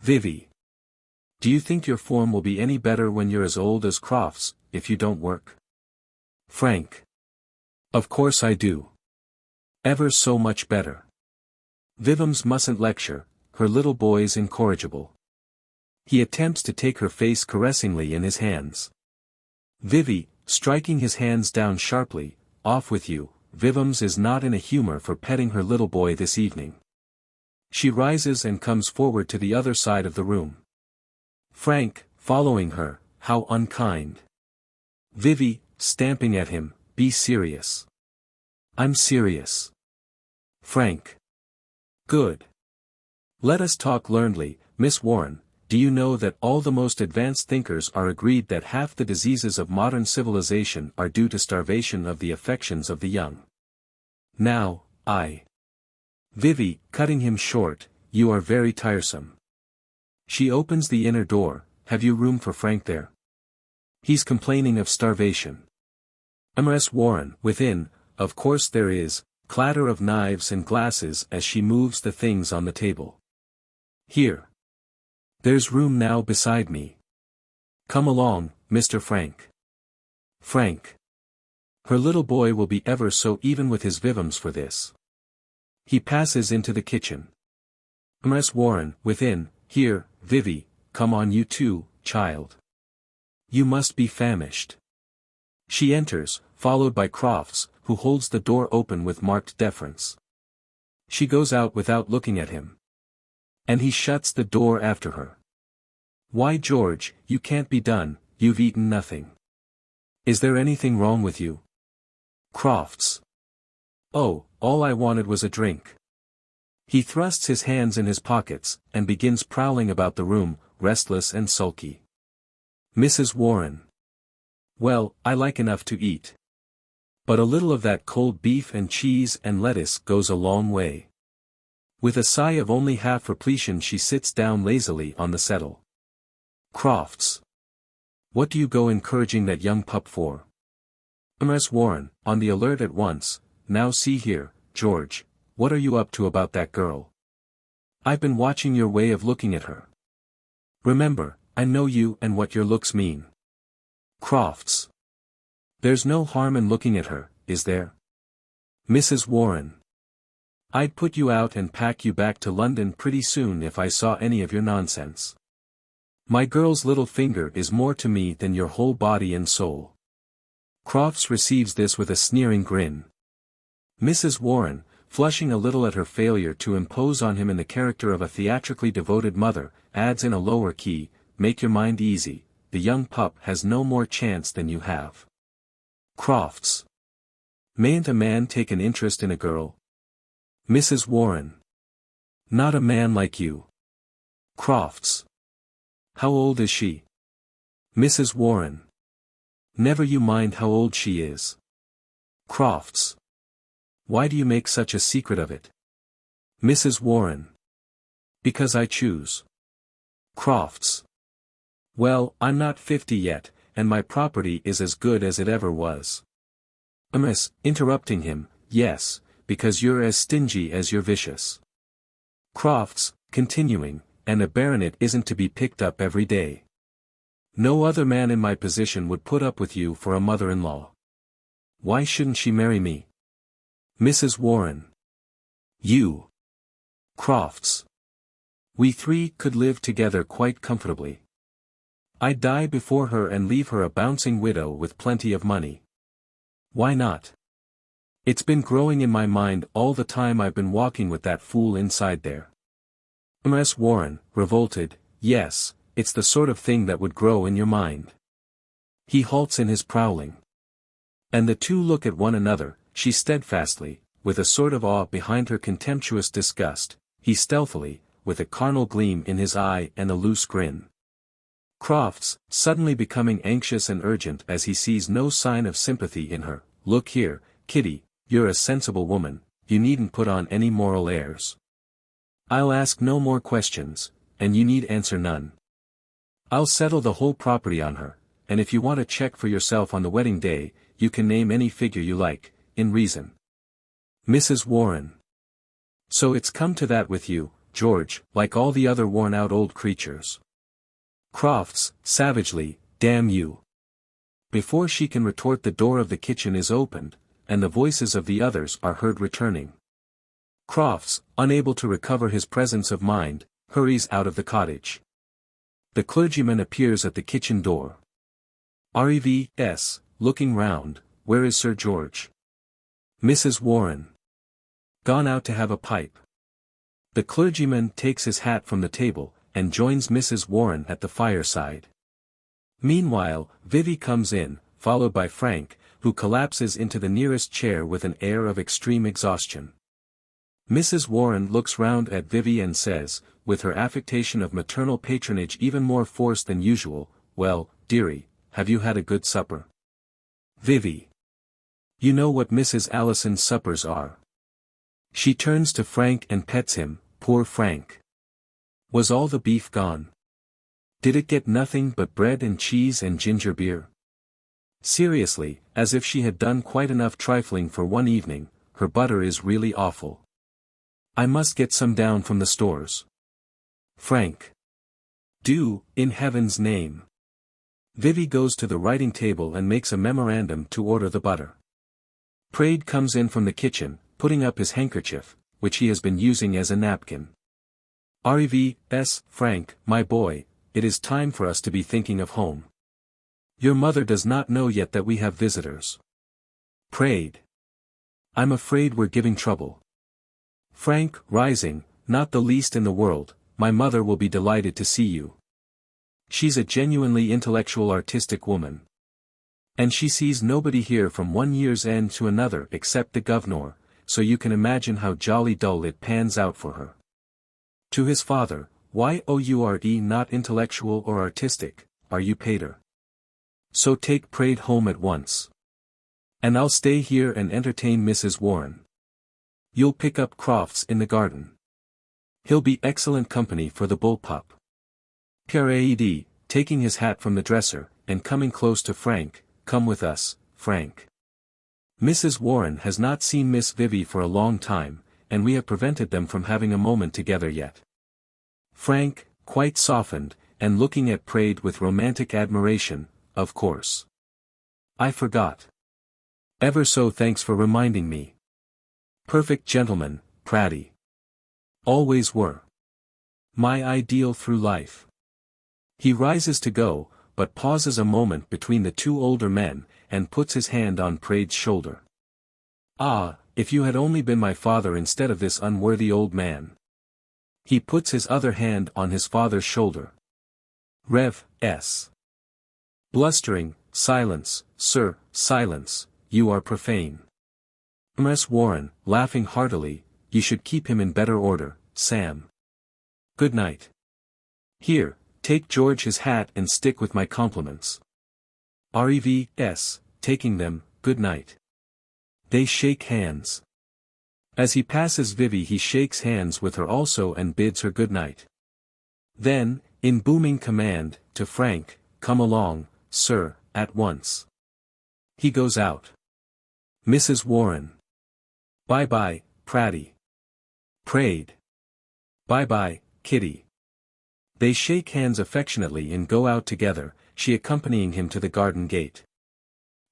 Vivie. Do you think your form will be any better when you're as old as Crofts, if you don't work? Frank. Of course I do. Ever so much better. Vivums mustn't lecture, her little boy's incorrigible. He attempts to take her face caressingly in his hands. Vivie, striking his hands down sharply, off with you, Vivums is not in a humor for petting her little boy this evening. She rises and comes forward to the other side of the room. Frank, following her, how unkind. Vivie, stamping at him, be serious. I'm serious. Frank. Good. Let us talk learnedly, Miss Warren. Do you know that all the most advanced thinkers are agreed that half the diseases of modern civilization are due to starvation of the affections of the young? Now, Vivie, cutting him short, you are very tiresome. She opens the inner door. Have you room for Frank there? He's complaining of starvation. Ms. Warren, within, of course there is, clatter of knives and glasses as she moves the things on the table. Here. There's room now beside me. Come along, Mr. Frank. Frank. Her little boy will be ever so even with his vivums for this. He passes into the kitchen. Miss Warren, within, here, Vivie, come on you too, child. You must be famished. She enters, followed by Crofts, who holds the door open with marked deference. She goes out without looking at him. And he shuts the door after her. Why, George, you can't be done, you've eaten nothing. Is there anything wrong with you? Crofts. Oh, all I wanted was a drink. He thrusts his hands in his pockets, and begins prowling about the room, restless and sulky. Mrs. Warren. Well, I like enough to eat. But a little of that cold beef and cheese and lettuce goes a long way. With a sigh of only half repletion she sits down lazily on the settle. Crofts. What do you go encouraging that young pup for? Miss Warren, on the alert at once, now see here, George, what are you up to about that girl? I've been watching your way of looking at her. Remember, I know you and what your looks mean. Crofts. There's no harm in looking at her, is there? Mrs. Warren. I'd put you out and pack you back to London pretty soon if I saw any of your nonsense. My girl's little finger is more to me than your whole body and soul. Crofts receives this with a sneering grin. Mrs. Warren, flushing a little at her failure to impose on him in the character of a theatrically devoted mother, adds in a lower key, make your mind easy, the young pup has no more chance than you have. Crofts. Mayn't a man take an interest in a girl? Mrs. Warren. Not a man like you. Crofts. How old is she? Mrs. Warren. Never you mind how old she is. Crofts. Why do you make such a secret of it? Mrs. Warren. Because I choose. Crofts. Well, I'm not 50 yet, and my property is as good as it ever was. Miss, interrupting him, yes, because you're as stingy as you're vicious. Crofts, continuing, and a baronet isn't to be picked up every day. No other man in my position would put up with you for a mother-in-law. Why shouldn't she marry me? Mrs. Warren. You. Crofts. We three could live together quite comfortably. I'd die before her and leave her a bouncing widow with plenty of money. Why not? It's been growing in my mind all the time I've been walking with that fool inside there. Miss Warren, revolted, yes, it's the sort of thing that would grow in your mind. He halts in his prowling. And the two look at one another, she steadfastly, with a sort of awe behind her contemptuous disgust, he stealthily, with a carnal gleam in his eye and a loose grin. Crofts, suddenly becoming anxious and urgent as he sees no sign of sympathy in her, look here, Kitty, you're a sensible woman, you needn't put on any moral airs. I'll ask no more questions, and you need answer none. I'll settle the whole property on her, and if you want a check for yourself on the wedding day, you can name any figure you like, in reason. Mrs. Warren. So it's come to that with you, George, like all the other worn-out old creatures. Crofts, savagely, damn you. Before she can retort, the door of the kitchen is opened, and the voices of the others are heard returning. Crofts, unable to recover his presence of mind, hurries out of the cottage. The clergyman appears at the kitchen door. Rev. Looking round, where is Sir George? Mrs. Warren. Gone out to have a pipe. The clergyman takes his hat from the table, and joins Mrs. Warren at the fireside. Meanwhile, Vivie comes in, followed by Frank, who collapses into the nearest chair with an air of extreme exhaustion. Mrs. Warren looks round at Vivie and says, with her affectation of maternal patronage even more forced than usual, well, dearie, have you had a good supper? Vivie. You know what Mrs. Allison's suppers are. She turns to Frank and pets him, poor Frank. Was all the beef gone? Did it get nothing but bread and cheese and ginger beer? Seriously, as if she had done quite enough trifling for one evening, her butter is really awful. I must get some down from the stores. Frank. Do, in heaven's name. Vivie goes to the writing table and makes a memorandum to order the butter. Praed comes in from the kitchen, putting up his handkerchief, which he has been using as a napkin. "Rev. Frank, my boy, it is time for us to be thinking of home. Your mother does not know yet that we have visitors." Praed. "I'm afraid we're giving trouble." Frank, rising, "Not the least in the world, my mother will be delighted to see you. She's a genuinely intellectual artistic woman. And she sees nobody here from one year's end to another except the governor, so you can imagine how jolly dull it pans out for her." To his father, "Why you are not intellectual or artistic, are you, pater? So take Praed home at once. And I'll stay here and entertain Mrs. Warren. You'll pick up Crofts in the garden. He'll be excellent company for the bullpup." Praed, taking his hat from the dresser, and coming close to Frank, "Come with us, Frank. Mrs. Warren has not seen Miss Vivie for a long time, and we have prevented them from having a moment together yet." Frank, quite softened, and looking at Praed with romantic admiration, "Of course. I forgot. Ever so thanks for reminding me. Perfect gentleman, Praed. Always were. My ideal through life." He rises to go, but pauses a moment between the two older men, and puts his hand on Praed's shoulder. "Ah, if you had only been my father instead of this unworthy old man." He puts his other hand on his father's shoulder. Rev. S. Blustering, "Silence, sir, silence, you are profane." Miss Warren, laughing heartily, "You should keep him in better order, Sam. Good night. Here, take George his hat and stick with my compliments." Rev. Taking them, "Good night." They shake hands. As he passes Vivie he shakes hands with her also and bids her good night. Then, in booming command, to Frank, "Come along, sir, at once." He goes out. Mrs. Warren. "Bye-bye, Praed. Praed. Bye-bye, Kitty." They shake hands affectionately and go out together, she accompanying him to the garden gate.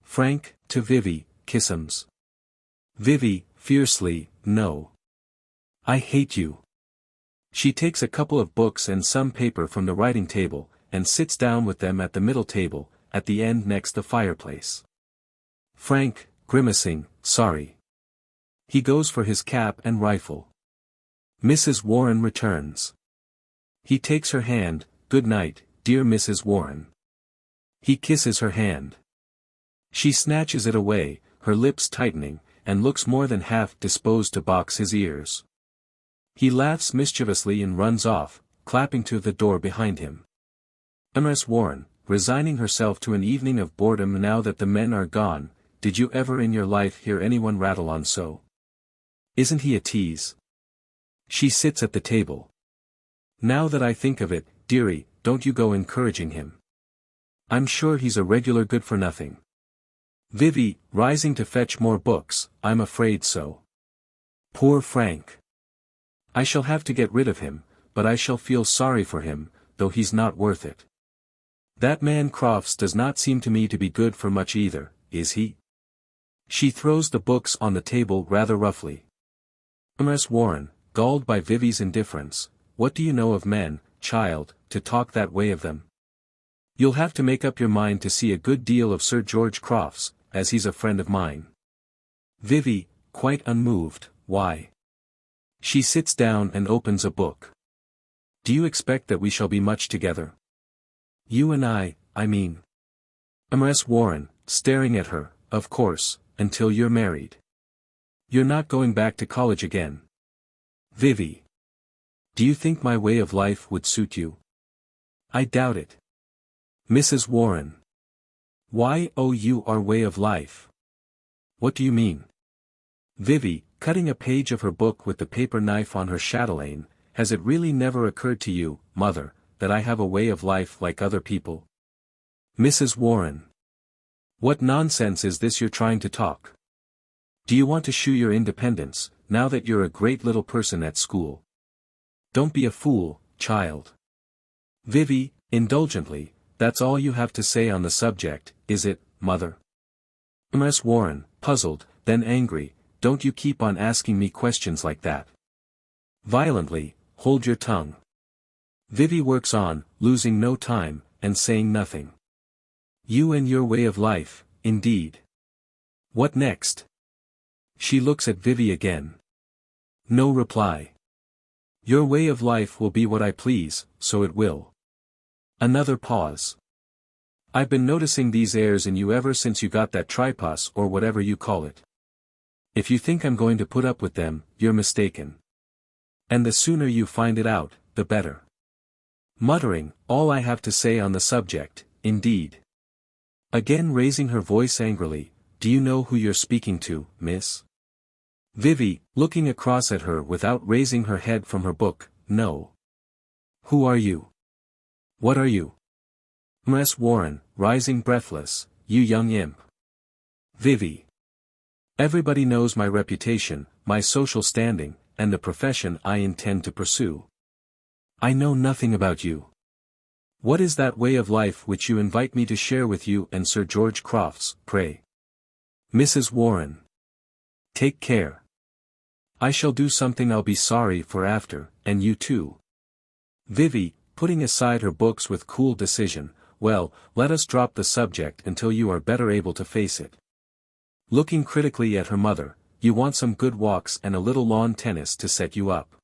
Frank, to Vivie, "Kissums." Vivie, fiercely, "No. I hate you." She takes a couple of books and some paper from the writing table, and sits down with them at the middle table, at the end next the fireplace. Frank, grimacing, "Sorry." He goes for his cap and rifle. Mrs. Warren returns. He takes her hand, "Good night, dear Mrs. Warren." He kisses her hand. She snatches it away, her lips tightening, and looks more than half disposed to box his ears. He laughs mischievously and runs off, clapping to the door behind him. Mrs. Warren, resigning herself to an evening of boredom now that the men are gone, "Did you ever in your life hear anyone rattle on so? Isn't he a tease?" She sits at the table. "Now that I think of it, dearie, don't you go encouraging him. I'm sure he's a regular good-for-nothing." Vivie, rising to fetch more books, "I'm afraid so. Poor Frank. I shall have to get rid of him, but I shall feel sorry for him, though he's not worth it. That man Crofts does not seem to me to be good for much either, is he?" She throws the books on the table rather roughly. Mrs. Warren, galled by Vivie's indifference, "What do you know of men, child, to talk that way of them? You'll have to make up your mind to see a good deal of Sir George Crofts, as he's a friend of mine." Vivie, quite unmoved, "Why?" She sits down and opens a book. "Do you expect that we shall be much together? You and I mean." Mrs. Warren, staring at her, "Of course, until you're married. You're not going back to college again." Vivie. "Do you think my way of life would suit you?" "I doubt it." Mrs. Warren. "Why your way of life? What do you mean?" Vivie, cutting a page of her book with the paper knife on her chatelaine, "Has it really never occurred to you, mother, that I have a way of life like other people?" Mrs. Warren. "What nonsense is this you're trying to talk? Do you want to shew your independence, now that you're a great little person at school? Don't be a fool, child." Vivie, indulgently, that's all you have to say on the subject, is it, mother? Miss Warren, puzzled, then angry, don't you keep on asking me questions like that. Violently, hold your tongue. Vivie works on, losing no time, and saying nothing. You and your way of life, indeed. What next? She looks at Vivie again. No reply. Your way of life will be what I please, so it will. Another pause. I've been noticing these airs in you ever since you got that tripos or whatever you call it. If you think I'm going to put up with them, you're mistaken. And the sooner you find it out, the better. Muttering, all I have to say on the subject, indeed. Again raising her voice angrily, do you know who you're speaking to, miss? Vivie, looking across at her without raising her head from her book, no. Who are you? What are you? Miss Warren, rising breathless, you young imp. Vivie. Everybody knows my reputation, my social standing, and the profession I intend to pursue. I know nothing about you. What is that way of life which you invite me to share with you and Sir George Crofts, pray? Mrs. Warren. Take care. I shall do something I'll be sorry for after, and you too. Vivie, putting aside her books with cool decision, well, let us drop the subject until you are better able to face it. Looking critically at her mother, you want some good walks and a little lawn tennis to set you up.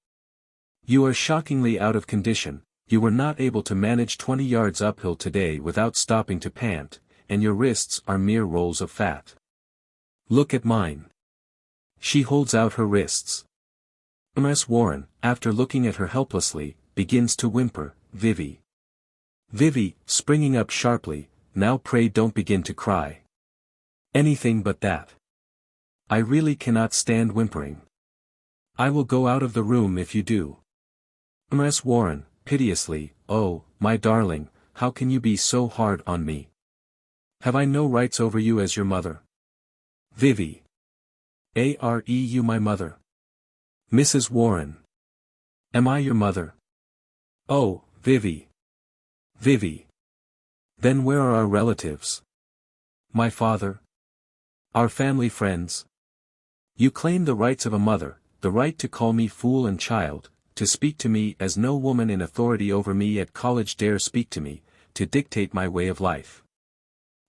You are shockingly out of condition, you were not able to manage 20 yards uphill today without stopping to pant, and your wrists are mere rolls of fat. Look at mine. She holds out her wrists. Miss Warren, after looking at her helplessly, begins to whimper, Vivie. Vivie, springing up sharply, now pray don't begin to cry. Anything but that. I really cannot stand whimpering. I will go out of the room if you do. Miss Warren, piteously, oh, my darling, how can you be so hard on me? Have I no rights over you as your mother? Vivie. Are you my mother? Mrs. Warren. Am I your mother? Oh, Vivie. Vivie. Then where are our relatives? My father? Our family friends? You claim the rights of a mother, the right to call me fool and child, to speak to me as no woman in authority over me at college dare speak to me, to dictate my way of life.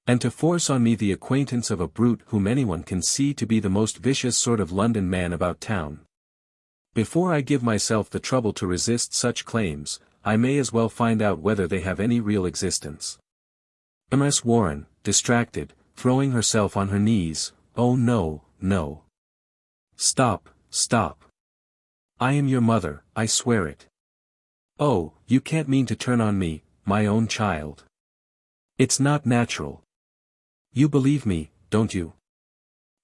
And to force on me the acquaintance of a brute whom anyone can see to be the most vicious sort of London man about town. Before I give myself the trouble to resist such claims, I may as well find out whether they have any real existence. Miss Warren, distracted, throwing herself on her knees, oh no, no. Stop, stop. I am your mother, I swear it. Oh, you can't mean to turn on me, my own child. It's not natural. You believe me, don't you?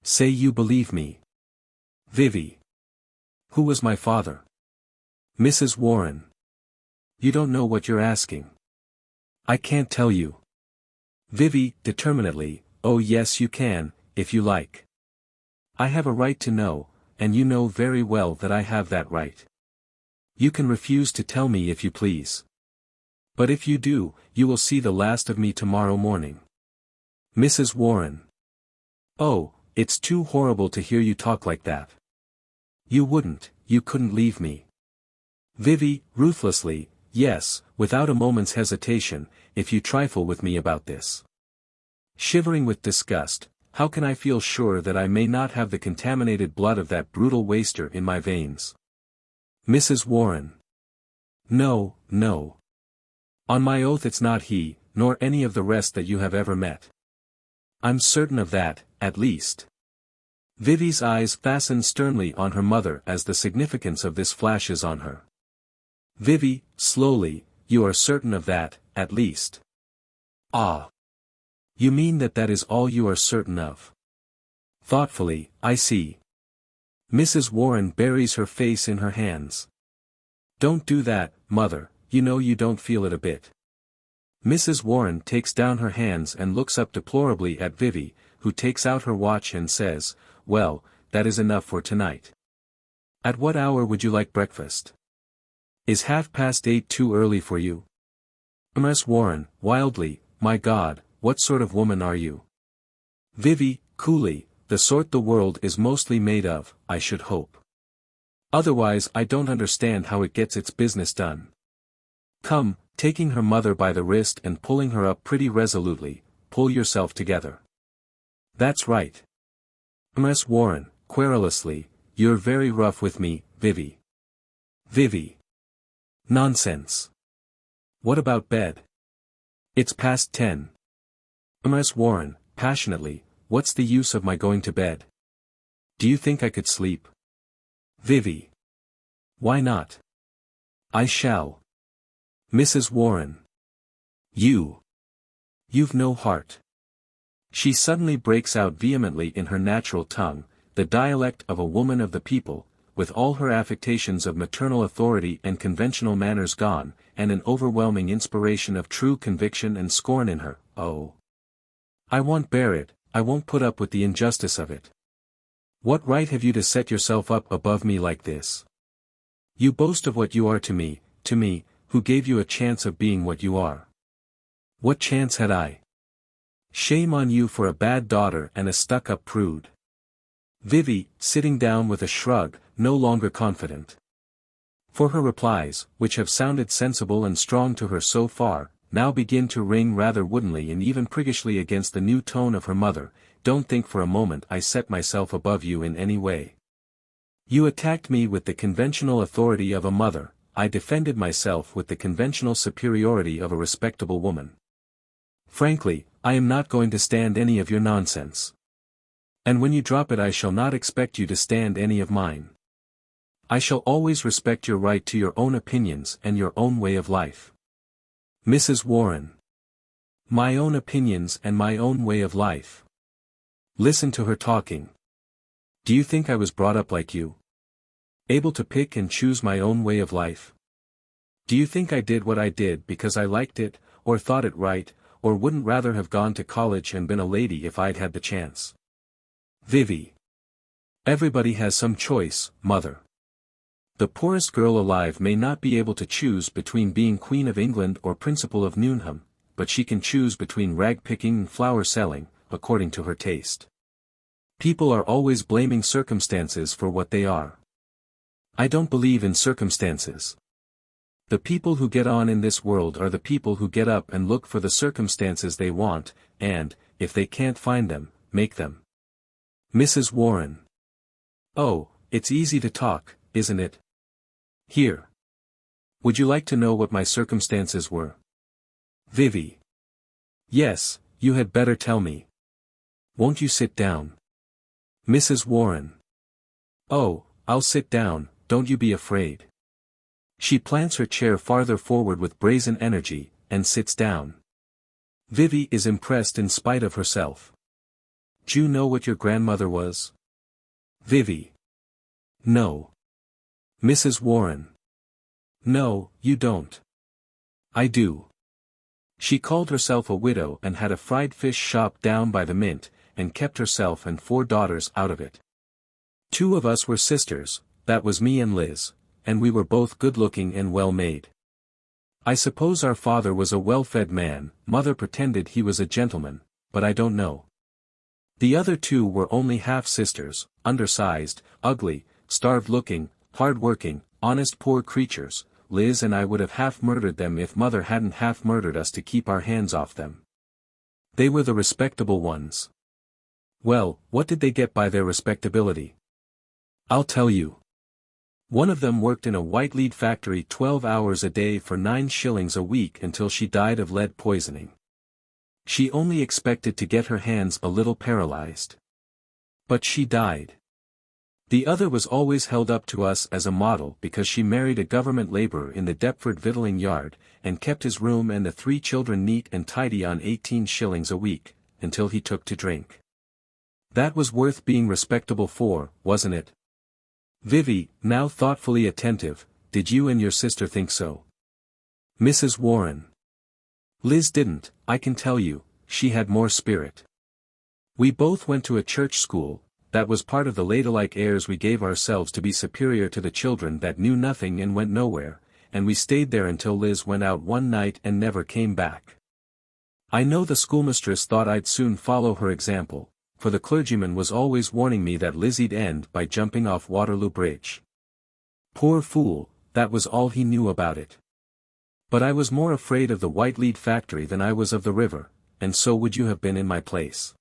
Say you believe me. Vivie. Who was my father? Mrs. Warren. You don't know what you're asking. I can't tell you. Vivie, determinedly, oh yes you can, if you like. I have a right to know, and you know very well that I have that right. You can refuse to tell me if you please. But if you do, you will see the last of me tomorrow morning. Mrs. Warren. Oh, it's too horrible to hear you talk like that. You couldn't leave me. Vivie, ruthlessly, yes, without a moment's hesitation, if you trifle with me about this. Shivering with disgust, how can I feel sure that I may not have the contaminated blood of that brutal waster in my veins? Mrs. Warren. No, no. On my oath it's not he, nor any of the rest that you have ever met. I'm certain of that, at least. Vivie's eyes fasten sternly on her mother as the significance of this flashes on her. Vivie, slowly, you are certain of that, at least. Ah. You mean that that is all you are certain of? Thoughtfully, I see. Mrs. Warren buries her face in her hands. Don't do that, mother, you know you don't feel it a bit. Mrs. Warren takes down her hands and looks up deplorably at Vivie, who takes out her watch and says, well, that is enough for tonight. At what hour would you like breakfast? Is 8:30 too early for you? Miss Warren, wildly, my God, what sort of woman are you? Vivie, coolly, the sort the world is mostly made of, I should hope. Otherwise I don't understand how it gets its business done. Come, taking her mother by the wrist and pulling her up pretty resolutely, pull yourself together. That's right. Miss Warren, querulously, you're very rough with me, Vivie. Vivie. Nonsense. What about bed? It's past 10. Miss Warren, passionately, what's the use of my going to bed? Do you think I could sleep? Vivie. Why not? I shall. Mrs. Warren. You've no heart. She suddenly breaks out vehemently in her natural tongue, the dialect of a woman of the people, with all her affectations of maternal authority and conventional manners gone, and an overwhelming inspiration of true conviction and scorn in her. Oh! I won't bear it, I won't put up with the injustice of it. What right have you to set yourself up above me like this? You boast of what you are to me, who gave you a chance of being what you are. What chance had I? Shame on you for a bad daughter and a stuck-up prude. Vivie, sitting down with a shrug, no longer confident. For her replies, which have sounded sensible and strong to her so far, now begin to ring rather woodenly and even priggishly against the new tone of her mother. Don't think for a moment I set myself above you in any way. You attacked me with the conventional authority of a mother, I defended myself with the conventional superiority of a respectable woman. Frankly, I am not going to stand any of your nonsense. And when you drop it I shall not expect you to stand any of mine. I shall always respect your right to your own opinions and your own way of life. Mrs. Warren. My own opinions and my own way of life. Listen to her talking. Do you think I was brought up like you? Able to pick and choose my own way of life? Do you think I did what I did because I liked it, or thought it right, or wouldn't rather have gone to college and been a lady if I'd had the chance? Vivie. Everybody has some choice, mother. The poorest girl alive may not be able to choose between being Queen of England or Principal of Newnham, but she can choose between rag-picking and flower-selling, according to her taste. People are always blaming circumstances for what they are. I don't believe in circumstances. The people who get on in this world are the people who get up and look for the circumstances they want, and, if they can't find them, make them. Mrs. Warren. Oh, it's easy to talk, isn't it? Here. Would you like to know what my circumstances were? Vivie. Yes, you had better tell me. Won't you sit down? Mrs. Warren. Oh, I'll sit down, don't you be afraid. She plants her chair farther forward with brazen energy, and sits down. Vivie is impressed in spite of herself. Do you know what your grandmother was? Vivie. No. Mrs. Warren. No, you don't. I do. She called herself a widow and had a fried fish shop down by the Mint, and kept herself and 4 daughters out of it. 2 of us were sisters, that was me and Liz, and we were both good-looking and well-made. I suppose our father was a well-fed man, mother pretended he was a gentleman, but I don't know. The other 2 were only half-sisters, undersized, ugly, starved-looking, hard-working, honest poor creatures. Liz and I would have half-murdered them if mother hadn't half-murdered us to keep our hands off them. They were the respectable ones. Well, what did they get by their respectability? I'll tell you. One of them worked in a white lead factory 12 hours a day for 9 shillings a week until she died of lead poisoning. She only expected to get her hands a little paralyzed. But she died. The other was always held up to us as a model because she married a government laborer in the Deptford victualling yard, and kept his room and the 3 children neat and tidy on 18 shillings a week, until he took to drink. That was worth being respectable for, wasn't it? Vivie, now thoughtfully attentive, did you and your sister think so? Mrs. Warren. Liz didn't, I can tell you, she had more spirit. We both went to a church school. That was part of the ladylike airs we gave ourselves to be superior to the children that knew nothing and went nowhere, and we stayed there until Liz went out one night and never came back. I know the schoolmistress thought I'd soon follow her example, for the clergyman was always warning me that Lizzie'd end by jumping off Waterloo Bridge. Poor fool, that was all he knew about it. But I was more afraid of the white lead factory than I was of the river, and so would you have been in my place.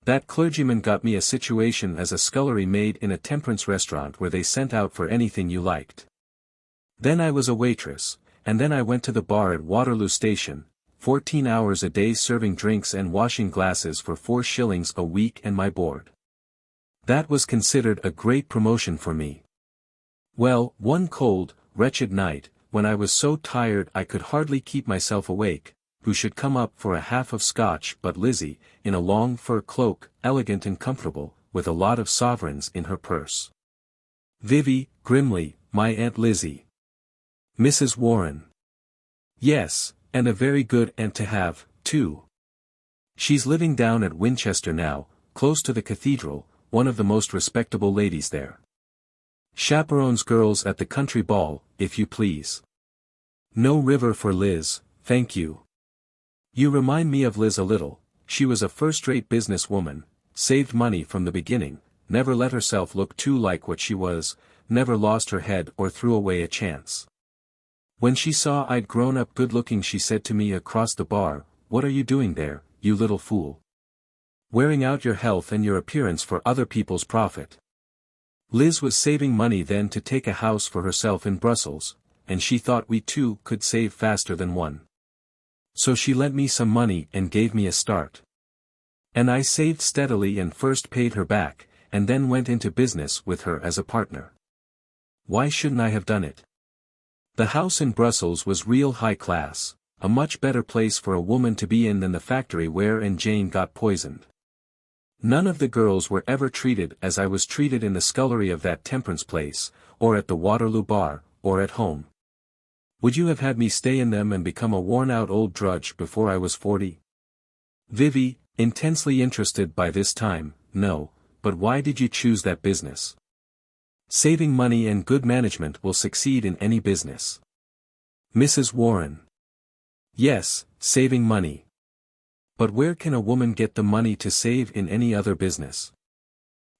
That clergyman got me a situation as a scullery maid in a temperance restaurant where they sent out for anything you liked. Then I was a waitress, and then I went to the bar at Waterloo Station, 14 hours a day serving drinks and washing glasses for 4 shillings a week and my board. That was considered a great promotion for me. Well, one cold, wretched night, when I was so tired I could hardly keep myself awake, who should come up for a half of scotch but Lizzie, in a long fur cloak, elegant and comfortable, with a lot of sovereigns in her purse. Vivie, grimly, my Aunt Lizzie. Mrs. Warren. Yes, and a very good aunt to have, too. She's living down at Winchester now, close to the cathedral, one of the most respectable ladies there. Chaperones girls at the country ball, if you please. No river for Liz, thank you. You remind me of Liz a little. She was a first-rate business woman, saved money from the beginning, never let herself look too like what she was, never lost her head or threw away a chance. When she saw I'd grown up good-looking she said to me across the bar, "What are you doing there, you little fool? Wearing out your health and your appearance for other people's profit." Liz was saving money then to take a house for herself in Brussels, and she thought we two could save faster than one. So she lent me some money and gave me a start. And I saved steadily and first paid her back, and then went into business with her as a partner. Why shouldn't I have done it? The house in Brussels was real high class, a much better place for a woman to be in than the factory where Jane got poisoned. None of the girls were ever treated as I was treated in the scullery of that temperance place, or at the Waterloo bar, or at home. Would you have had me stay in them and become a worn-out old drudge before I was 40? Vivie, intensely interested by this time, no, but why did you choose that business? Saving money and good management will succeed in any business. Mrs. Warren. Yes, saving money. But where can a woman get the money to save in any other business?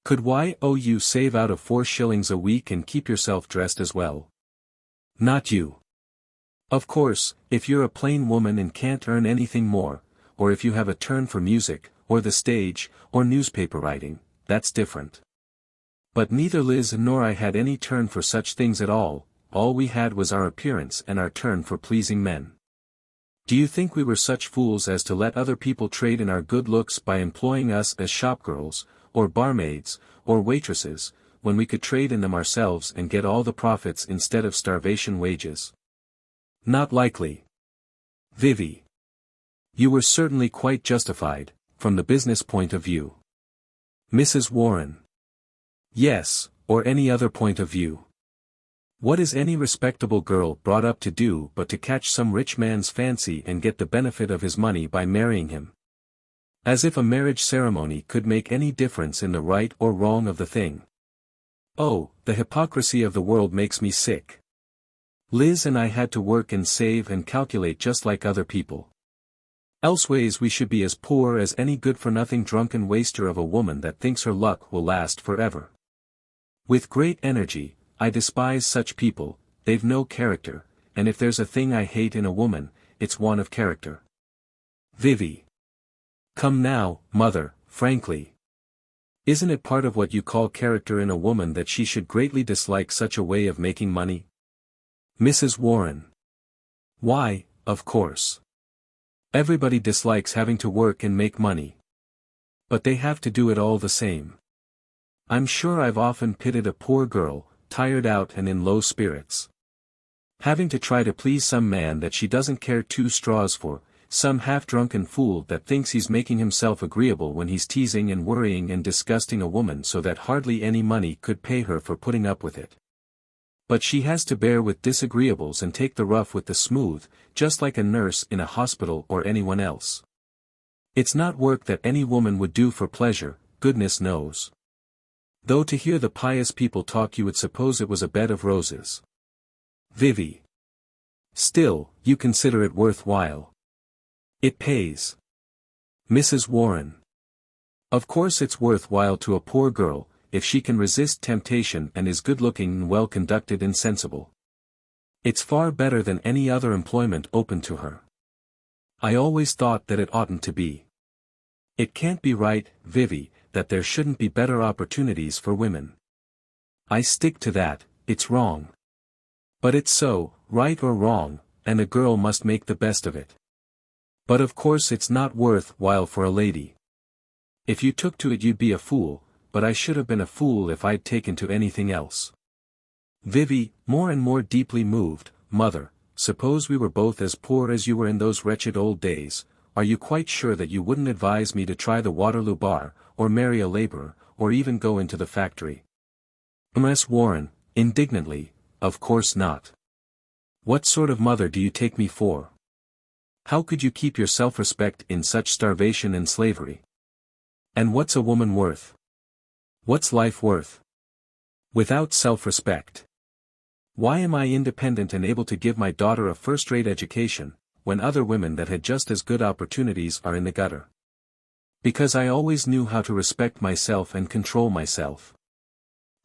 Could you save out of 4 shillings a week and keep yourself dressed as well? Not you. Of course, if you're a plain woman and can't earn anything more, or if you have a turn for music, or the stage, or newspaper writing, that's different. But neither Liz nor I had any turn for such things at all we had was our appearance and our turn for pleasing men. Do you think we were such fools as to let other people trade in our good looks by employing us as shopgirls, or barmaids, or waitresses, when we could trade in them ourselves and get all the profits instead of starvation wages? Not likely. Vivie. You were certainly quite justified, from the business point of view. Mrs. Warren. Yes, or any other point of view. What is any respectable girl brought up to do but to catch some rich man's fancy and get the benefit of his money by marrying him? As if a marriage ceremony could make any difference in the right or wrong of the thing. Oh, the hypocrisy of the world makes me sick. Liz and I had to work and save and calculate just like other people. Elseways we should be as poor as any good-for-nothing drunken waster of a woman that thinks her luck will last forever. With great energy, I despise such people, they've no character, and if there's a thing I hate in a woman, it's want of character. Vivie. Come now, mother, frankly. Isn't it part of what you call character in a woman that she should greatly dislike such a way of making money? Mrs. Warren. Why, of course. Everybody dislikes having to work and make money. But they have to do it all the same. I'm sure I've often pitied a poor girl, tired out and in low spirits. Having to try to please some man that she doesn't care 2 straws for, some half-drunken fool that thinks he's making himself agreeable when he's teasing and worrying and disgusting a woman so that hardly any money could pay her for putting up with it. But she has to bear with disagreeables and take the rough with the smooth, just like a nurse in a hospital or anyone else. It's not work that any woman would do for pleasure, goodness knows. Though to hear the pious people talk you would suppose it was a bed of roses. Vivie. Still, you consider it worthwhile. It pays. Mrs. Warren. Of course it's worthwhile to a poor girl, if she can resist temptation and is good-looking and well-conducted and sensible. It's far better than any other employment open to her. I always thought that it oughtn't to be. It can't be right, Vivie, that there shouldn't be better opportunities for women. I stick to that, it's wrong. But it's so, right or wrong, and a girl must make the best of it. But of course it's not worth-while for a lady. If you took to it you'd be a fool, but I should have been a fool if I'd taken to anything else. Vivie, more and more deeply moved, Mother, suppose we were both as poor as you were in those wretched old days, are you quite sure that you wouldn't advise me to try the Waterloo Bar, or marry a laborer, or even go into the factory? Mrs. Warren, indignantly, of course not. What sort of mother do you take me for? How could you keep your self-respect in such starvation and slavery? And what's a woman worth? What's life worth? Without self-respect. Why am I independent and able to give my daughter a first-rate education, when other women that had just as good opportunities are in the gutter? Because I always knew how to respect myself and control myself.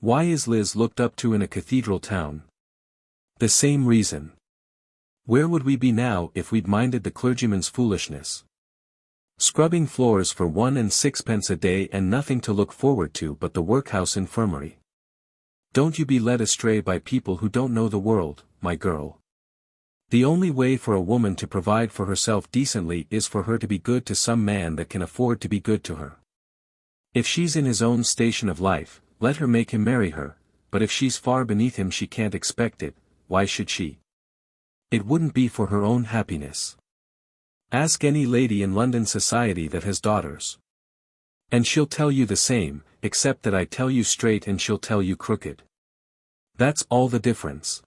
Why is Liz looked up to in a cathedral town? The same reason. Where would we be now if we'd minded the clergyman's foolishness? Scrubbing floors for 1 and 6 a day and nothing to look forward to but the workhouse infirmary. Don't you be led astray by people who don't know the world, my girl. The only way for a woman to provide for herself decently is for her to be good to some man that can afford to be good to her. If she's in his own station of life, let her make him marry her, but if she's far beneath him she can't expect it, why should she? It wouldn't be for her own happiness. Ask any lady in London society that has daughters. And she'll tell you the same, except that I tell you straight and she'll tell you crooked. That's all the difference.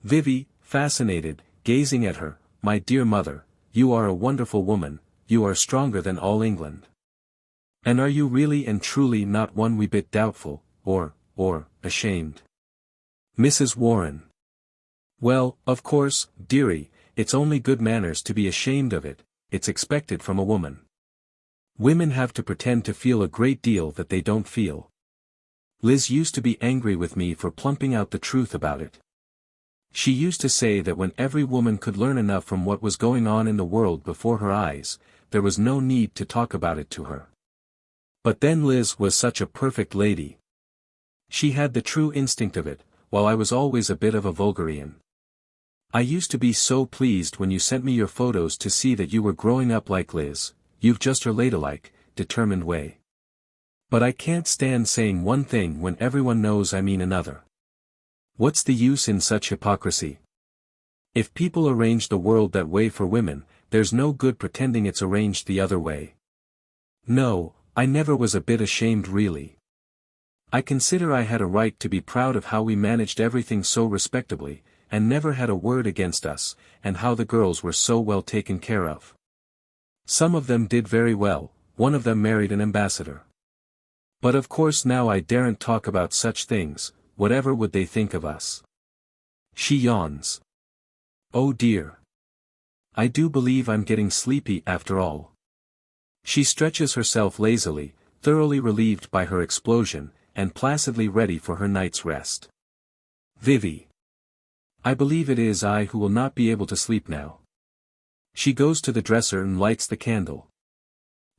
Vivie, fascinated, gazing at her, my dear mother, you are a wonderful woman, you are stronger than all England. And are you really and truly not one wee bit doubtful, or ashamed? Mrs. Warren. Well, of course, dearie, it's only good manners to be ashamed of it, it's expected from a woman. Women have to pretend to feel a great deal that they don't feel. Liz used to be angry with me for plumping out the truth about it. She used to say that when every woman could learn enough from what was going on in the world before her eyes, there was no need to talk about it to her. But then Liz was such a perfect lady. She had the true instinct of it, while I was always a bit of a vulgarian. I used to be so pleased when you sent me your photos to see that you were growing up like Liz, you've just her ladylike, determined way. But I can't stand saying one thing when everyone knows I mean another. What's the use in such hypocrisy? If people arrange the world that way for women, there's no good pretending it's arranged the other way. No, I never was a bit ashamed really. I consider I had a right to be proud of how we managed everything so respectably, and never had a word against us, and how the girls were so well taken care of. Some of them did very well, one of them married an ambassador. But of course now I daren't talk about such things, whatever would they think of us? She yawns. Oh dear. I do believe I'm getting sleepy after all. She stretches herself lazily, thoroughly relieved by her explosion, and placidly ready for her night's rest. Vivie. I believe it is I who will not be able to sleep now. She goes to the dresser and lights the candle.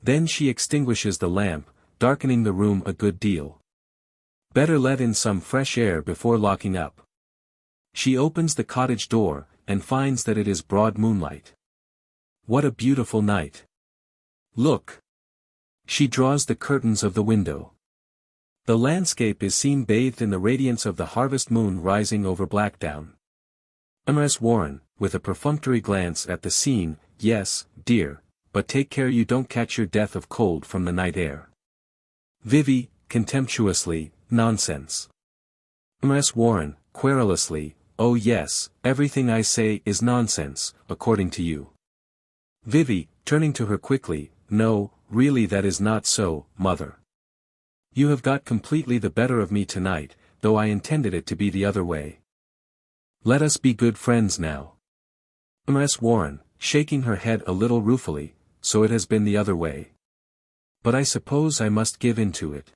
Then she extinguishes the lamp, darkening the room a good deal. Better let in some fresh air before locking up. She opens the cottage door, and finds that it is broad moonlight. What a beautiful night. Look. She draws the curtains of the window. The landscape is seen bathed in the radiance of the harvest moon rising over Blackdown. Mrs. Warren, with a perfunctory glance at the scene, yes, dear, but take care you don't catch your death of cold from the night air. Vivie, contemptuously, nonsense. Mrs. Warren, querulously, oh yes, everything I say is nonsense, according to you. Vivie, turning to her quickly, no, really that is not so, mother. You have got completely the better of me tonight, though I intended it to be the other way. Let us be good friends now. Miss Warren, shaking her head a little ruefully, so it has been the other way. But I suppose I must give in to it.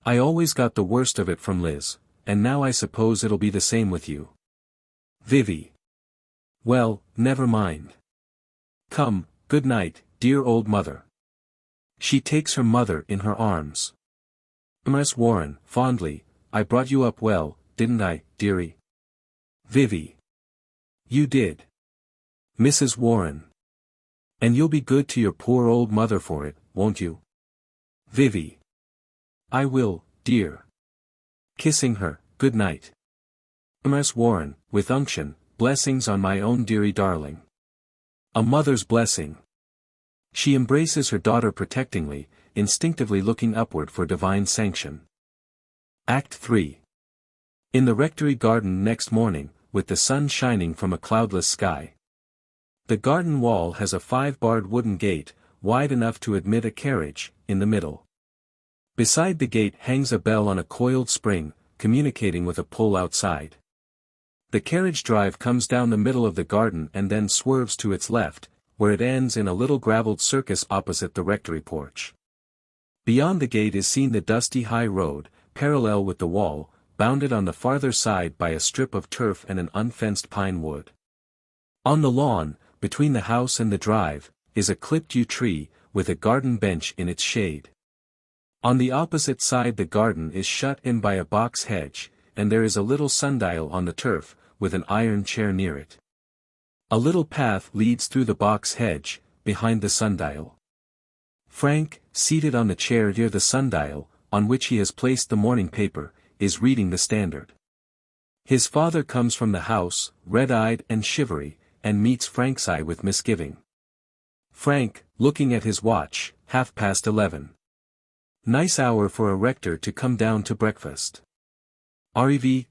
I always got the worst of it from Liz, and now I suppose it'll be the same with you. Vivie. Well, never mind. Come, good night, dear old mother. She takes her mother in her arms. Miss Warren, fondly, I brought you up well, didn't I, dearie? Vivie. You did. Mrs. Warren. And you'll be good to your poor old mother for it, won't you? Vivie. I will, dear. Kissing her, good night. Miss Warren, with unction, blessings on my own dearie darling. A mother's blessing. She embraces her daughter protectingly, instinctively looking upward for divine sanction. Act 3. In the rectory garden next morning, with the sun shining from a cloudless sky. The garden wall has a 5-barred wooden gate, wide enough to admit a carriage, in the middle. Beside the gate hangs a bell on a coiled spring, communicating with a pole outside. The carriage drive comes down the middle of the garden and then swerves to its left, where it ends in a little gravelled circus opposite the rectory porch. Beyond the gate is seen the dusty high road, parallel with the wall, bounded on the farther side by a strip of turf and an unfenced pine wood. On the lawn, between the house and the drive, is a clipped yew tree, with a garden bench in its shade. On the opposite side the garden is shut in by a box hedge, and there is a little sundial on the turf, with an iron chair near it. A little path leads through the box hedge, behind the sundial. Frank, seated on the chair near the sundial, on which he has placed the morning paper, is reading the Standard. His father comes from the house, red-eyed and shivery, and meets Frank's eye with misgiving. Frank, looking at his watch, 11:30. Nice hour for a rector to come down to breakfast. Rev.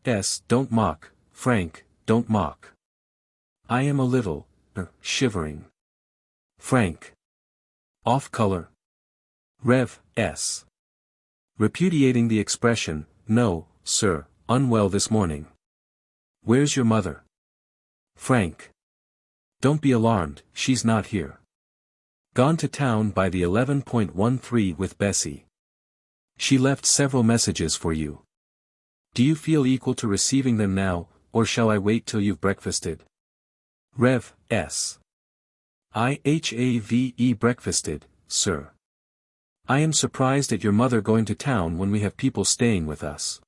Don't mock, Frank, don't mock. I am a little, shivering. Frank. Off color. Rev. S. Repudiating the expression, no, sir, unwell this morning. Where's your mother? Frank. Don't be alarmed, she's not here. Gone to town by the 11:13 with Bessie. She left several messages for you. Do you feel equal to receiving them now, or shall I wait till you've breakfasted? Rev. S. I breakfasted, sir. I am surprised at your mother going to town when we have people staying with us.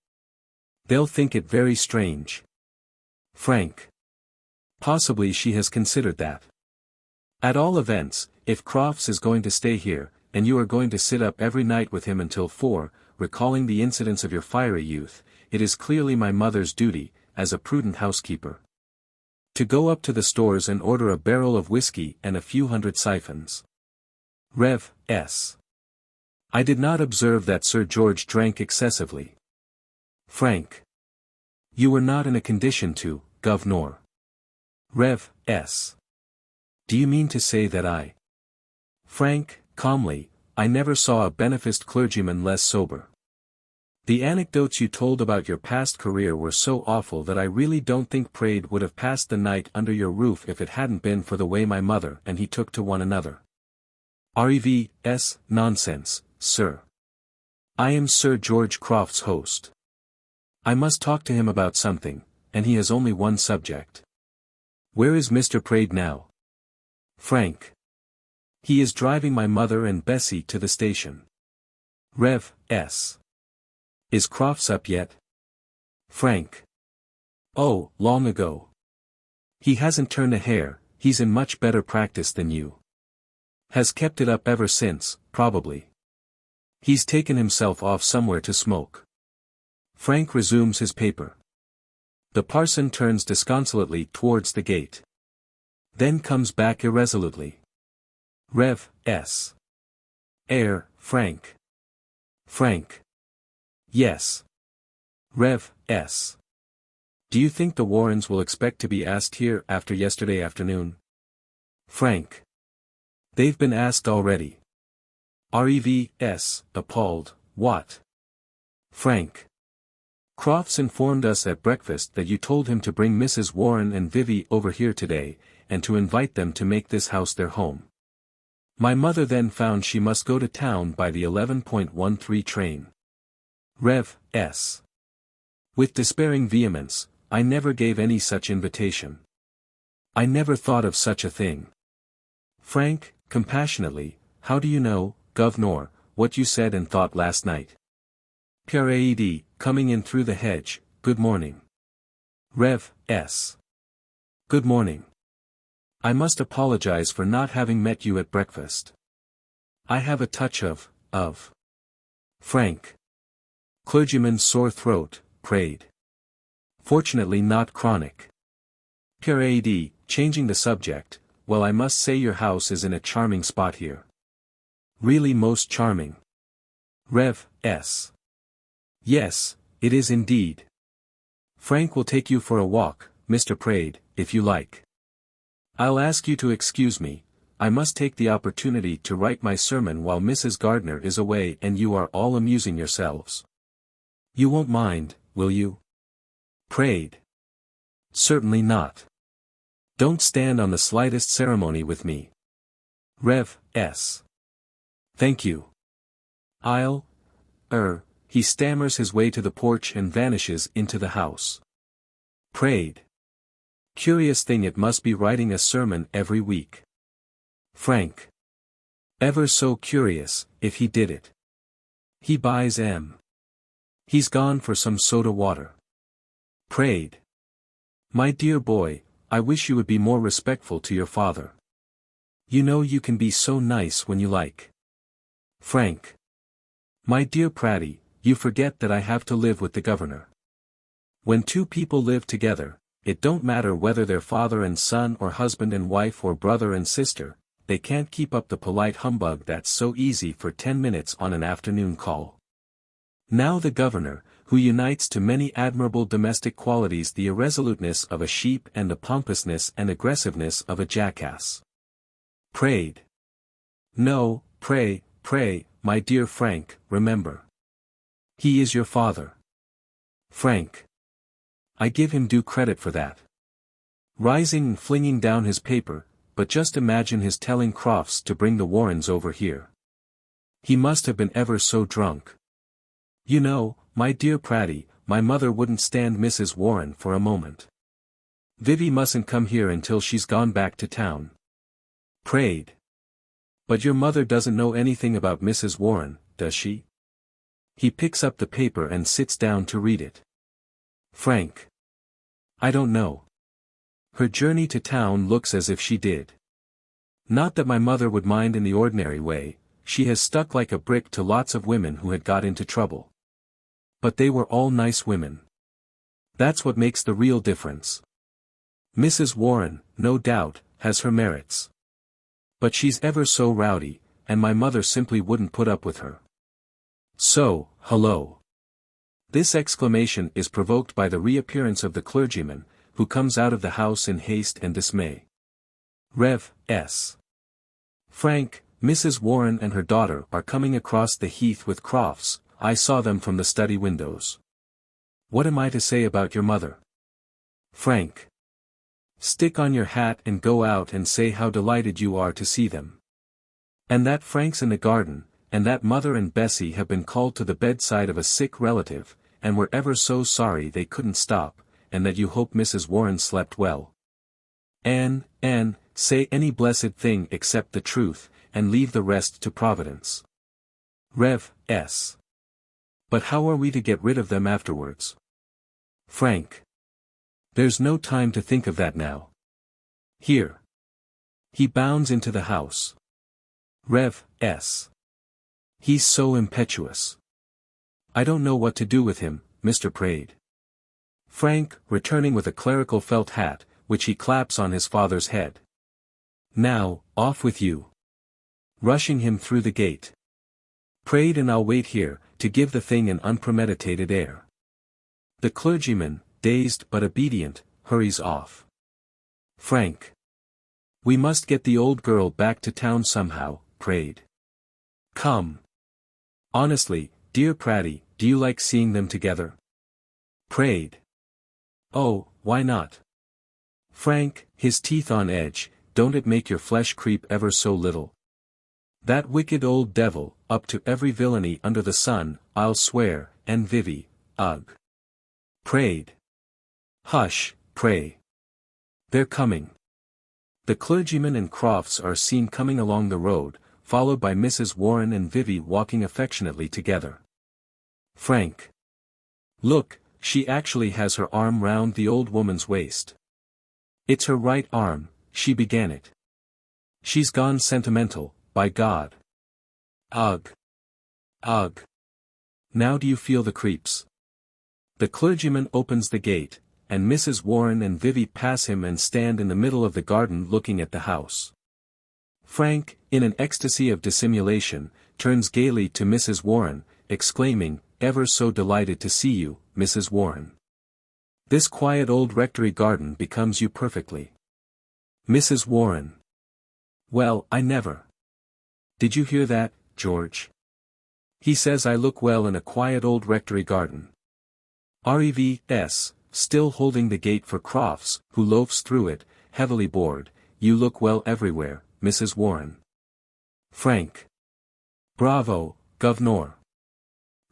They'll think it very strange. Frank. Possibly she has considered that. At all events, if Crofts is going to stay here, and you are going to sit up every night with him until 4, recalling the incidents of your fiery youth, it is clearly my mother's duty, as a prudent housekeeper, to go up to the stores and order a barrel of whiskey and a few hundred siphons. Rev. S. I did not observe that Sir George drank excessively. Frank. You were not in a condition to, Governor. Rev. S. Do you mean to say that I? Frank, calmly, I never saw a beneficed clergyman less sober. The anecdotes you told about your past career were so awful that I really don't think Praed would have passed the night under your roof if it hadn't been for the way my mother and he took to one another. Rev. S. Nonsense, sir. I am Sir George Crofts' host. I must talk to him about something, and he has only one subject. Where is Mr. Praed now? Frank. He is driving my mother and Bessie to the station. Rev. S. Is Crofts up yet? Frank. Oh, long ago. He hasn't turned a hair, he's in much better practice than you. Has kept it up ever since, probably. He's taken himself off somewhere to smoke. Frank resumes his paper. The parson turns disconsolately towards the gate. Then comes back irresolutely. Rev. S. Frank. Frank. Yes. Rev. S. Do you think the Warrens will expect to be asked here after yesterday afternoon? Frank. They've been asked already. Rev. S. Appalled, what? Frank. Crofts informed us at breakfast that you told him to bring Mrs. Warren and Vivie over here today, and to invite them to make this house their home. My mother then found she must go to town by the 11:13 train. Rev. S. With despairing vehemence, I never gave any such invitation. I never thought of such a thing. Frank, compassionately, how do you know, governor, what you said and thought last night? Praed, coming in through the hedge, good morning. Rev. S. Good morning. I must apologize for not having met you at breakfast. I have a touch of Frank. Clergyman's sore throat, Praed. Fortunately not chronic. Praed, changing the subject, well, I must say your house is in a charming spot here. Really most charming. Rev. S. Yes, it is indeed. Frank will take you for a walk, Mr. Praed, if you like. I'll ask you to excuse me, I must take the opportunity to write my sermon while Mrs. Gardner is away and you are all amusing yourselves. You won't mind, will you? Praed. Certainly not. Don't stand on the slightest ceremony with me. Rev. S. Thank you. He stammers his way to the porch and vanishes into the house. Praed. Curious thing it must be writing a sermon every week. Frank. Ever so curious, if he did it. He buys M. He's gone for some soda water. Praed. My dear boy, I wish you would be more respectful to your father. You know you can be so nice when you like. Frank. My dear Praed, you forget that I have to live with the governor. When two people live together, it don't matter whether they're father and son or husband and wife or brother and sister, they can't keep up the polite humbug that's so easy for 10 minutes on an afternoon call. Now the governor, who unites to many admirable domestic qualities the irresoluteness of a sheep and the pompousness and aggressiveness of a jackass. Praed. No, pray, my dear Frank, remember. He is your father. Frank. I give him due credit for that. Rising and flinging down his paper, but just imagine his telling Crofts to bring the Warrens over here. He must have been ever so drunk. You know, my dear Praed, my mother wouldn't stand Mrs. Warren for a moment. Vivie mustn't come here until she's gone back to town. Praed. But your mother doesn't know anything about Mrs. Warren, does she? He picks up the paper and sits down to read it. Frank. I don't know. Her journey to town looks as if she did. Not that my mother would mind in the ordinary way, she has stuck like a brick to lots of women who had got into trouble. But they were all nice women. That's what makes the real difference. Mrs. Warren, no doubt, has her merits. But she's ever so rowdy, and my mother simply wouldn't put up with her. So, hello. This exclamation is provoked by the reappearance of the clergyman, who comes out of the house in haste and dismay. Rev. S. Frank, Mrs. Warren and her daughter are coming across the heath with Crofts, I saw them from the study windows. What am I to say about your mother? Frank. Stick on your hat and go out and say how delighted you are to see them. And that Frank's in the garden, and that Mother and Bessie have been called to the bedside of a sick relative, and were ever so sorry they couldn't stop, and that you hope Mrs. Warren slept well. Anne, say any blessed thing except the truth, and leave the rest to Providence. Rev. S. But how are we to get rid of them afterwards? Frank. There's no time to think of that now. Here. He bounds into the house. Rev. S. He's so impetuous. I don't know what to do with him, Mr. Praed. Frank, returning with a clerical felt hat, which he claps on his father's head. Now, off with you. Rushing him through the gate. Praed and I'll wait here, to give the thing an unpremeditated air. The clergyman, dazed but obedient, hurries off. Frank. We must get the old girl back to town somehow, Praed. Come. Honestly, dear Praed, do you like seeing them together? Praed. Oh, why not? Frank, his teeth on edge, don't it make your flesh creep ever so little? That wicked old devil, up to every villainy under the sun, I'll swear, and Vivie, ugh. Praed. Hush, pray. They're coming. The clergyman and Crofts are seen coming along the road, followed by Mrs. Warren and Vivie walking affectionately together. Frank. Look, she actually has her arm round the old woman's waist. It's her right arm, she began it. She's gone sentimental, by God. Ugh. Ugh. Now do you feel the creeps? The clergyman opens the gate, and Mrs. Warren and Vivie pass him and stand in the middle of the garden looking at the house. Frank, in an ecstasy of dissimulation, turns gaily to Mrs. Warren, exclaiming, ever so delighted to see you, Mrs. Warren. This quiet old rectory garden becomes you perfectly. Mrs. Warren. Well, I never. Did you hear that, George? He says I look well in a quiet old rectory garden. Revs, still holding the gate for Crofts, who loafs through it, heavily bored, you look well everywhere, Mrs. Warren. Frank. Bravo, Governor.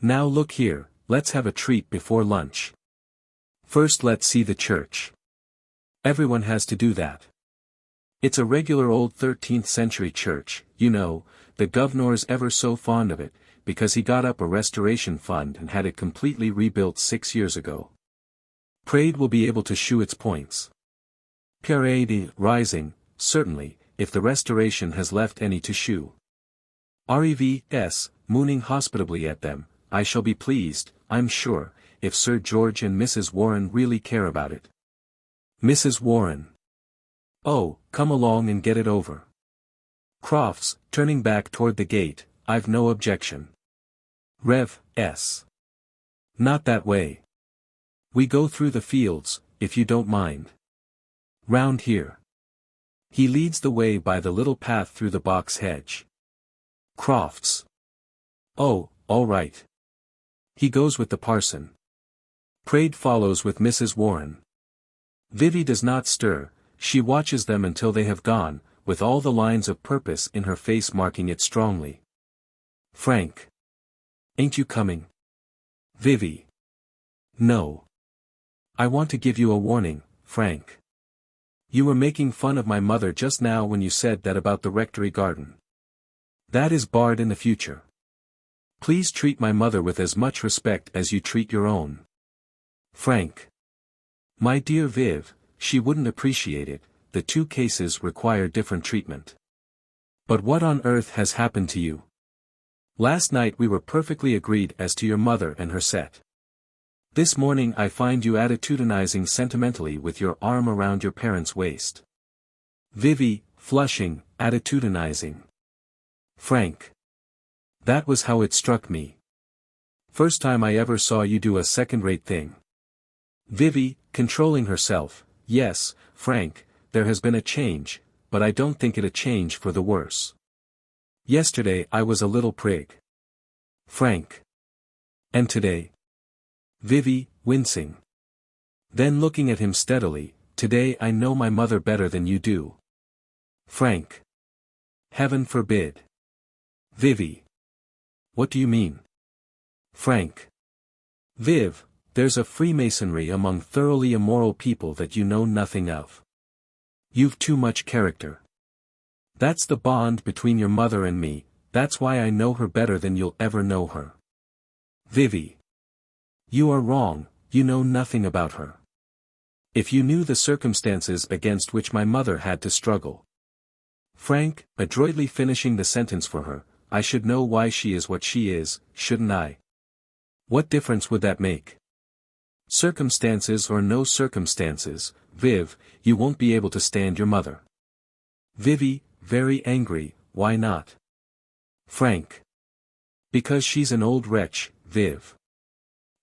Now look here, let's have a treat before lunch. First let's see the church. Everyone has to do that. It's a regular old 13th-century church, you know, the governor's ever so fond of it, because he got up a restoration fund and had it completely rebuilt 6 years ago. Praed will be able to shew its points. Praed, rising, certainly, if the restoration has left any to shew. Revs, mooning hospitably at them, I shall be pleased, I'm sure, if Sir George and Mrs. Warren really care about it. Mrs. Warren. Oh, come along and get it over. Crofts, turning back toward the gate, I've no objection. Rev.S. Not that way. We go through the fields, if you don't mind. Round here. He leads the way by the little path through the box hedge. Crofts. Oh, all right. He goes with the parson. Praed follows with Mrs. Warren. Vivie does not stir, she watches them until they have gone, with all the lines of purpose in her face marking it strongly. Frank. Ain't you coming? Vivie. No. I want to give you a warning, Frank. You were making fun of my mother just now when you said that about the rectory garden. That is barred in the future. Please treat my mother with as much respect as you treat your own. Frank. My dear Viv, she wouldn't appreciate it, the two cases require different treatment. But what on earth has happened to you? Last night we were perfectly agreed as to your mother and her set. This morning I find you attitudinizing sentimentally with your arm around your parents' waist. Vivie, flushing, attitudinizing. Frank. That was how it struck me. First time I ever saw you do a second-rate thing. Vivie, controlling herself, yes, Frank, there has been a change, but I don't think it a change for the worse. Yesterday I was a little prig. Frank. And today? Vivie, wincing. Then looking at him steadily, today I know my mother better than you do. Frank. Heaven forbid. Vivie. What do you mean? Frank. Viv, there's a freemasonry among thoroughly immoral people that you know nothing of. You've too much character. That's the bond between your mother and me, that's why I know her better than you'll ever know her. Vivie. You are wrong, you know nothing about her. If you knew the circumstances against which my mother had to struggle. Frank, adroitly finishing the sentence for her, I should know why she is what she is, shouldn't I? What difference would that make? Circumstances or no circumstances, Viv, you won't be able to stand your mother. Vivie, very angry, why not? Frank. Because she's an old wretch, Viv.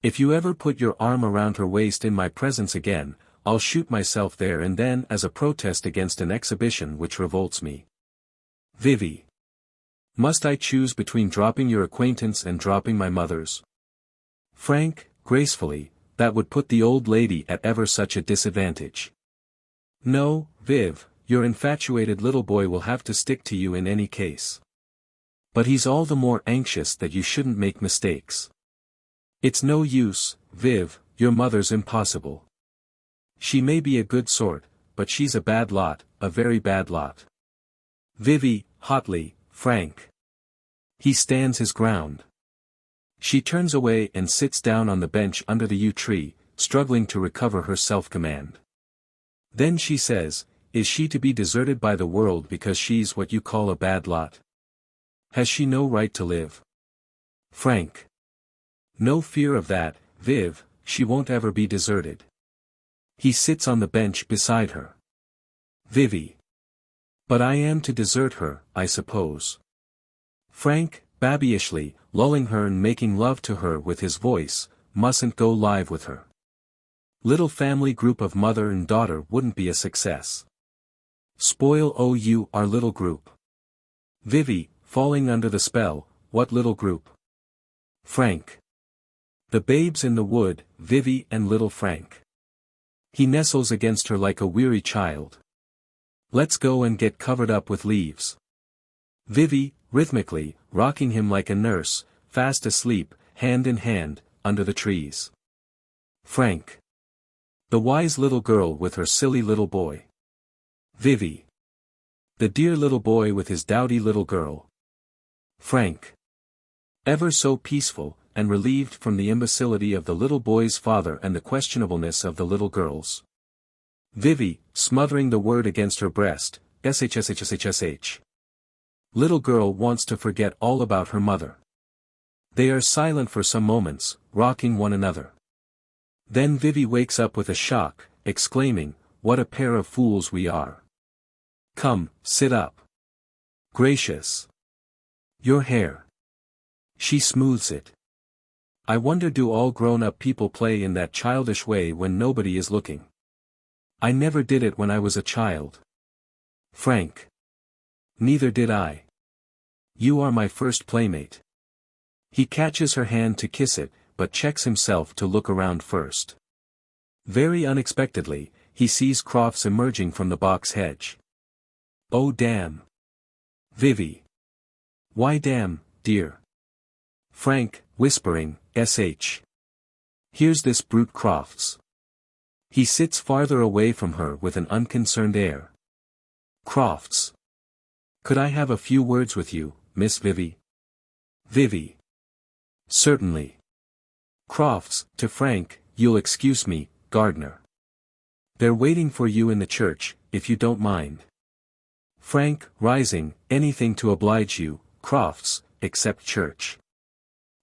If you ever put your arm around her waist in my presence again, I'll shoot myself there and then as a protest against an exhibition which revolts me. Vivie. Must I choose between dropping your acquaintance and dropping my mother's? Frank, gracefully, that would put the old lady at ever such a disadvantage. No, Viv, your infatuated little boy will have to stick to you in any case. But he's all the more anxious that you shouldn't make mistakes. It's no use, Viv, your mother's impossible. She may be a good sort, but she's a bad lot, a very bad lot. Vivie, hotly, Frank. He stands his ground. She turns away and sits down on the bench under the yew tree, struggling to recover her self-command. Then she says, is she to be deserted by the world because she's what you call a bad lot? Has she no right to live? Frank. No fear of that, Viv, she won't ever be deserted. He sits on the bench beside her. Vivie. But I am to desert her, I suppose. Frank, babyishly, lulling her and making love to her with his voice, mustn't go live with her. Little family group of mother and daughter wouldn't be a success. Spoil our little group. Vivie, falling under the spell, what little group? Frank. The babes in the wood, Vivie and little Frank. He nestles against her like a weary child. Let's go and get covered up with leaves. Vivie, rhythmically, rocking him like a nurse, fast asleep, hand in hand, under the trees. Frank. The wise little girl with her silly little boy. Vivie. The dear little boy with his dowdy little girl. Frank. Ever so peaceful, and relieved from the imbecility of the little boy's father and the questionableness of the little girl's. Vivie, smothering the word against her breast, shshshshsh. Little girl wants to forget all about her mother. They are silent for some moments, rocking one another. Then Vivie wakes up with a shock, exclaiming, what a pair of fools we are. Come, sit up. Gracious. Your hair. She smooths it. I wonder do all grown-up people play in that childish way when nobody is looking? I never did it when I was a child. Frank. Neither did I. You are my first playmate. He catches her hand to kiss it, but checks himself to look around first. Very unexpectedly, he sees Crofts emerging from the box hedge. Oh damn. Vivie. Why damn, dear? Frank, whispering, Here's this brute Crofts. He sits farther away from her with an unconcerned air. Crofts. Could I have a few words with you, Miss Vivie? Vivie. Certainly. Crofts, to Frank, you'll excuse me, Gardner. They're waiting for you in the church, if you don't mind. Frank, rising, anything to oblige you, Crofts, except church.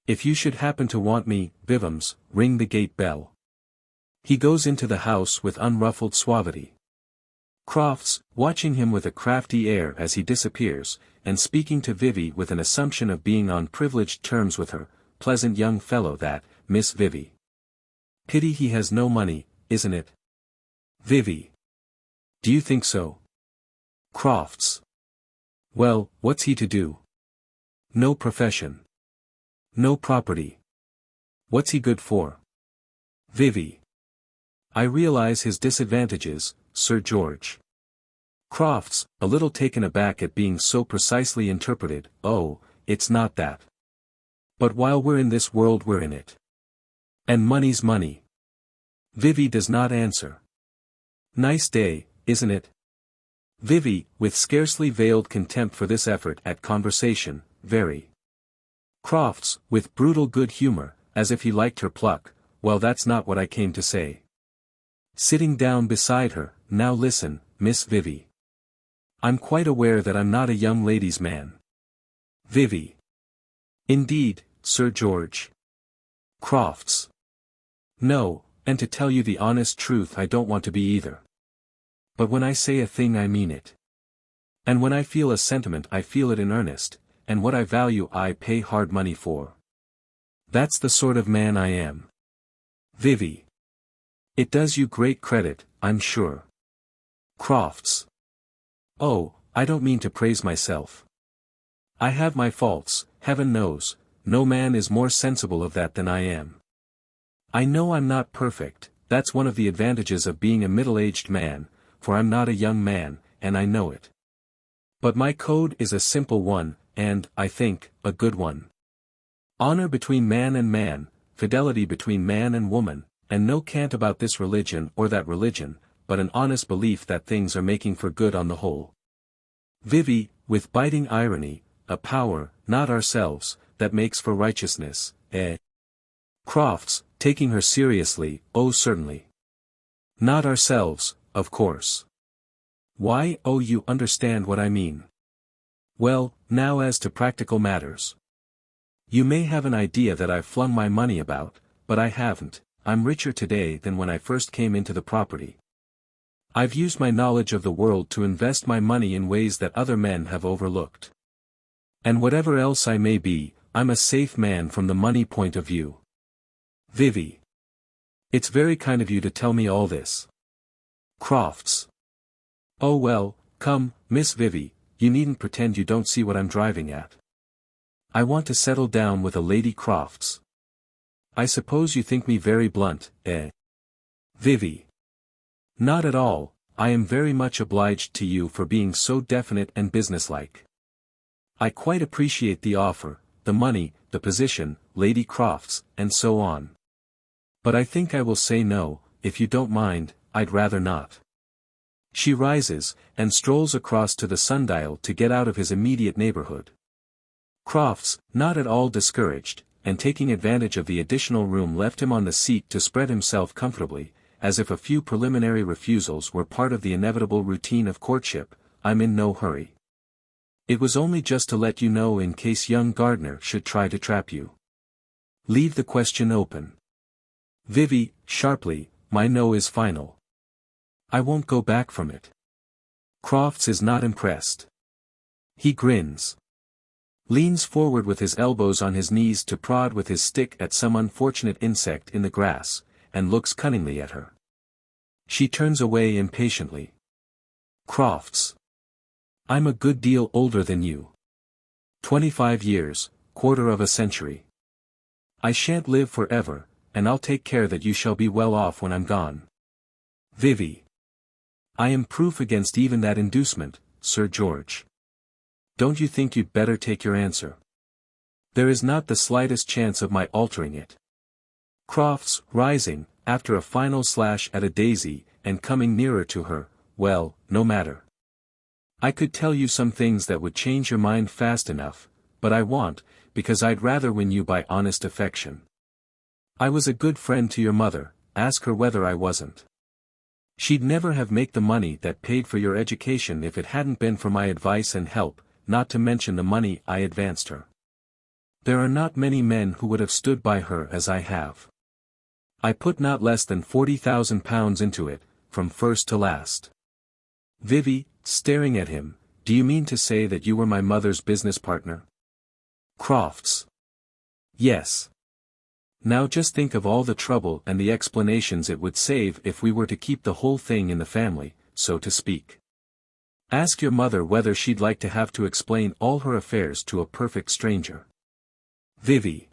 If you should happen to want me, Bivens, ring the gate bell. He goes into the house with unruffled suavity. Crofts, watching him with a crafty air as he disappears, and speaking to Vivie with an assumption of being on privileged terms with her, pleasant young fellow that, Miss Vivie. Pity he has no money, isn't it? Vivie. Do you think so? Crofts. Well, what's he to do? No profession. No property. What's he good for? Vivie. I realize his disadvantages, Sir George. Crofts, a little taken aback at being so precisely interpreted, oh, it's not that. But while we're in this world we're in it. And money's money. Vivie does not answer. Nice day, isn't it? Vivie, with scarcely veiled contempt for this effort at conversation, very. Crofts, with brutal good humor, as if he liked her pluck, well that's not what I came to say. Sitting down beside her, now listen, Miss Vivie. I'm quite aware that I'm not a young lady's man. Vivie. Indeed, Sir George. Crofts. No, and to tell you the honest truth I don't want to be either. But when I say a thing I mean it. And when I feel a sentiment I feel it in earnest, and what I value I pay hard money for. That's the sort of man I am. Vivie. It does you great credit, I'm sure. Crofts. Oh, I don't mean to praise myself. I have my faults, heaven knows, no man is more sensible of that than I am. I know I'm not perfect, that's one of the advantages of being a middle-aged man, for I'm not a young man, and I know it. But my code is a simple one, and, I think, a good one. Honor between man and man, fidelity between man and woman, and no cant about this religion or that religion, but an honest belief that things are making for good on the whole. Vivie, with biting irony, a power, not ourselves, that makes for righteousness, eh? Crofts, taking her seriously, oh certainly. Not ourselves, of course. Why, oh you understand what I mean. Well, now as to practical matters. You may have an idea that I've flung my money about, but I haven't. I'm richer today than when I first came into the property. I've used my knowledge of the world to invest my money in ways that other men have overlooked. And whatever else I may be, I'm a safe man from the money point of view. Vivie. It's very kind of you to tell me all this. Crofts. Oh well, come, Miss Vivie, you needn't pretend you don't see what I'm driving at. I want to settle down with a Lady Crofts. I suppose you think me very blunt, eh? Vivie. Not at all, I am very much obliged to you for being so definite and businesslike. I quite appreciate the offer, the money, the position, Lady Crofts, and so on. But I think I will say no, if you don't mind, I'd rather not. She rises, and strolls across to the sundial to get out of his immediate neighborhood. Crofts, not at all discouraged, and taking advantage of the additional room left him on the seat to spread himself comfortably, as if a few preliminary refusals were part of the inevitable routine of courtship, I'm in no hurry. It was only just to let you know in case young Gardner should try to trap you. Leave the question open. Vivie, sharply, my no is final. I won't go back from it. Crofts is not impressed. He grins. Leans forward with his elbows on his knees to prod with his stick at some unfortunate insect in the grass, and looks cunningly at her. She turns away impatiently. Crofts. I'm a good deal older than you. 25 years, quarter of a century. I shan't live forever, and I'll take care that you shall be well off when I'm gone. Vivie. I am proof against even that inducement, Sir George. Don't you think you'd better take your answer? There is not the slightest chance of my altering it. Crofts, rising, after a final slash at a daisy, and coming nearer to her, well, no matter. I could tell you some things that would change your mind fast enough, but I won't, because I'd rather win you by honest affection. I was a good friend to your mother, ask her whether I wasn't. She'd never have made the money that paid for your education if it hadn't been for my advice and help, not to mention the money I advanced her. There are not many men who would have stood by her as I have. I put not less than £40,000 into it, from first to last. Vivie, staring at him, do you mean to say that you were my mother's business partner? Crofts. Yes. Now just think of all the trouble and the explanations it would save if we were to keep the whole thing in the family, so to speak. Ask your mother whether she'd like to have to explain all her affairs to a perfect stranger. Vivie.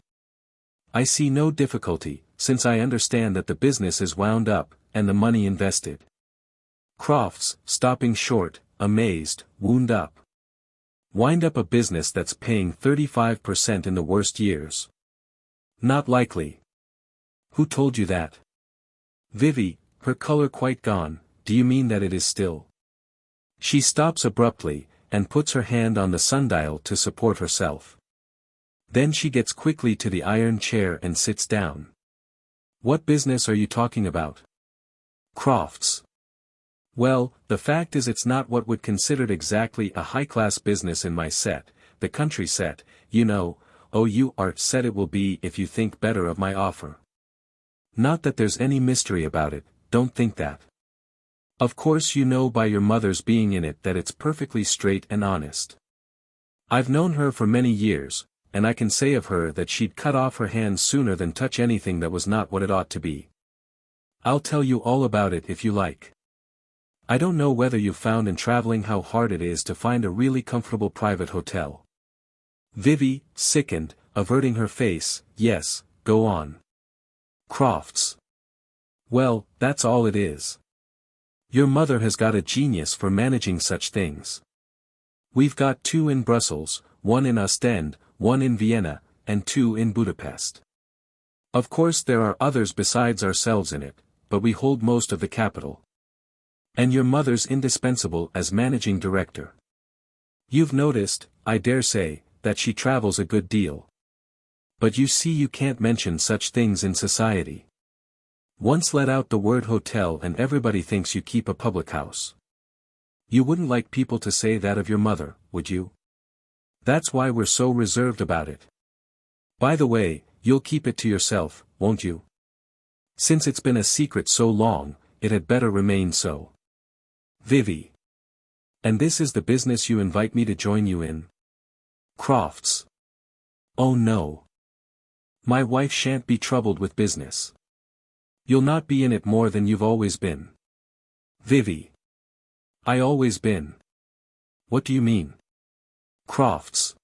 I see no difficulty, since I understand that the business is wound up, and the money invested. Crofts, stopping short, amazed, wound up. Wind up a business that's paying 35% in the worst years. Not likely. Who told you that? Vivie, her color quite gone, do you mean that it is still? She stops abruptly, and puts her hand on the sundial to support herself. Then she gets quickly to the iron chair and sits down. What business are you talking about? Crofts. Well, the fact is it's not what would considered exactly a high-class business in my set, the country set, you know. Oh, you art said it will be if you think better of my offer. Not that there's any mystery about it, don't think that. Of course you know by your mother's being in it that it's perfectly straight and honest. I've known her for many years, and I can say of her that she'd cut off her hands sooner than touch anything that was not what it ought to be. I'll tell you all about it if you like. I don't know whether you've found in traveling how hard it is to find a really comfortable private hotel. Vivie, sickened, averting her face, yes, go on. Crofts. Well, that's all it is. Your mother has got a genius for managing such things. We've got 2 in Brussels, 1 in Ostend, 1 in Vienna, and 2 in Budapest. Of course there are others besides ourselves in it, but we hold most of the capital. And your mother's indispensable as managing director. You've noticed, I dare say, that she travels a good deal. But you see you can't mention such things in society. Once let out the word hotel and everybody thinks you keep a public house. You wouldn't like people to say that of your mother, would you? That's why we're so reserved about it. By the way, you'll keep it to yourself, won't you? Since it's been a secret so long, it had better remain so. Vivie. And this is the business you invite me to join you in? Crofts. Oh no. My wife shan't be troubled with business. You'll not be in it more than you've always been. Vivie. I always been. What do you mean? Crofts.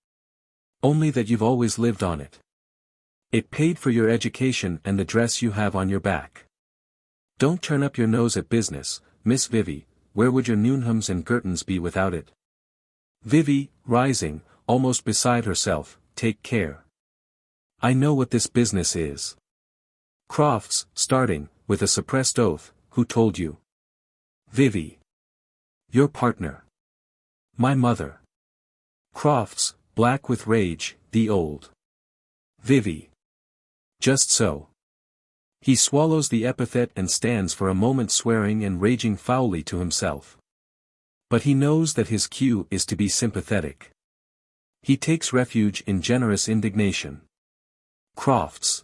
Only that you've always lived on it. It paid for your education and the dress you have on your back. Don't turn up your nose at business, Miss Vivie. Where would your Newnhams and Girtons be without it? Vivie, rising, almost beside herself, take care. I know what this business is. Crofts, starting, with a suppressed oath, who told you? Vivie. Your partner. My mother. Crofts, black with rage, the old. Vivie. Just so. He swallows the epithet and stands for a moment swearing and raging foully to himself. But he knows that his cue is to be sympathetic. He takes refuge in generous indignation. Crofts.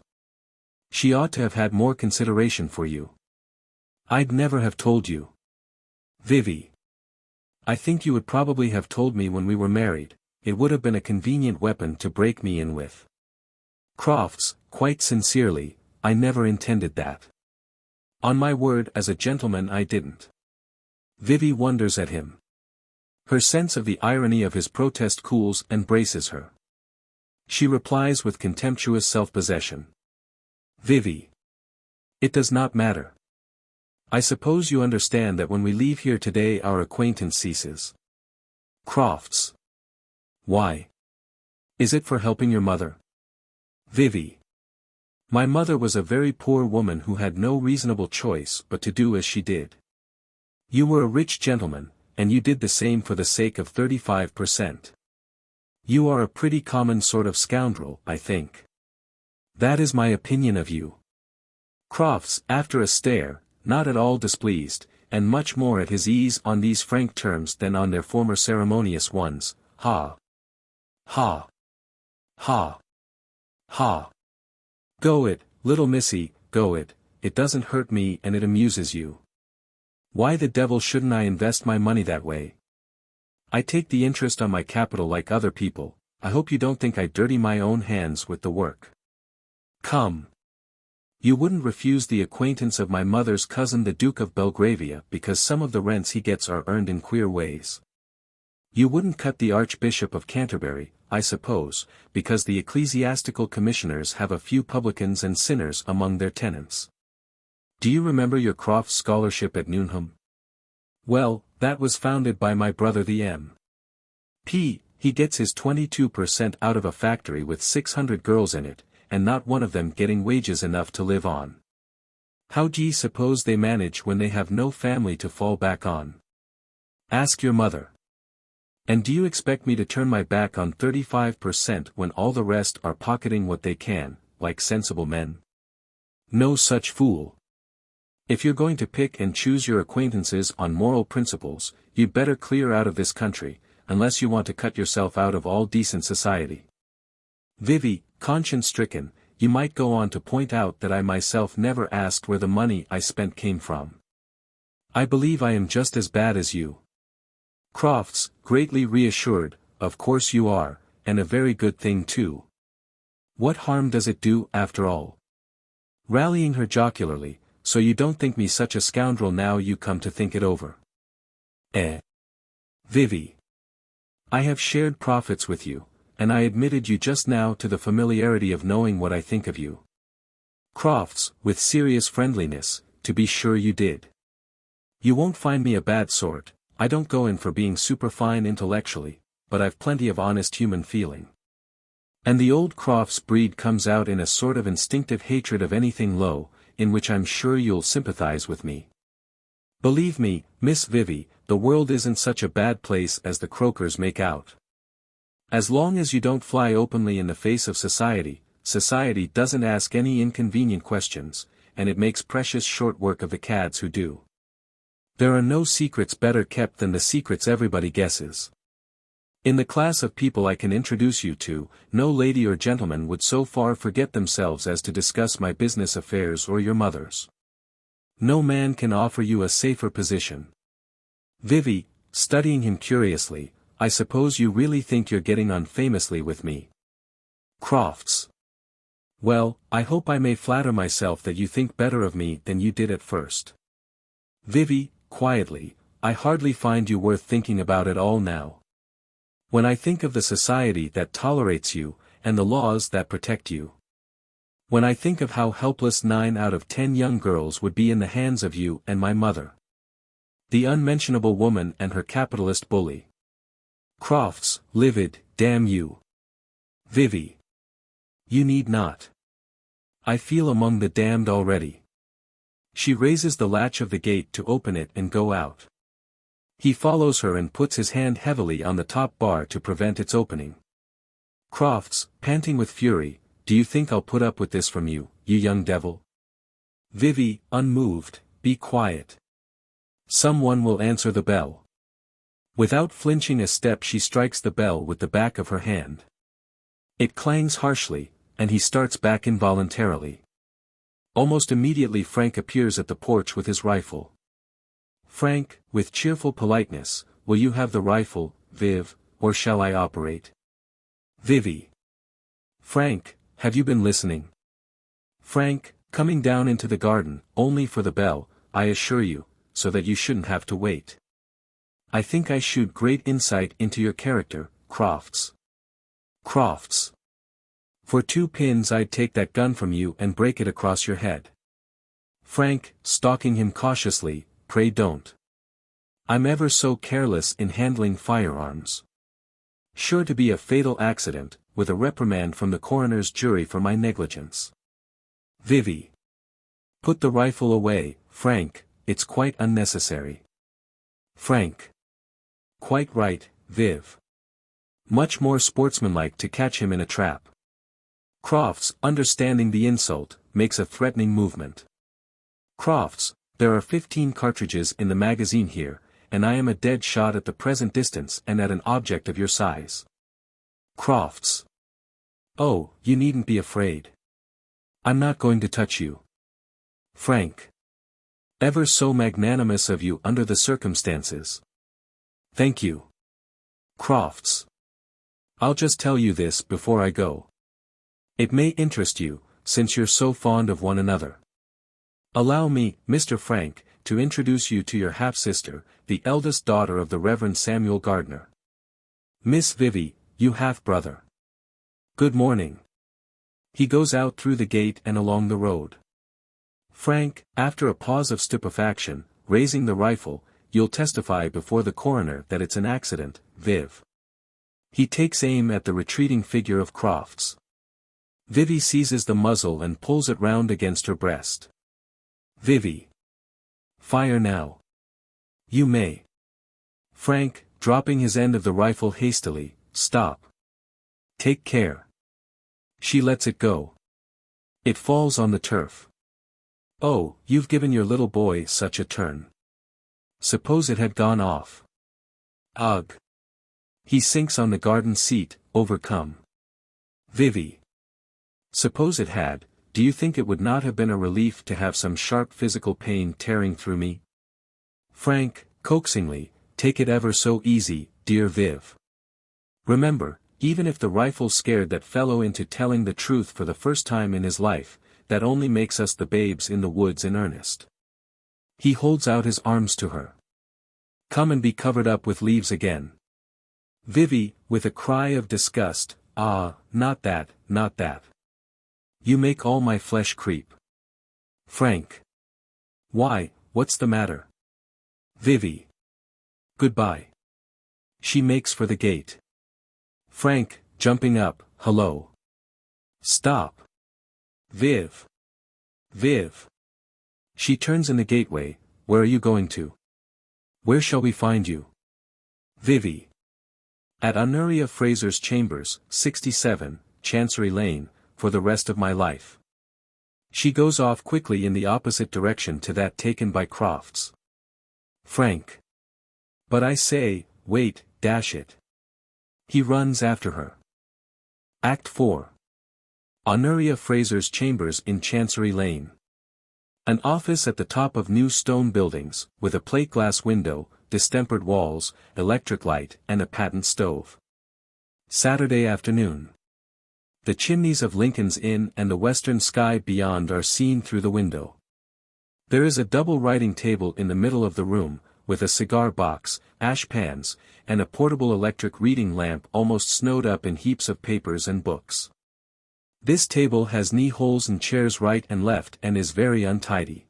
She ought to have had more consideration for you. I'd never have told you. Vivie. I think you would probably have told me when we were married, it would have been a convenient weapon to break me in with. Crofts, quite sincerely, I never intended that. On my word as a gentleman I didn't. Vivie wonders at him. Her sense of the irony of his protest cools and braces her. She replies with contemptuous self-possession. Vivie. It does not matter. I suppose you understand that when we leave here today our acquaintance ceases. Crofts. Why? Is it for helping your mother? Vivie. My mother was a very poor woman who had no reasonable choice but to do as she did. You were a rich gentleman, and you did the same for the sake of 35%. You are a pretty common sort of scoundrel, I think. That is my opinion of you. Crofts, after a stare, not at all displeased, and much more at his ease on these frank terms than on their former ceremonious ones, ha. Ha. Ha. Ha. Go it, little missy, go it doesn't hurt me and it amuses you. Why the devil shouldn't I invest my money that way? I take the interest on my capital like other people. I hope you don't think I dirty my own hands with the work. Come. You wouldn't refuse the acquaintance of my mother's cousin the Duke of Belgravia because some of the rents he gets are earned in queer ways. You wouldn't cut the Archbishop of Canterbury, I suppose, because the ecclesiastical commissioners have a few publicans and sinners among their tenants. Do you remember your Crofts scholarship at Newnham? Well, that was founded by my brother the M.P. He gets his 22% out of a factory with 600 girls in it, and not one of them getting wages enough to live on. How d'ye suppose they manage when they have no family to fall back on? Ask your mother. And do you expect me to turn my back on 35% when all the rest are pocketing what they can, like sensible men? No such fool. If you're going to pick and choose your acquaintances on moral principles, you'd better clear out of this country, unless you want to cut yourself out of all decent society. Vivie, conscience-stricken, you might go on to point out that I myself never asked where the money I spent came from. I believe I am just as bad as you. Crofts, greatly reassured, of course you are, and a very good thing too. What harm does it do, after all? Rallying her jocularly, so you don't think me such a scoundrel now you come to think it over. Vivie. I have shared profits with you, and I admitted you just now to the familiarity of knowing what I think of you. Crofts, with serious friendliness, to be sure you did. You won't find me a bad sort, I don't go in for being superfine intellectually, but I've plenty of honest human feeling. And the old Crofts breed comes out in a sort of instinctive hatred of anything low, in which I'm sure you'll sympathize with me. Believe me, Miss Vivie, the world isn't such a bad place as the croakers make out. As long as you don't fly openly in the face of society, society doesn't ask any inconvenient questions, and it makes precious short work of the cads who do. There are no secrets better kept than the secrets everybody guesses. In the class of people I can introduce you to, no lady or gentleman would so far forget themselves as to discuss my business affairs or your mother's. No man can offer you a safer position. Vivie, studying him curiously, I suppose you really think you're getting on famously with me. Crofts. Well, I hope I may flatter myself that you think better of me than you did at first. Vivie, quietly, I hardly find you worth thinking about at all now. When I think of the society that tolerates you, and the laws that protect you. When I think of how helpless 9 out of 10 young girls would be in the hands of you and my mother. The unmentionable woman and her capitalist bully. Crofts, livid, damn you. Vivie. You need not. I feel among the damned already. She raises the latch of the gate to open it and go out. He follows her and puts his hand heavily on the top bar to prevent its opening. Crofts, panting with fury, do you think I'll put up with this from you, you young devil? Vivie, unmoved, be quiet. Someone will answer the bell. Without flinching a step she strikes the bell with the back of her hand. It clangs harshly, and he starts back involuntarily. Almost immediately Frank appears at the porch with his rifle. Frank, with cheerful politeness, will you have the rifle, Viv, or shall I operate? Vivie. Frank, have you been listening? Frank, coming down into the garden, only for the bell, I assure you, so that you shouldn't have to wait. I think I shoot great insight into your character, Crofts. Crofts. For 2 pins I'd take that gun from you and break it across your head. Frank, stalking him cautiously, pray don't. I'm ever so careless in handling firearms. Sure to be a fatal accident, with a reprimand from the coroner's jury for my negligence. Vivie. Put the rifle away, Frank, it's quite unnecessary. Frank. Quite right, Viv. Much more sportsmanlike to catch him in a trap. Crofts, understanding the insult, makes a threatening movement. Crofts, there are 15 cartridges in the magazine here, and I am a dead shot at the present distance and at an object of your size. Crofts. Oh, you needn't be afraid. I'm not going to touch you. Frank. Ever so magnanimous of you under the circumstances. Thank you. Crofts. I'll just tell you this before I go. It may interest you, since you're so fond of one another. Allow me, Mr. Frank, to introduce you to your half-sister, the eldest daughter of the Reverend Samuel Gardner. Miss Vivie, you half-brother. Good morning. He goes out through the gate and along the road. Frank, after a pause of stupefaction, raising the rifle, you'll testify before the coroner that it's an accident, Viv. He takes aim at the retreating figure of Crofts. Vivie seizes the muzzle and pulls it round against her breast. Vivie. Fire now. You may. Frank, dropping his end of the rifle hastily, stop. Take care. She lets it go. It falls on the turf. Oh, you've given your little boy such a turn. Suppose it had gone off. Ugh. He sinks on the garden seat, overcome. Vivie. Suppose it had, do you think it would not have been a relief to have some sharp physical pain tearing through me? Frank, coaxingly, take it ever so easy, dear Viv. Remember, even if the rifle scared that fellow into telling the truth for the first time in his life, that only makes us the babes in the woods in earnest. He holds out his arms to her. Come and be covered up with leaves again. Vivie, with a cry of disgust, ah, not that, not that. You make all my flesh creep. Frank. Why, what's the matter? Vivie. Goodbye. She makes for the gate. Frank, jumping up, hello. Stop. Viv. Viv. She turns in the gateway, where are you going to? Where shall we find you? Vivie. At Honoria Fraser's chambers, 67, Chancery Lane, for the rest of my life. She goes off quickly in the opposite direction to that taken by Crofts. Frank. But I say, wait, dash it. He runs after her. Act 4. Honoria Fraser's chambers in Chancery Lane. An office at the top of new stone buildings, with a plate-glass window, distempered walls, electric light and a patent stove. Saturday afternoon. The chimneys of Lincoln's Inn and the western sky beyond are seen through the window. There is a double writing table in the middle of the room, with a cigar box, ash pans, and a portable electric reading lamp almost snowed up in heaps of papers and books. This table has knee-holes in chairs right and left and is very untidy.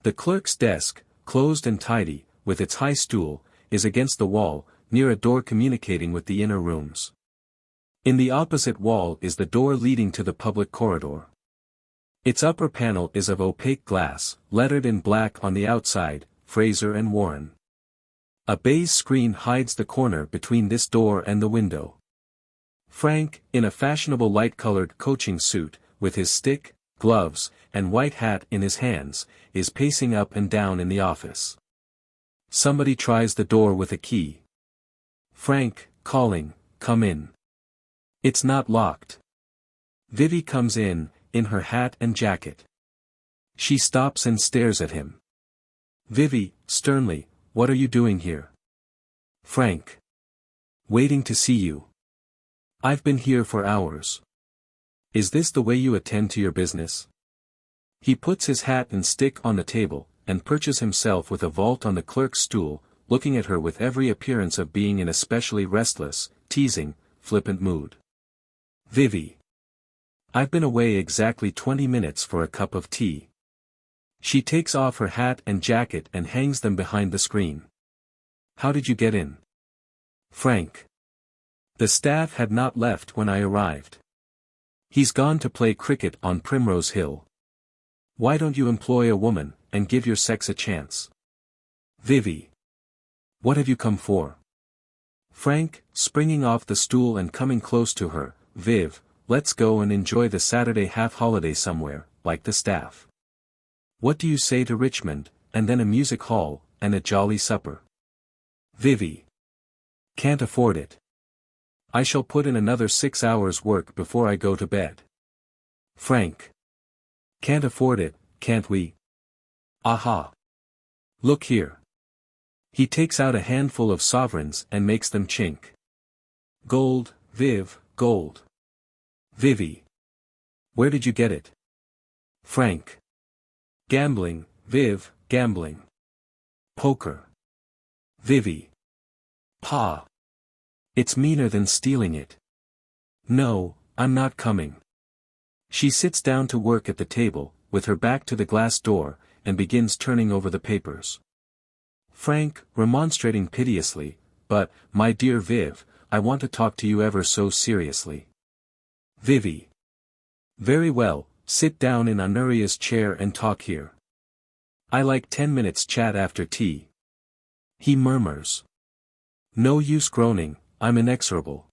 The clerk's desk, closed and tidy, with its high stool, is against the wall, near a door communicating with the inner rooms. In the opposite wall is the door leading to the public corridor. Its upper panel is of opaque glass, lettered in black on the outside, Fraser and Warren. A baize screen hides the corner between this door and the window. Frank, in a fashionable light-colored coaching suit, with his stick, gloves, and white hat in his hands, is pacing up and down in the office. Somebody tries the door with a key. Frank, calling, come in. It's not locked. Vivie comes in her hat and jacket. She stops and stares at him. Vivie, sternly, what are you doing here? Frank. Waiting to see you. I've been here for hours. Is this the way you attend to your business? He puts his hat and stick on the table, and perches himself with a vault on the clerk's stool, looking at her with every appearance of being in a specially restless, teasing, flippant mood. Vivie. I've been away exactly 20 minutes for a cup of tea. She takes off her hat and jacket and hangs them behind the screen. How did you get in? Frank. The staff had not left when I arrived. He's gone to play cricket on Primrose Hill. Why don't you employ a woman, and give your sex a chance? Vivie. What have you come for? Frank, springing off the stool and coming close to her, Viv, let's go and enjoy the Saturday half-holiday somewhere, like the staff. What do you say to Richmond, and then a music hall, and a jolly supper? Vivie. Can't afford it. I shall put in another 6 hours' work before I go to bed. Frank. Can't afford it, can't we? Aha. Look here. He takes out a handful of sovereigns and makes them chink. Gold, Viv, gold. Vivie. Where did you get it? Frank. Gambling, Viv, gambling. Poker. Vivie. Pa. It's meaner than stealing it. No, I'm not coming. She sits down to work at the table, with her back to the glass door, and begins turning over the papers. Frank, remonstrating piteously, but, my dear Viv, I want to talk to you ever so seriously. Vivie. Very well, sit down in Honoria's chair and talk here. I like 10 minutes chat after tea. He murmurs. No use groaning, I'm inexorable.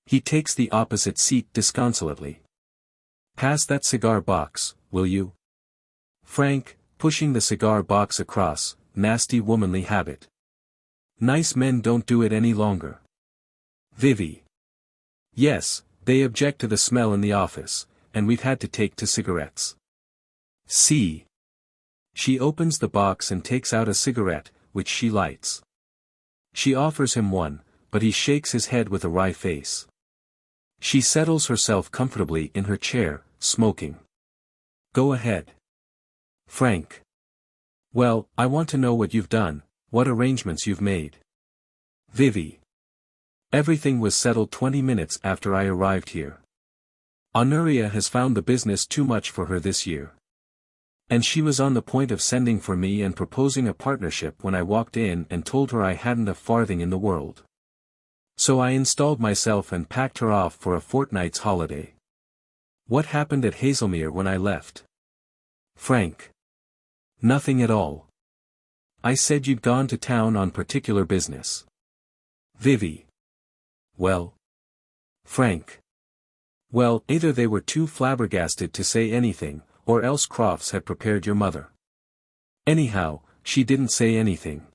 He takes the opposite seat disconsolately. Pass that cigar box, will you? Frank, pushing the cigar box across, nasty womanly habit. Nice men don't do it any longer. Vivie. Yes, they object to the smell in the office, and we've had to take to cigarettes. See. She opens the box and takes out a cigarette, which she lights. She offers him one, but he shakes his head with a wry face. She settles herself comfortably in her chair, smoking. Go ahead. Frank. Well, I want to know what you've done, what arrangements you've made. Vivie. Everything was settled 20 minutes after I arrived here. Honoria has found the business too much for her this year. And she was on the point of sending for me and proposing a partnership when I walked in and told her I hadn't a farthing in the world. So I installed myself and packed her off for a fortnight's holiday. What happened at Hazelmere when I left? Frank. Nothing at all. I said you'd gone to town on particular business. Vivie. Well. Frank. Well, either they were too flabbergasted to say anything, or else Crofts had prepared your mother. Anyhow, she didn't say anything.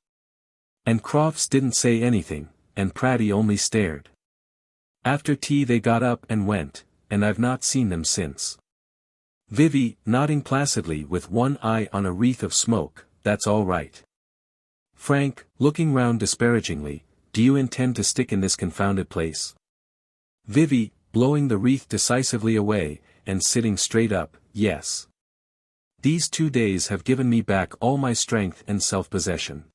And Crofts didn't say anything, and Praed only stared. After tea they got up and went, and I've not seen them since. Vivie, nodding placidly with one eye on a wreath of smoke, that's all right. Frank, looking round disparagingly, do you intend to stick in this confounded place? Vivie, blowing the wreath decisively away, and sitting straight up, yes. These 2 days have given me back all my strength and self-possession.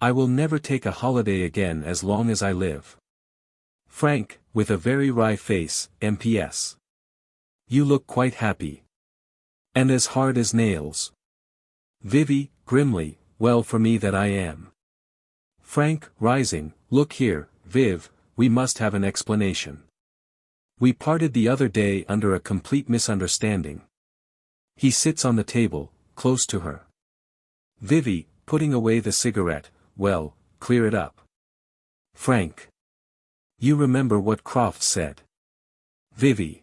I will never take a holiday again as long as I live. Frank, with a very wry face, MPS. You look quite happy. And as hard as nails. Vivie, grimly, well for me that I am. Frank, rising, look here, Viv, we must have an explanation. We parted the other day under a complete misunderstanding. He sits on the table, close to her. Vivie, putting away the cigarette, well, clear it up. Frank. You remember what Crofts said? Vivie.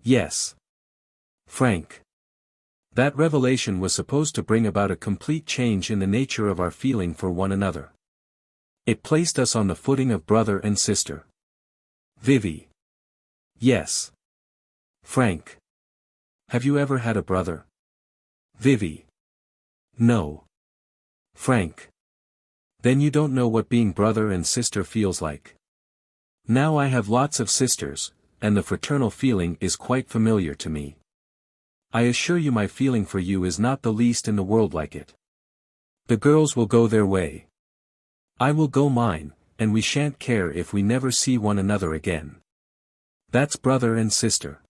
Yes. Frank. That revelation was supposed to bring about a complete change in the nature of our feeling for one another. It placed us on the footing of brother and sister. Vivie. Yes. Frank. Have you ever had a brother? Vivie. No. Frank. Then you don't know what being brother and sister feels like. Now I have lots of sisters, and the fraternal feeling is quite familiar to me. I assure you my feeling for you is not the least in the world like it. The girls will go their way. I will go mine, and we shan't care if we never see one another again. That's brother and sister.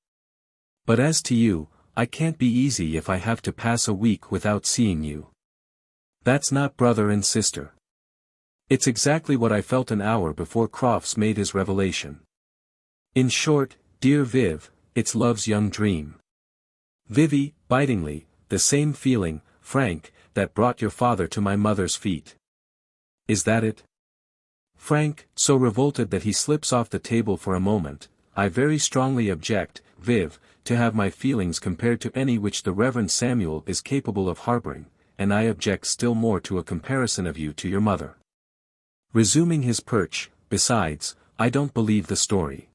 But as to you, I can't be easy if I have to pass a week without seeing you. That's not brother and sister. It's exactly what I felt an hour before Crofts made his revelation. In short, dear Viv, it's love's young dream. Vivie, bitingly, the same feeling, Frank, that brought your father to my mother's feet. Is that it? Frank, so revolted that he slips off the table for a moment, I very strongly object, Viv, to have my feelings compared to any which the Reverend Samuel is capable of harboring, and I object still more to a comparison of you to your mother. Resuming his perch, besides, I don't believe the story.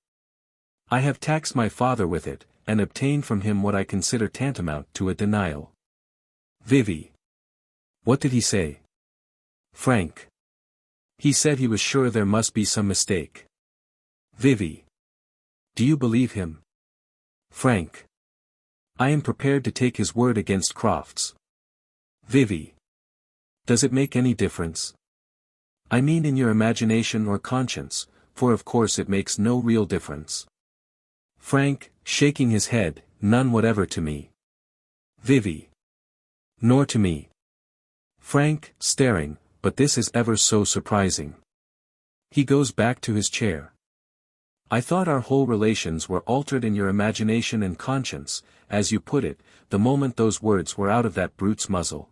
I have taxed my father with it, and obtained from him what I consider tantamount to a denial. Vivie. What did he say? Frank. He said he was sure there must be some mistake. Vivie. Do you believe him? Frank. I am prepared to take his word against Crofts. Vivie. Does it make any difference? I mean in your imagination or conscience, for of course it makes no real difference. Frank, shaking his head, none whatever to me. Vivie. Nor to me. Frank, staring, but this is ever so surprising. He goes back to his chair. I thought our whole relations were altered in your imagination and conscience, as you put it, the moment those words were out of that brute's muzzle.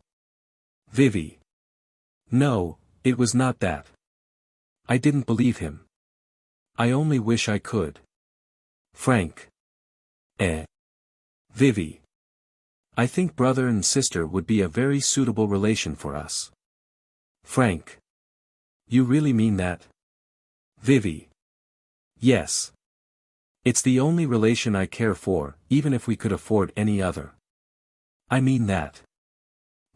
Vivie. No, it was not that. I didn't believe him. I only wish I could. Frank. Vivie. I think brother and sister would be a very suitable relation for us. Frank. You really mean that? Vivie. Yes. It's the only relation I care for, even if we could afford any other. I mean that.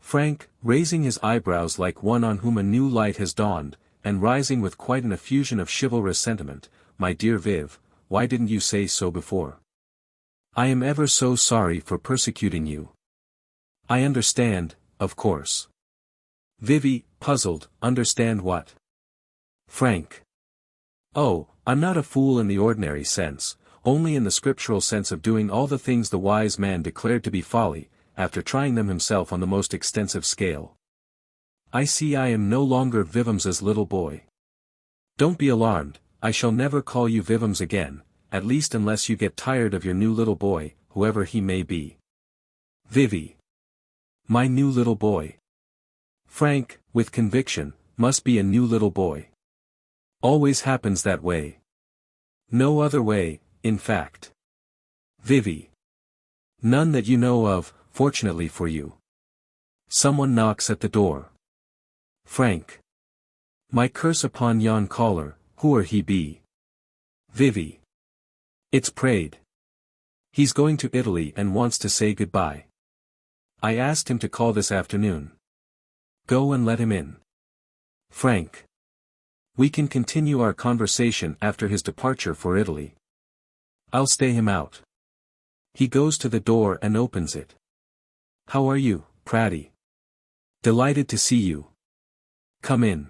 Frank, raising his eyebrows like one on whom a new light has dawned, and rising with quite an effusion of chivalrous sentiment, my dear Viv, why didn't you say so before? I am ever so sorry for persecuting you. I understand, of course. Vivie, puzzled, understand what? Frank. Oh, I'm not a fool in the ordinary sense, only in the scriptural sense of doing all the things the wise man declared to be folly, after trying them himself on the most extensive scale. I see I am no longer Vivams's little boy. Don't be alarmed, I shall never call you Vivams again, at least unless you get tired of your new little boy, whoever he may be. Vivie. My new little boy. Frank, with conviction, must be a new little boy. Always happens that way. No other way, in fact. Vivie. None that you know of, fortunately for you. Someone knocks at the door. Frank. My curse upon yon caller, whoe'er he be. Vivie. It's Praed. He's going to Italy and wants to say goodbye. I asked him to call this afternoon. Go and let him in. Frank. We can continue our conversation after his departure for Italy. I'll stay him out. He goes to the door and opens it. How are you, Praed? Delighted to see you. Come in.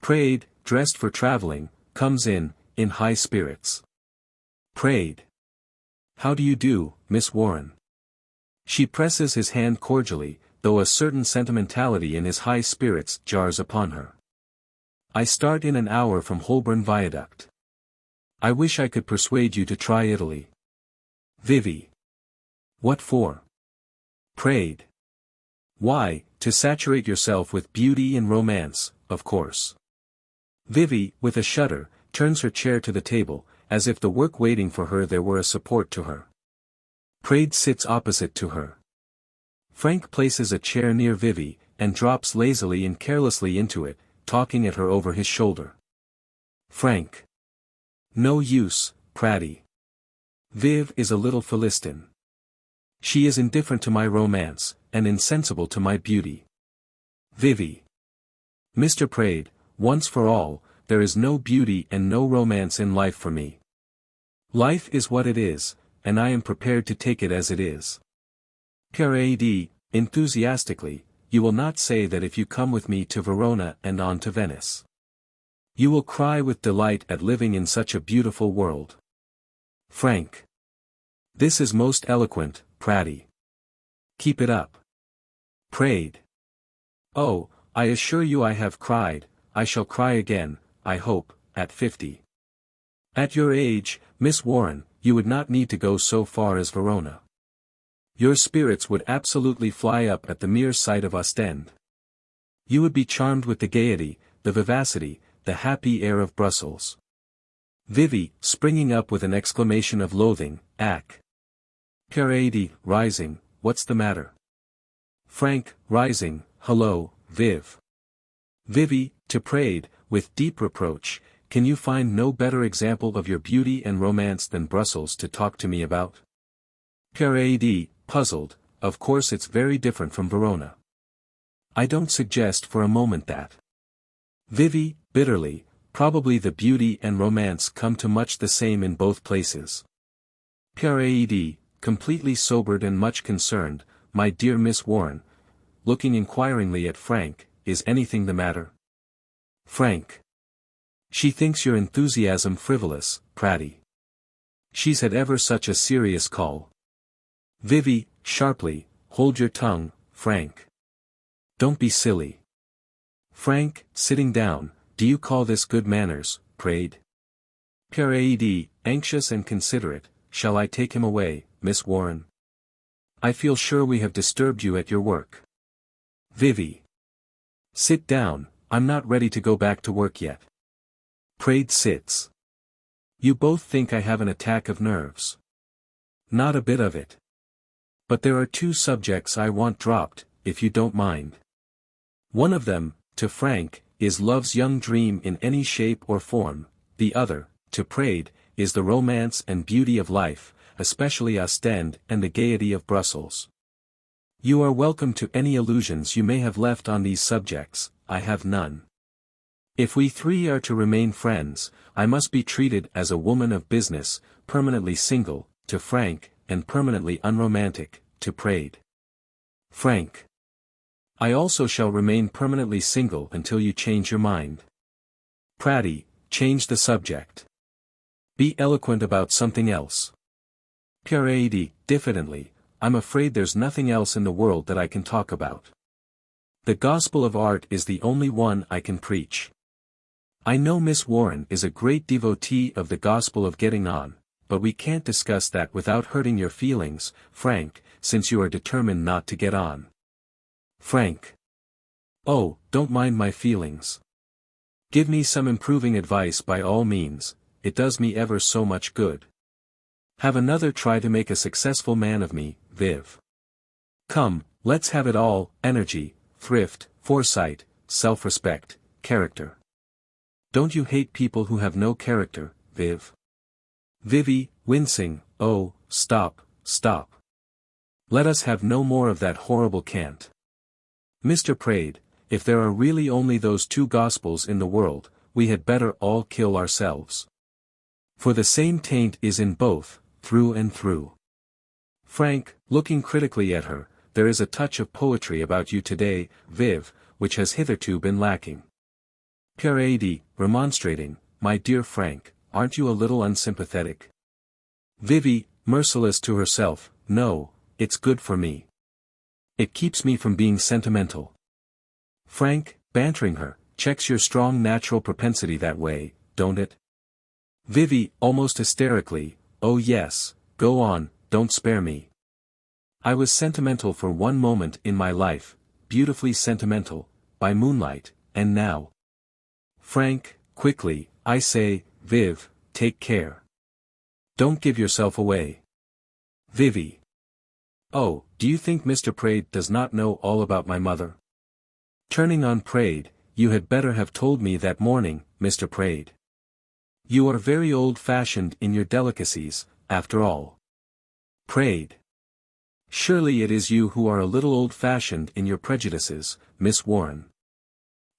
Praed, dressed for traveling, comes in high spirits. Praed. How do you do, Miss Warren? She presses his hand cordially, though a certain sentimentality in his high spirits jars upon her. I start in an hour from Holborn Viaduct. I wish I could persuade you to try Italy. Vivie. What for? Praed. Why, to saturate yourself with beauty and romance, of course. Vivie, with a shudder, turns her chair to the table, as if the work waiting for her there were a support to her. Praed sits opposite to her. Frank places a chair near Vivie, and drops lazily and carelessly into it, talking at her over his shoulder. Frank. No use, Praed. Viv is a little Philistine. She is indifferent to my romance, and insensible to my beauty. Vivie. Mr. Praed, once for all, there is no beauty and no romance in life for me. Life is what it is, and I am prepared to take it as it is. Praed, enthusiastically, you will not say that if you come with me to Verona and on to Venice. You will cry with delight at living in such a beautiful world. Frank. This is most eloquent, Praed. Keep it up. Praed. Oh, I assure you I have cried, I shall cry again, I hope, at 50. At your age, Miss Warren, you would not need to go so far as Verona. Your spirits would absolutely fly up at the mere sight of Ostend. You would be charmed with the gaiety, the vivacity, the happy air of Brussels. Vivie, springing up with an exclamation of loathing, Ack. Praed, rising, what's the matter? Frank, rising, hello, Viv. Vivie, to Praed, with deep reproach, can you find no better example of your beauty and romance than Brussels to talk to me about? Praed, puzzled, of course it's very different from Verona. I don't suggest for a moment that. Vivie, bitterly, probably the beauty and romance come to much the same in both places. Praed, completely sobered and much concerned, my dear Miss Warren, looking inquiringly at Frank, is anything the matter? Frank. She thinks your enthusiasm frivolous, Praed. She's had ever such a serious call. Vivie, sharply, hold your tongue, Frank. Don't be silly. Frank, sitting down, do you call this good manners, Praed? Praed, anxious and considerate, shall I take him away, Miss Warren? I feel sure we have disturbed you at your work. Vivie. Sit down, I'm not ready to go back to work yet. Praed sits. You both think I have an attack of nerves. Not a bit of it. But there are two subjects I want dropped, if you don't mind. One of them, to Frank, is love's young dream in any shape or form, the other, to Praed, is the romance and beauty of life, especially Ostend and the gaiety of Brussels. You are welcome to any allusions you may have left on these subjects, I have none. If we three are to remain friends, I must be treated as a woman of business, permanently single, to Frank, and permanently unromantic, to Praed. Frank. I also shall remain permanently single until you change your mind. Praed, change the subject. Be eloquent about something else. Praed, diffidently, I'm afraid there's nothing else in the world that I can talk about. The gospel of art is the only one I can preach. I know Miss Warren is a great devotee of the gospel of getting on, but we can't discuss that without hurting your feelings, Frank, since you are determined not to get on. Frank. Oh, don't mind my feelings. Give me some improving advice by all means, it does me ever so much good. Have another try to make a successful man of me, Viv. Come, let's have it all, energy, thrift, foresight, self-respect, character. Don't you hate people who have no character, Viv? Vivie, wincing, oh, stop, stop. Let us have no more of that horrible cant. Mr. Praed, if there are really only those two gospels in the world, we had better all kill ourselves. For the same taint is in both, through and through. Frank, looking critically at her, there is a touch of poetry about you today, Viv, which has hitherto been lacking. Praed, remonstrating, my dear Frank, aren't you a little unsympathetic? Vivie, merciless to herself, no, it's good for me. It keeps me from being sentimental. Frank, bantering her, checks your strong natural propensity that way, don't it? Vivie, almost hysterically, oh yes, go on, don't spare me. I was sentimental for one moment in my life, beautifully sentimental, by moonlight, and now. Frank, quickly, I say, Viv, take care. Don't give yourself away. Vivie. Oh, do you think Mr. Praed does not know all about my mother? Turning on Praed, you had better have told me that morning, Mr. Praed. You are very old-fashioned in your delicacies, after all. Praed. Surely it is you who are a little old-fashioned in your prejudices, Miss Warren.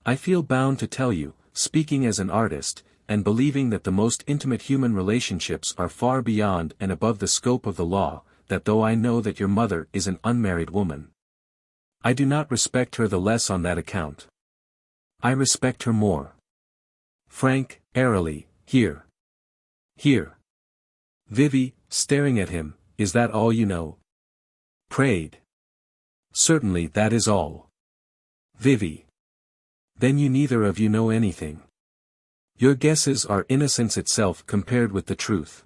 I feel bound to tell you, speaking as an artist, and believing that the most intimate human relationships are far beyond and above the scope of the law, that though I know that your mother is an unmarried woman, I do not respect her the less on that account. I respect her more. Frank, airily, here. Here. Vivie, staring at him, is that all you know? Praed. Certainly that is all. Vivie. Then you neither of you know anything. Your guesses are innocence itself compared with the truth.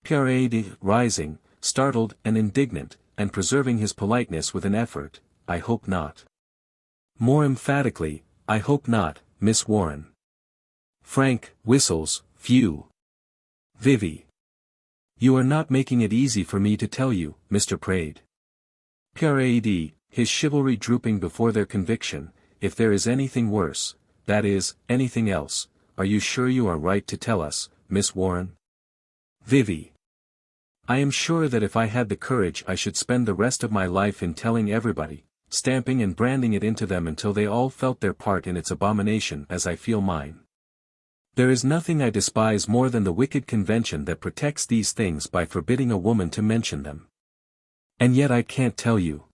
Praed, rising, startled and indignant, and preserving his politeness with an effort, I hope not. More emphatically, I hope not, Miss Warren. Frank, whistles, phew. Vivie. You are not making it easy for me to tell you, Mr. Praed. Praed, his chivalry drooping before their conviction, if there is anything worse, that is, anything else, are you sure you are right to tell us, Miss Warren? Vivie. I am sure that if I had the courage I should spend the rest of my life in telling everybody, stamping and branding it into them until they all felt their part in its abomination as I feel mine. There is nothing I despise more than the wicked convention that protects these things by forbidding a woman to mention them. And yet I can't tell you.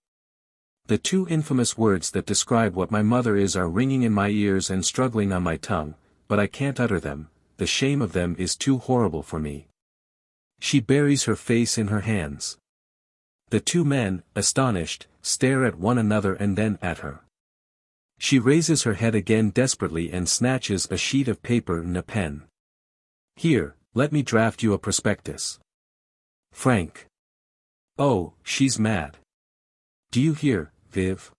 The two infamous words that describe what my mother is are ringing in my ears and struggling on my tongue, but I can't utter them, the shame of them is too horrible for me. She buries her face in her hands. The two men, astonished, stare at one another and then at her. She raises her head again desperately and snatches a sheet of paper and a pen. Here, let me draft you a prospectus. Frank. Oh, she's mad. Do you hear, Viv?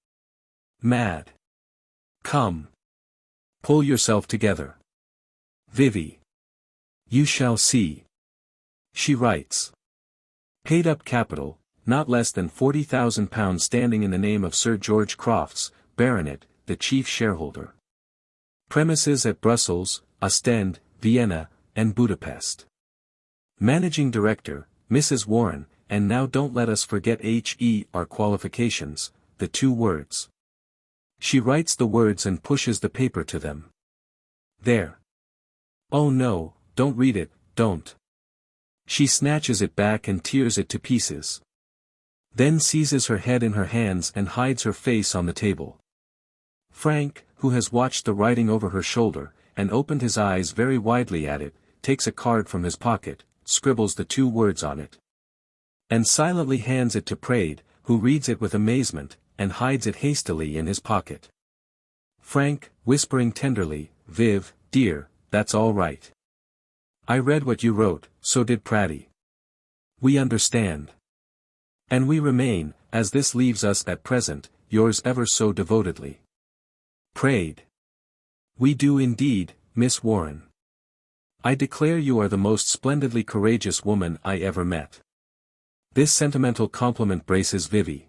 Mad. Come. Pull yourself together. Vivie. You shall see. She writes. Paid up capital, not less than £40,000 standing in the name of Sir George Crofts, Baronet, the chief shareholder. Premises at Brussels, Ostend, Vienna, and Budapest. Managing Director, Mrs. Warren, and now don't let us forget our qualifications, the two words. She writes the words and pushes the paper to them. There. Oh no, don't read it, don't. She snatches it back and tears it to pieces. Then seizes her head in her hands and hides her face on the table. Frank, who has watched the writing over her shoulder, and opened his eyes very widely at it, takes a card from his pocket, scribbles the two words on it. And silently hands it to Praed, who reads it with amazement, and hides it hastily in his pocket. Frank, whispering tenderly, "Viv, dear, that's all right. I read what you wrote, so did Praed. We understand. And we remain, as this leaves us at present, yours ever so devotedly. Praed. We do indeed, Miss Warren. I declare you are the most splendidly courageous woman I ever met." This sentimental compliment braces Vivie.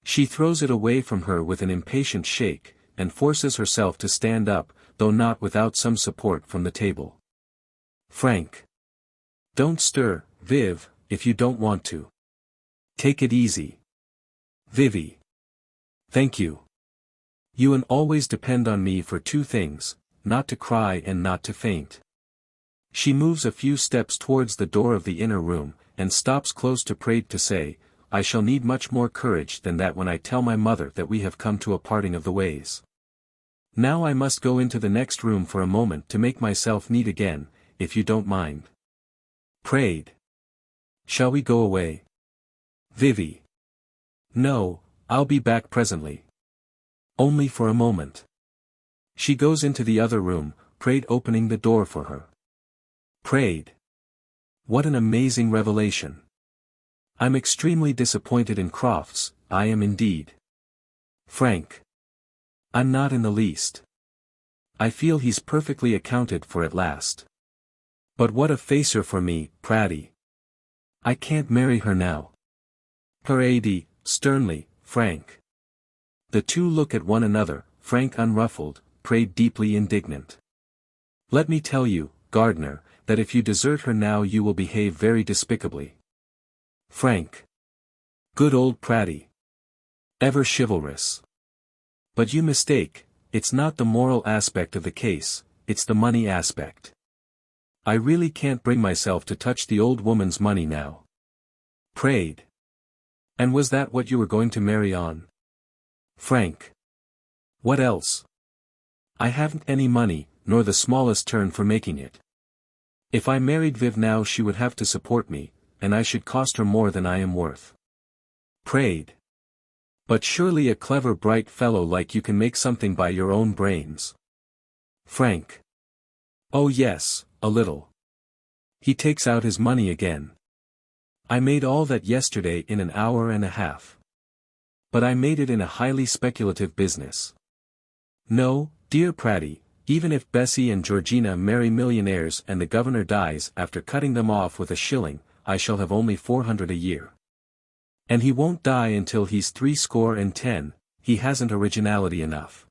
She throws it away from her with an impatient shake, and forces herself to stand up, though not without some support from the table. "Frank. Don't stir, Viv, if you don't want to. Take it easy. Vivie. Thank you. You and always depend on me for two things, not to cry and not to faint." She moves a few steps towards the door of the inner room, and stops close to Praed to say, "I shall need much more courage than that when I tell my mother that we have come to a parting of the ways. Now I must go into the next room for a moment to make myself neat again, if you don't mind." Praed. Shall we go away? Vivie. No, I'll be back presently. Only for a moment. She goes into the other room, Praed opening the door for her. Praed. What an amazing revelation. I'm extremely disappointed in Crofts, I am indeed. Frank. I'm not in the least. I feel he's perfectly accounted for at last. But what a facer for me, Praed. I can't marry her now. Praed, sternly, Frank. The two look at one another, Frank unruffled, Praed deeply indignant. Let me tell you, Gardner, that if you desert her now you will behave very despicably. Frank. Good old Praed. Ever chivalrous. But you mistake, it's not the moral aspect of the case, it's the money aspect. I really can't bring myself to touch the old woman's money now. Praed. And was that what you were going to marry on? Frank. What else? I haven't any money, nor the smallest turn for making it. If I married Viv now she would have to support me, and I should cost her more than I am worth. Praed. But surely a clever bright fellow like you can make something by your own brains. Frank. Oh yes, a little. He takes out his money again. I made all that yesterday in an hour and a half. But I made it in a highly speculative business. No, dear Praed, even if Bessie and Georgina marry millionaires and the governor dies after cutting them off with a shilling, I shall have only 400 a year. And he won't die until he's 70, he hasn't originality enough.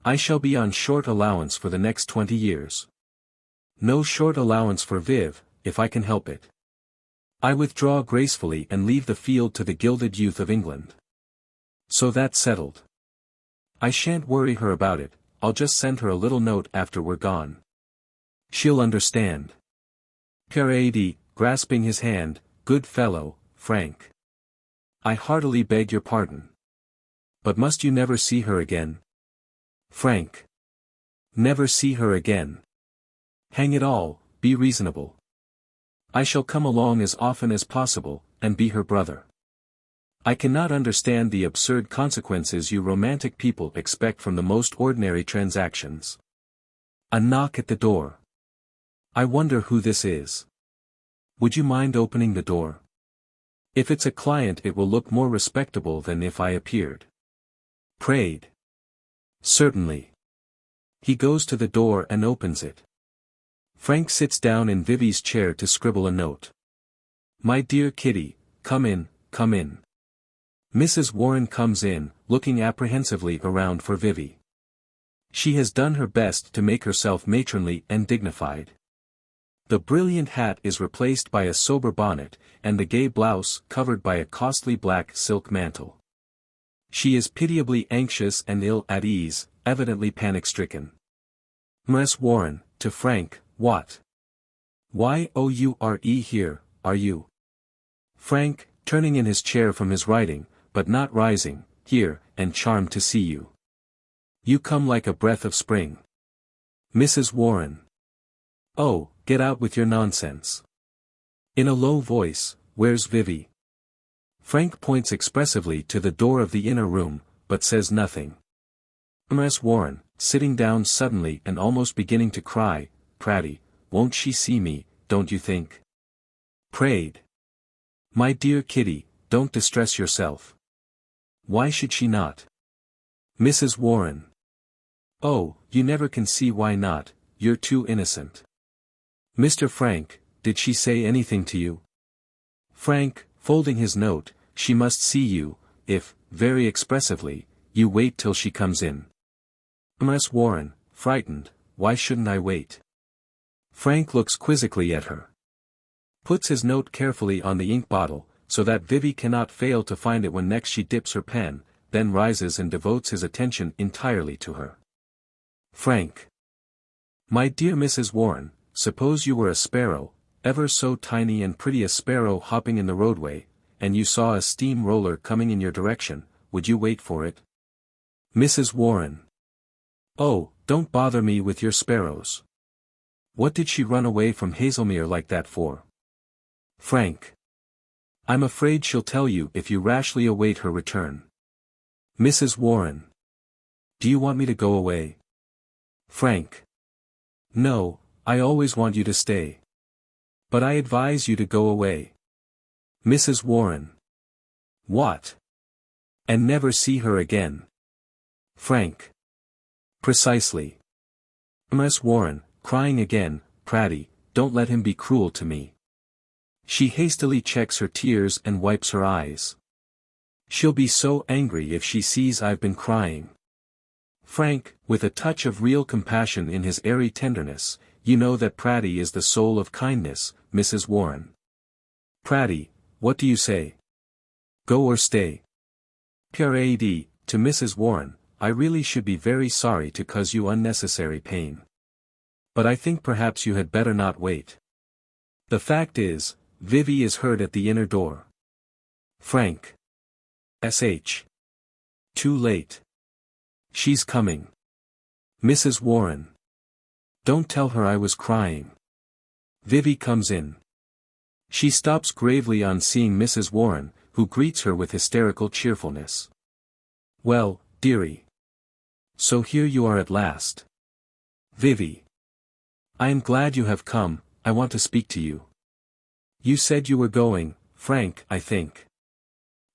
I shall be on short allowance for the next 20 years. No short allowance for Viv, if I can help it. I withdraw gracefully and leave the field to the gilded youth of England. So that's settled. I shan't worry her about it, I'll just send her a little note after we're gone. She'll understand. Praed, grasping his hand, good fellow, Frank. I heartily beg your pardon. But must you never see her again? Frank. Never see her again. Hang it all, be reasonable. I shall come along as often as possible, and be her brother. I cannot understand the absurd consequences you romantic people expect from the most ordinary transactions. A knock at the door. I wonder who this is. Would you mind opening the door? If it's a client it will look more respectable than if I appeared. Praed. Certainly. He goes to the door and opens it. Frank sits down in Vivie's chair to scribble a note. My dear Kitty, come in, come in. Mrs. Warren comes in, looking apprehensively around for Vivie. She has done her best to make herself matronly and dignified. The brilliant hat is replaced by a sober bonnet, and the gay blouse covered by a costly black silk mantle. She is pitiably anxious and ill at ease, evidently panic-stricken. Miss Warren, to Frank, what? Why oh you are here, are you? Frank, turning in his chair from his writing, but not rising, here, and charmed to see you. You come like a breath of spring. Mrs. Warren. Oh, get out with your nonsense. In a low voice, where's Vivie? Frank points expressively to the door of the inner room, but says nothing. Miss Warren, sitting down suddenly and almost beginning to cry, Praed, won't she see me, don't you think? Praed. My dear Kitty, don't distress yourself. Why should she not? Mrs. Warren. Oh, you never can see why not, you're too innocent. Mr. Frank, did she say anything to you? Frank, folding his note, she must see you, if, very expressively, you wait till she comes in. Miss Warren, frightened, why shouldn't I wait? Frank looks quizzically at her. Puts his note carefully on the ink bottle, so that Vivie cannot fail to find it when next she dips her pen, then rises and devotes his attention entirely to her. Frank. My dear Mrs. Warren, suppose you were a sparrow, ever so tiny and pretty a sparrow hopping in the roadway, and you saw a steam roller coming in your direction, would you wait for it? Mrs. Warren. Oh, don't bother me with your sparrows. What did she run away from Hazelmere like that for? Frank. I'm afraid she'll tell you if you rashly await her return. Mrs. Warren. Do you want me to go away? Frank. No, I always want you to stay. But I advise you to go away. Mrs. Warren. What? And never see her again. Frank. Precisely. Miss Warren, crying again, Praed, don't let him be cruel to me. She hastily checks her tears and wipes her eyes. She'll be so angry if she sees I've been crying. Frank, with a touch of real compassion in his airy tenderness, you know that Praed is the soul of kindness, Mrs. Warren. Praed, what do you say? Go or stay? Praed, to Mrs. Warren, I really should be very sorry to cause you unnecessary pain. But I think perhaps you had better not wait. The fact is, Vivie is heard at the inner door. Frank. Sh. Too late. She's coming. Mrs. Warren. Don't tell her I was crying. Vivie comes in. She stops gravely on seeing Mrs. Warren, who greets her with hysterical cheerfulness. Well, dearie. So here you are at last. Vivie. I am glad you have come, I want to speak to you. You said you were going, Frank, I think.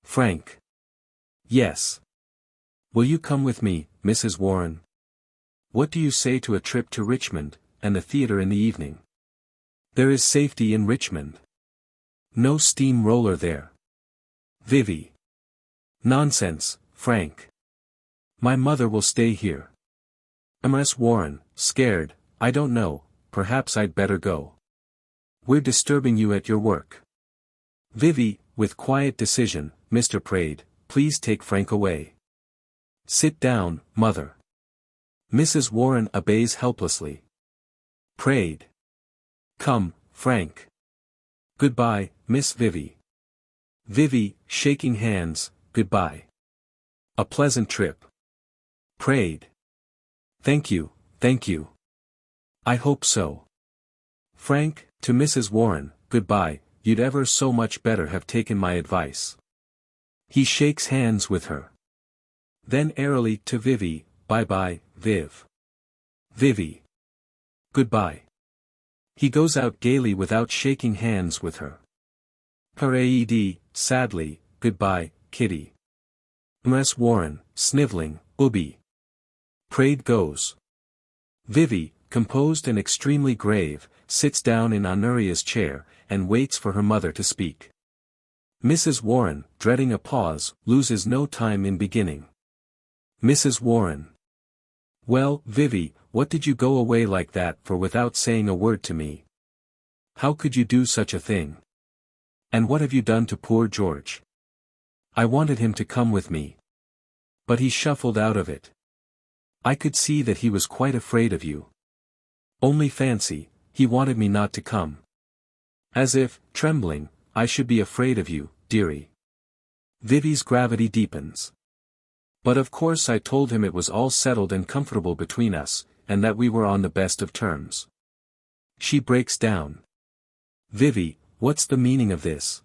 Frank. Yes. Will you come with me, Mrs. Warren? What do you say to a trip to Richmond, and the theatre in the evening? There is safety in Richmond. No steam roller there. Vivie. Nonsense, Frank. My mother will stay here. Miss Warren, scared, I don't know, perhaps I'd better go. We're disturbing you at your work. Vivie, with quiet decision, Mr. Praed, please take Frank away. Sit down, mother. Mrs. Warren obeys helplessly. Praed. Come, Frank. Goodbye, Miss Vivie. Vivie, shaking hands, goodbye. A pleasant trip. Praed. Thank you, thank you. I hope so. Frank, to Mrs. Warren, goodbye, you'd ever so much better have taken my advice. He shakes hands with her. Then airily to Vivie, bye-bye, Viv. Vivie. Goodbye. He goes out gaily without shaking hands with her. Praed, sadly, goodbye, Kitty. Miss Warren, sniveling, Ubby. Praed goes. Vivie, composed and extremely grave, sits down in Honoria's chair, and waits for her mother to speak. Mrs. Warren, dreading a pause, loses no time in beginning. Mrs. Warren. Well, Vivie, what did you go away like that for without saying a word to me? How could you do such a thing? And what have you done to poor George? I wanted him to come with me. But he shuffled out of it. I could see that he was quite afraid of you. Only fancy, he wanted me not to come. As if, trembling, I should be afraid of you, dearie. Vivie's gravity deepens. But of course I told him it was all settled and comfortable between us, and that we were on the best of terms. She breaks down. Vivie, what's the meaning of this?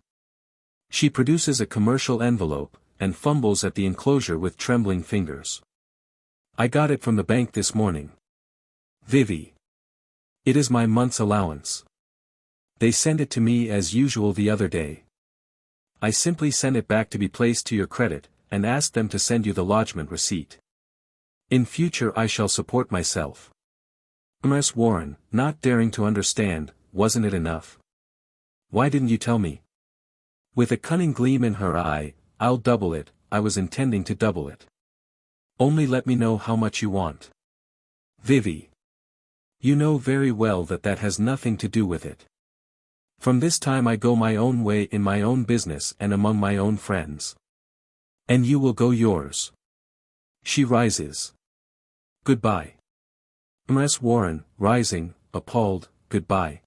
She produces a commercial envelope, and fumbles at the enclosure with trembling fingers. I got it from the bank this morning. Vivie. It is my month's allowance. They sent it to me as usual the other day. I simply sent it back to be placed to your credit, and asked them to send you the lodgment receipt. In future I shall support myself. Miss Warren, not daring to understand, wasn't it enough? Why didn't you tell me? With a cunning gleam in her eye, I'll double it, I was intending to double it. Only let me know how much you want. Vivie. You know very well that that has nothing to do with it. From this time I go my own way in my own business and among my own friends. And you will go yours. She rises. Goodbye. Miss Warren, rising, appalled, goodbye.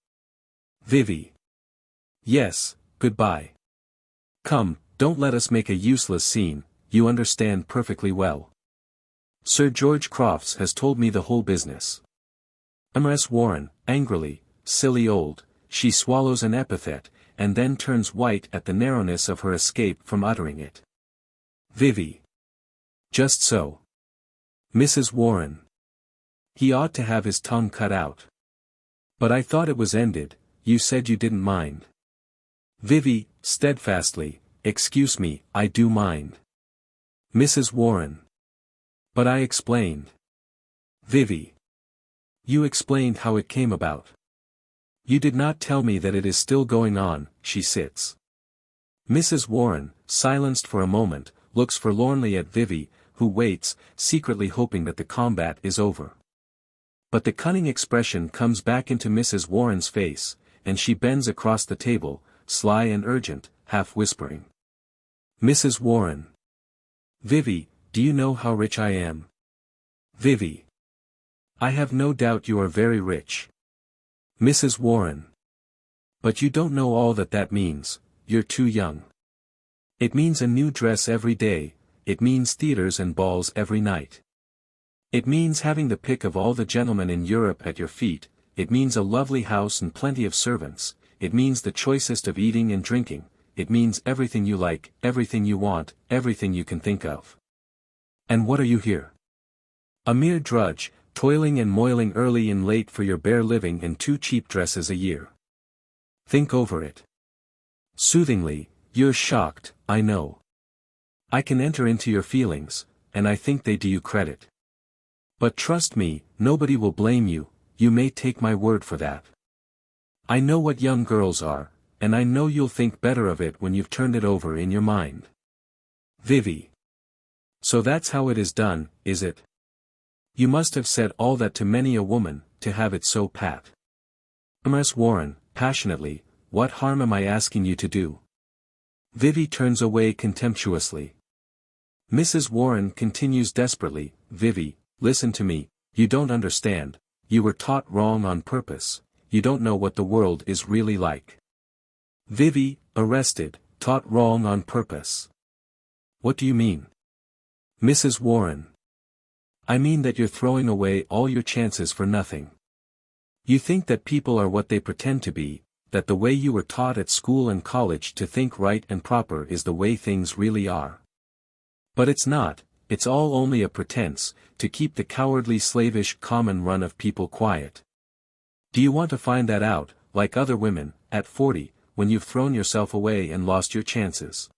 Vivie. Yes, goodbye. Come, don't let us make a useless scene, you understand perfectly well. Sir George Crofts has told me the whole business. Miss Warren, angrily, silly old, she swallows an epithet, and then turns white at the narrowness of her escape from uttering it. Vivie. Just so. Mrs. Warren. He ought to have his tongue cut out. But I thought it was ended, you said you didn't mind. Vivie, steadfastly, excuse me, I do mind. Mrs. Warren. But I explained. Vivie. You explained how it came about. You did not tell me that it is still going on. She sits. Mrs. Warren, silenced for a moment, looks forlornly at Vivie, who waits, secretly hoping that the combat is over. But the cunning expression comes back into Mrs. Warren's face, and she bends across the table, sly and urgent, half whispering. Mrs. Warren. Vivie, do you know how rich I am? Vivie. I have no doubt you are very rich. Mrs. Warren. But you don't know all that that means, you're too young. It means a new dress every day, it means theaters and balls every night. It means having the pick of all the gentlemen in Europe at your feet, it means a lovely house and plenty of servants, it means the choicest of eating and drinking, it means everything you like, everything you want, everything you can think of. And what are you here? A mere drudge, toiling and moiling early and late for your bare living in 2 cheap dresses a year. Think over it. Soothingly, you're shocked, I know. I can enter into your feelings, and I think they do you credit. But trust me, nobody will blame you, you may take my word for that. I know what young girls are, and I know you'll think better of it when you've turned it over in your mind. Vivie. So that's how it is done, is it? You must have said all that to many a woman, to have it so pat. Miss Warren, passionately, what harm am I asking you to do? Vivie turns away contemptuously. Mrs. Warren continues desperately, Vivie, listen to me, you don't understand, you were taught wrong on purpose, you don't know what the world is really like. Vivie, arrested, taught wrong on purpose. What do you mean? Mrs. Warren. I mean that you're throwing away all your chances for nothing. You think that people are what they pretend to be, that the way you were taught at school and college to think right and proper is the way things really are. But it's not, it's all only a pretense, to keep the cowardly slavish common run of people quiet. Do you want to find that out, like other women, at 40, when you've thrown yourself away and lost your chances?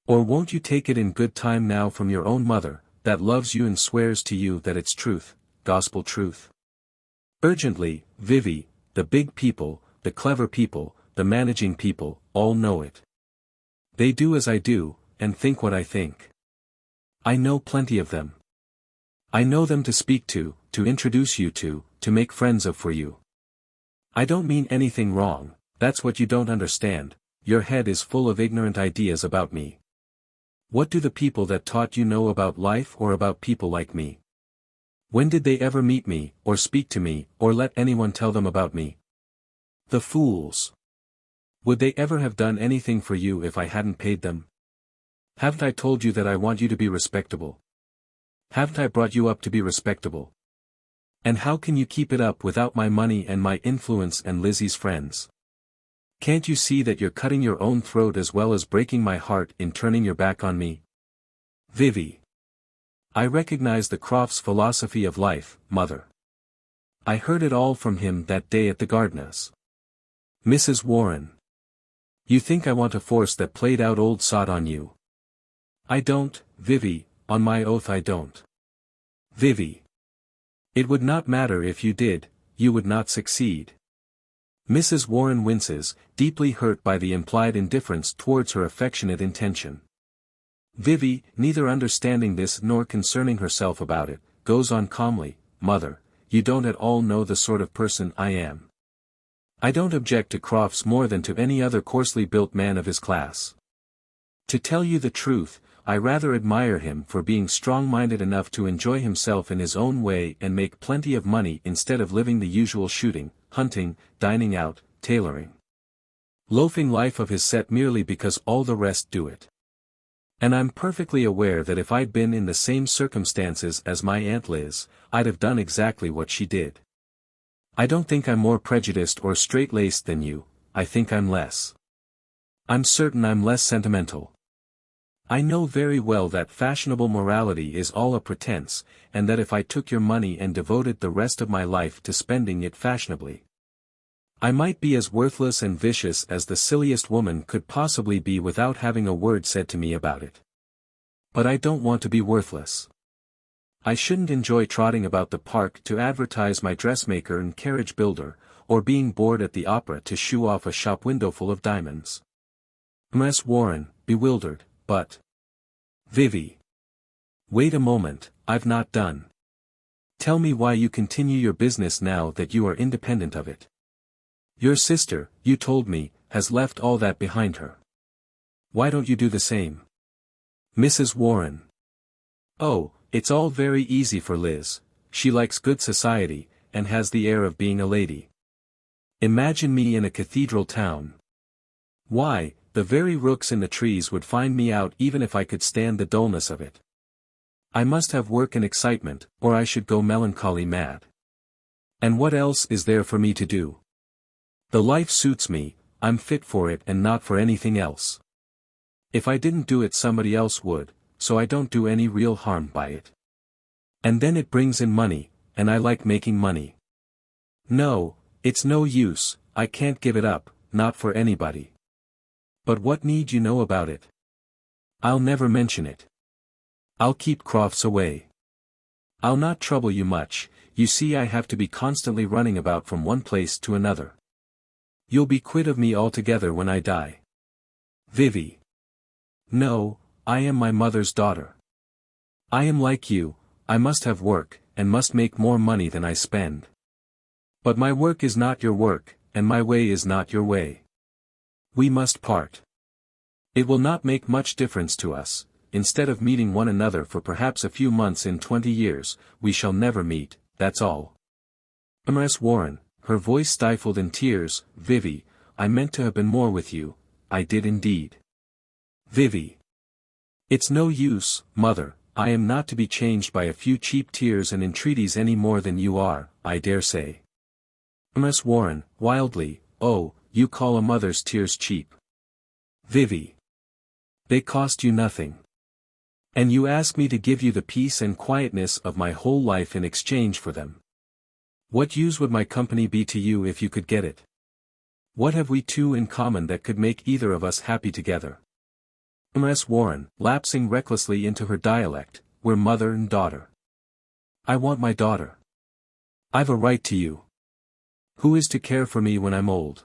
Or won't you take it in good time now from your own mother, that loves you and swears to you that it's truth, gospel truth? Urgently, Vivie, the big people, the clever people, the managing people, all know it. They do as I do, and think what I think. I know plenty of them. I know them to speak to introduce you to make friends of for you. I don't mean anything wrong, that's what you don't understand, your head is full of ignorant ideas about me. What do the people that taught you know about life or about people like me? When did they ever meet me, or speak to me, or let anyone tell them about me? The fools! Would they ever have done anything for you if I hadn't paid them? Haven't I told you that I want you to be respectable? Haven't I brought you up to be respectable? And how can you keep it up without my money and my influence and Lizzie's friends? Can't you see that you're cutting your own throat as well as breaking my heart in turning your back on me? Vivie. I recognize the Crofts' philosophy of life, mother. I heard it all from him that day at the Gardners. Mrs. Warren. You think I want to force that played-out old sod on you? I don't, Vivie, on my oath I don't. Vivie. It would not matter if you did, you would not succeed. Mrs. Warren winces, deeply hurt by the implied indifference towards her affectionate intention. Vivie, neither understanding this nor concerning herself about it, goes on calmly, Mother, you don't at all know the sort of person I am. I don't object to Crofts more than to any other coarsely built man of his class. To tell you the truth, I rather admire him for being strong-minded enough to enjoy himself in his own way and make plenty of money instead of living the usual shooting, hunting, dining out, tailoring, loafing life of his set merely because all the rest do it. And I'm perfectly aware that if I'd been in the same circumstances as my Aunt Liz, I'd have done exactly what she did. I don't think I'm more prejudiced or straight-laced than you, I think I'm less. I'm certain I'm less sentimental. I know very well that fashionable morality is all a pretense, and that if I took your money and devoted the rest of my life to spending it fashionably, I might be as worthless and vicious as the silliest woman could possibly be without having a word said to me about it. But I don't want to be worthless. I shouldn't enjoy trotting about the park to advertise my dressmaker and carriage builder, or being bored at the opera to shew off a shop window full of diamonds. Mrs. Warren, bewildered, but... Vivie. Wait a moment, I've not done. Tell me why you continue your business now that you are independent of it. Your sister, you told me, has left all that behind her. Why don't you do the same? Mrs. Warren. Oh, it's all very easy for Liz, she likes good society, and has the air of being a lady. Imagine me in a cathedral town. Why, the very rooks in the trees would find me out even if I could stand the dullness of it. I must have work and excitement, or I should go melancholy mad. And what else is there for me to do? The life suits me, I'm fit for it and not for anything else. If I didn't do it somebody else would, so I don't do any real harm by it. And then it brings in money, and I like making money. No, it's no use, I can't give it up, not for anybody. But what need you know about it? I'll never mention it. I'll keep Crofts away. I'll not trouble you much, you see I have to be constantly running about from one place to another. You'll be quit of me altogether when I die. Vivie. No, I am my mother's daughter. I am like you, I must have work, and must make more money than I spend. But my work is not your work, and my way is not your way. We must part. It will not make much difference to us, instead of meeting one another for perhaps a few months in 20 years, we shall never meet, that's all. Mrs. Warren, her voice stifled in tears, Vivie, I meant to have been more with you, I did indeed. Vivie. It's no use, mother, I am not to be changed by a few cheap tears and entreaties any more than you are, I dare say. Mrs. Warren, wildly, oh, you call a mother's tears cheap. Vivie. They cost you nothing. And you ask me to give you the peace and quietness of my whole life in exchange for them. What use would my company be to you if you could get it? What have we two in common that could make either of us happy together? Mrs. Warren, lapsing recklessly into her dialect, we're mother and daughter. I want my daughter. I've a right to you. Who is to care for me when I'm old?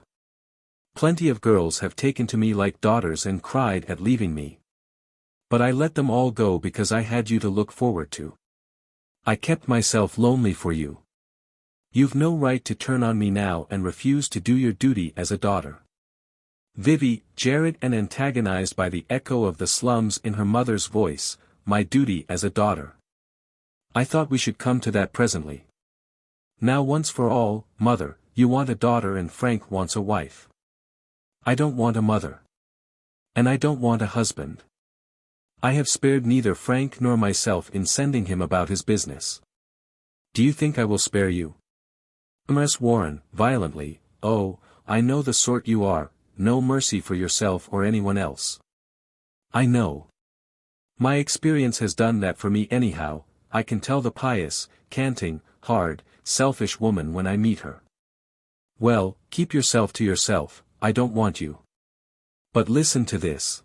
Plenty of girls have taken to me like daughters and cried at leaving me. But I let them all go because I had you to look forward to. I kept myself lonely for you. You've no right to turn on me now and refuse to do your duty as a daughter. Vivie, jarred and antagonized by the echo of the slums in her mother's voice, my duty as a daughter. I thought we should come to that presently. Now once for all, mother, you want a daughter and Frank wants a wife. I don't want a mother. And I don't want a husband. I have spared neither Frank nor myself in sending him about his business. Do you think I will spare you? Mrs. Warren, violently, oh, I know the sort you are, no mercy for yourself or anyone else. I know. My experience has done that for me anyhow. I can tell the pious, canting, hard, selfish woman when I meet her. Well, keep yourself to yourself, I don't want you. But listen to this.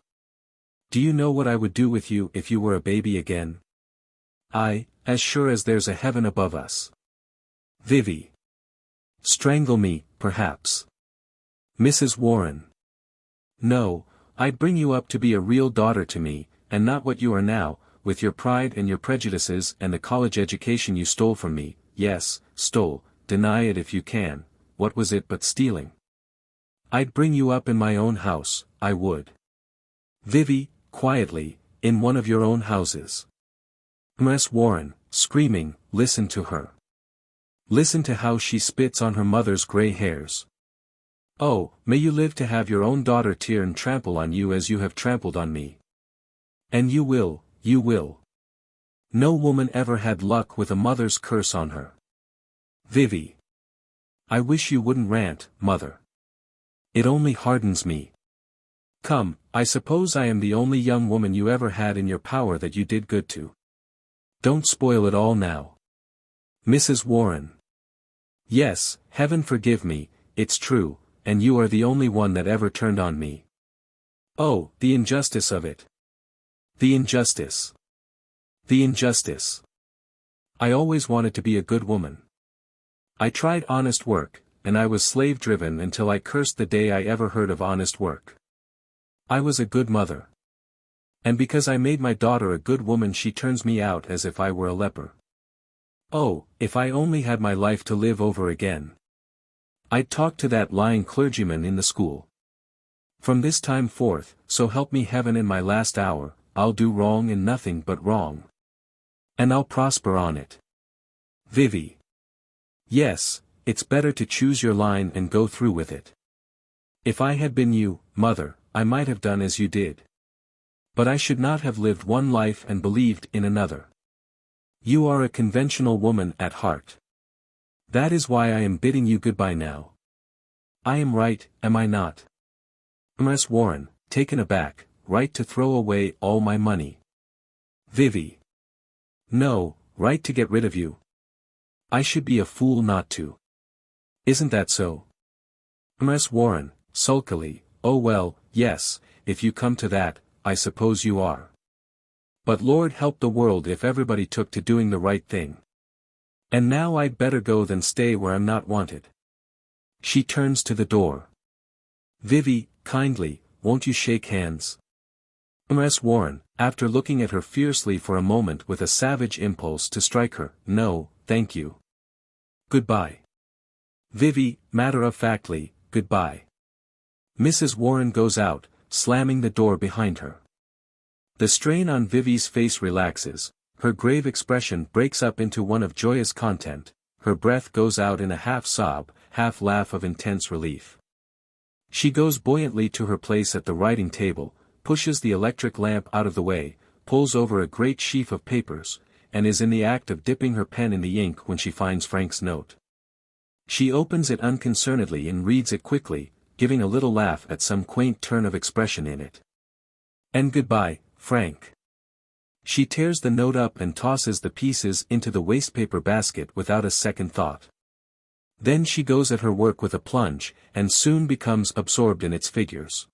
Do you know what I would do with you if you were a baby again? As sure as there's a heaven above us. Vivie. Strangle me, perhaps. Mrs. Warren. No, I'd bring you up to be a real daughter to me, and not what you are now, with your pride and your prejudices and the college education you stole from me. Yes, stole, deny it if you can, what was it but stealing? I'd bring you up in my own house, I would. Vivie, quietly, in one of your own houses. Miss Warren, screaming, listen to her. Listen to how she spits on her mother's grey hairs. Oh, may you live to have your own daughter tear and trample on you as you have trampled on me. And you will, you will. No woman ever had luck with a mother's curse on her. Vivie. I wish you wouldn't rant, mother. It only hardens me. Come, I suppose I am the only young woman you ever had in your power that you did good to. Don't spoil it all now. Mrs. Warren. Yes, heaven forgive me, it's true, and you are the only one that ever turned on me. Oh, the injustice of it. The injustice. The injustice. I always wanted to be a good woman. I tried honest work, and I was slave-driven until I cursed the day I ever heard of honest work. I was a good mother. And because I made my daughter a good woman she turns me out as if I were a leper. Oh, if I only had my life to live over again. I'd talk to that lying clergyman in the school. From this time forth, so help me heaven in my last hour, I'll do wrong and nothing but wrong. And I'll prosper on it. Vivie. Yes, it's better to choose your line and go through with it. If I had been you, mother, I might have done as you did. But I should not have lived one life and believed in another. You are a conventional woman at heart. That is why I am bidding you goodbye now. I am right, am I not? Miss Warren, taken aback, right to throw away all my money. Vivie. No, right to get rid of you. I should be a fool not to. Isn't that so? Miss Warren, sulkily, oh well, yes, if you come to that, I suppose you are. But Lord help the world if everybody took to doing the right thing. And now I'd better go than stay where I'm not wanted. She turns to the door. Vivie, kindly, won't you shake hands? Miss Warren, after looking at her fiercely for a moment with a savage impulse to strike her, no, thank you. Goodbye. Vivie, matter-of-factly, goodbye. Mrs. Warren goes out, slamming the door behind her. The strain on Vivie's face relaxes, her grave expression breaks up into one of joyous content, her breath goes out in a half-sob, half-laugh of intense relief. She goes buoyantly to her place at the writing table, pushes the electric lamp out of the way, pulls over a great sheaf of papers, and is in the act of dipping her pen in the ink when she finds Frank's note. She opens it unconcernedly and reads it quickly, giving a little laugh at some quaint turn of expression in it. And goodbye, Frank. She tears the note up and tosses the pieces into the wastepaper basket without a second thought. Then she goes at her work with a plunge, and soon becomes absorbed in its figures.